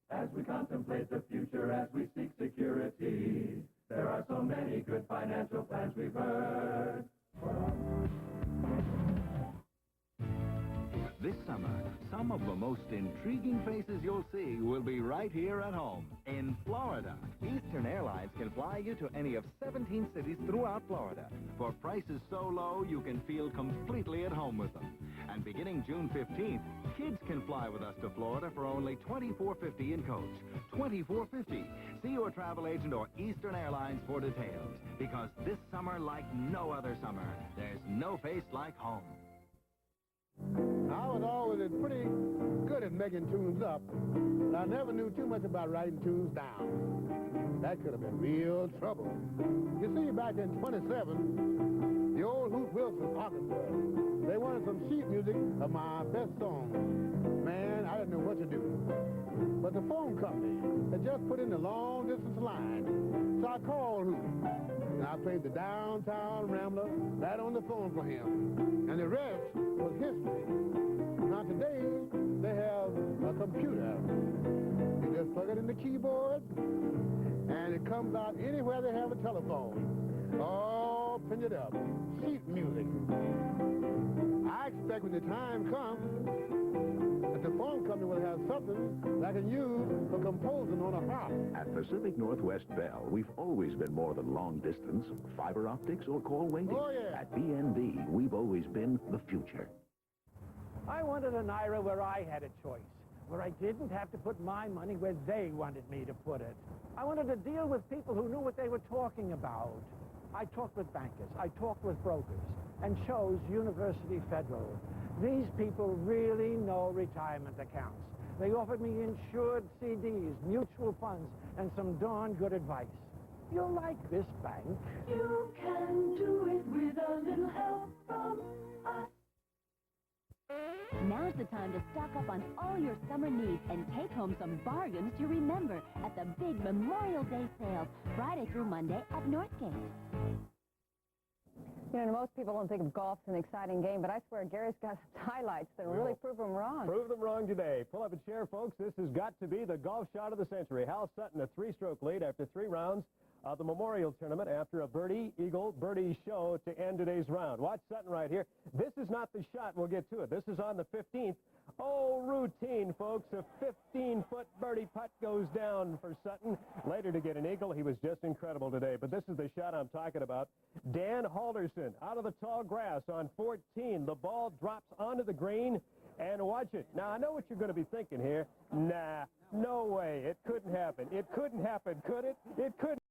As we contemplate the future, as we seek security, there are so many good financial plans we've heard. This summer, some of the most intriguing faces you'll see will be right here at home in Florida. Eastern Airlines can fly you to any of 17 cities throughout Florida for prices so low you can feel completely at home with them. And beginning June 15th, kids can fly with us to Florida for only $24.50 in coach. $24.50. See your travel agent or Eastern Airlines for details. Because this summer, like no other summer, there's no face like home. All in all, it was pretty good enough. making tunes up, but I never knew too much about writing tunes down. That could have been real trouble. You see, back in 27, the old Hoot Wilson Orchestra, they wanted some sheet music of my best songs. Man, I didn't know what to do. But the phone company had just put in the long-distance line, so I called Hoot. And I played the Downtown Rambler right on the phone for him. And the rest was history. Now today, they have a computer. You just plug it in the keyboard, and it comes out anywhere they have a telephone. All pinned up. Sheet music. I expect when the time comes that the phone company will have something that I can use for composing on a harp. At Pacific Northwest Bell, we've always been more than long distance, fiber optics, or call waiting. Oh, yeah. At BNB, we've always been the future. I wanted an IRA where I had a choice, where I didn't have to put my money where they wanted me to put it. I wanted to deal with people who knew what they were talking about. I talked with bankers, I talked with brokers, and chose University Federal. These people really know retirement accounts. They offered me insured CDs, mutual funds, and some darn good advice. You'll like this bank. You can do it with a little help from us. Now's the time to stock up on all your summer needs and take home some bargains to remember at the big Memorial Day sales, Friday through Monday at Northgate. You know, most people don't think of golf as an exciting game, but I swear Gary's got some highlights that really prove them wrong. Prove them wrong today. Pull up a chair, folks. This has got to be the golf shot of the century. Hal Sutton, a 3-stroke lead after 3 rounds of the Memorial Tournament after a birdie, eagle, birdie show to end today's round. Watch Sutton right here. This is not the shot. We'll get to it. This is on the 15th. Oh, routine, folks. A 15-foot birdie putt goes down for Sutton. Later to get an eagle. He was just incredible today. But this is the shot I'm talking about. Dan Halderson out of the tall grass on 14. The ball drops onto the green. And watch it. Now, I know what you're going to be thinking here. Nah, no way. It couldn't happen. It couldn't happen, could it? It couldn't.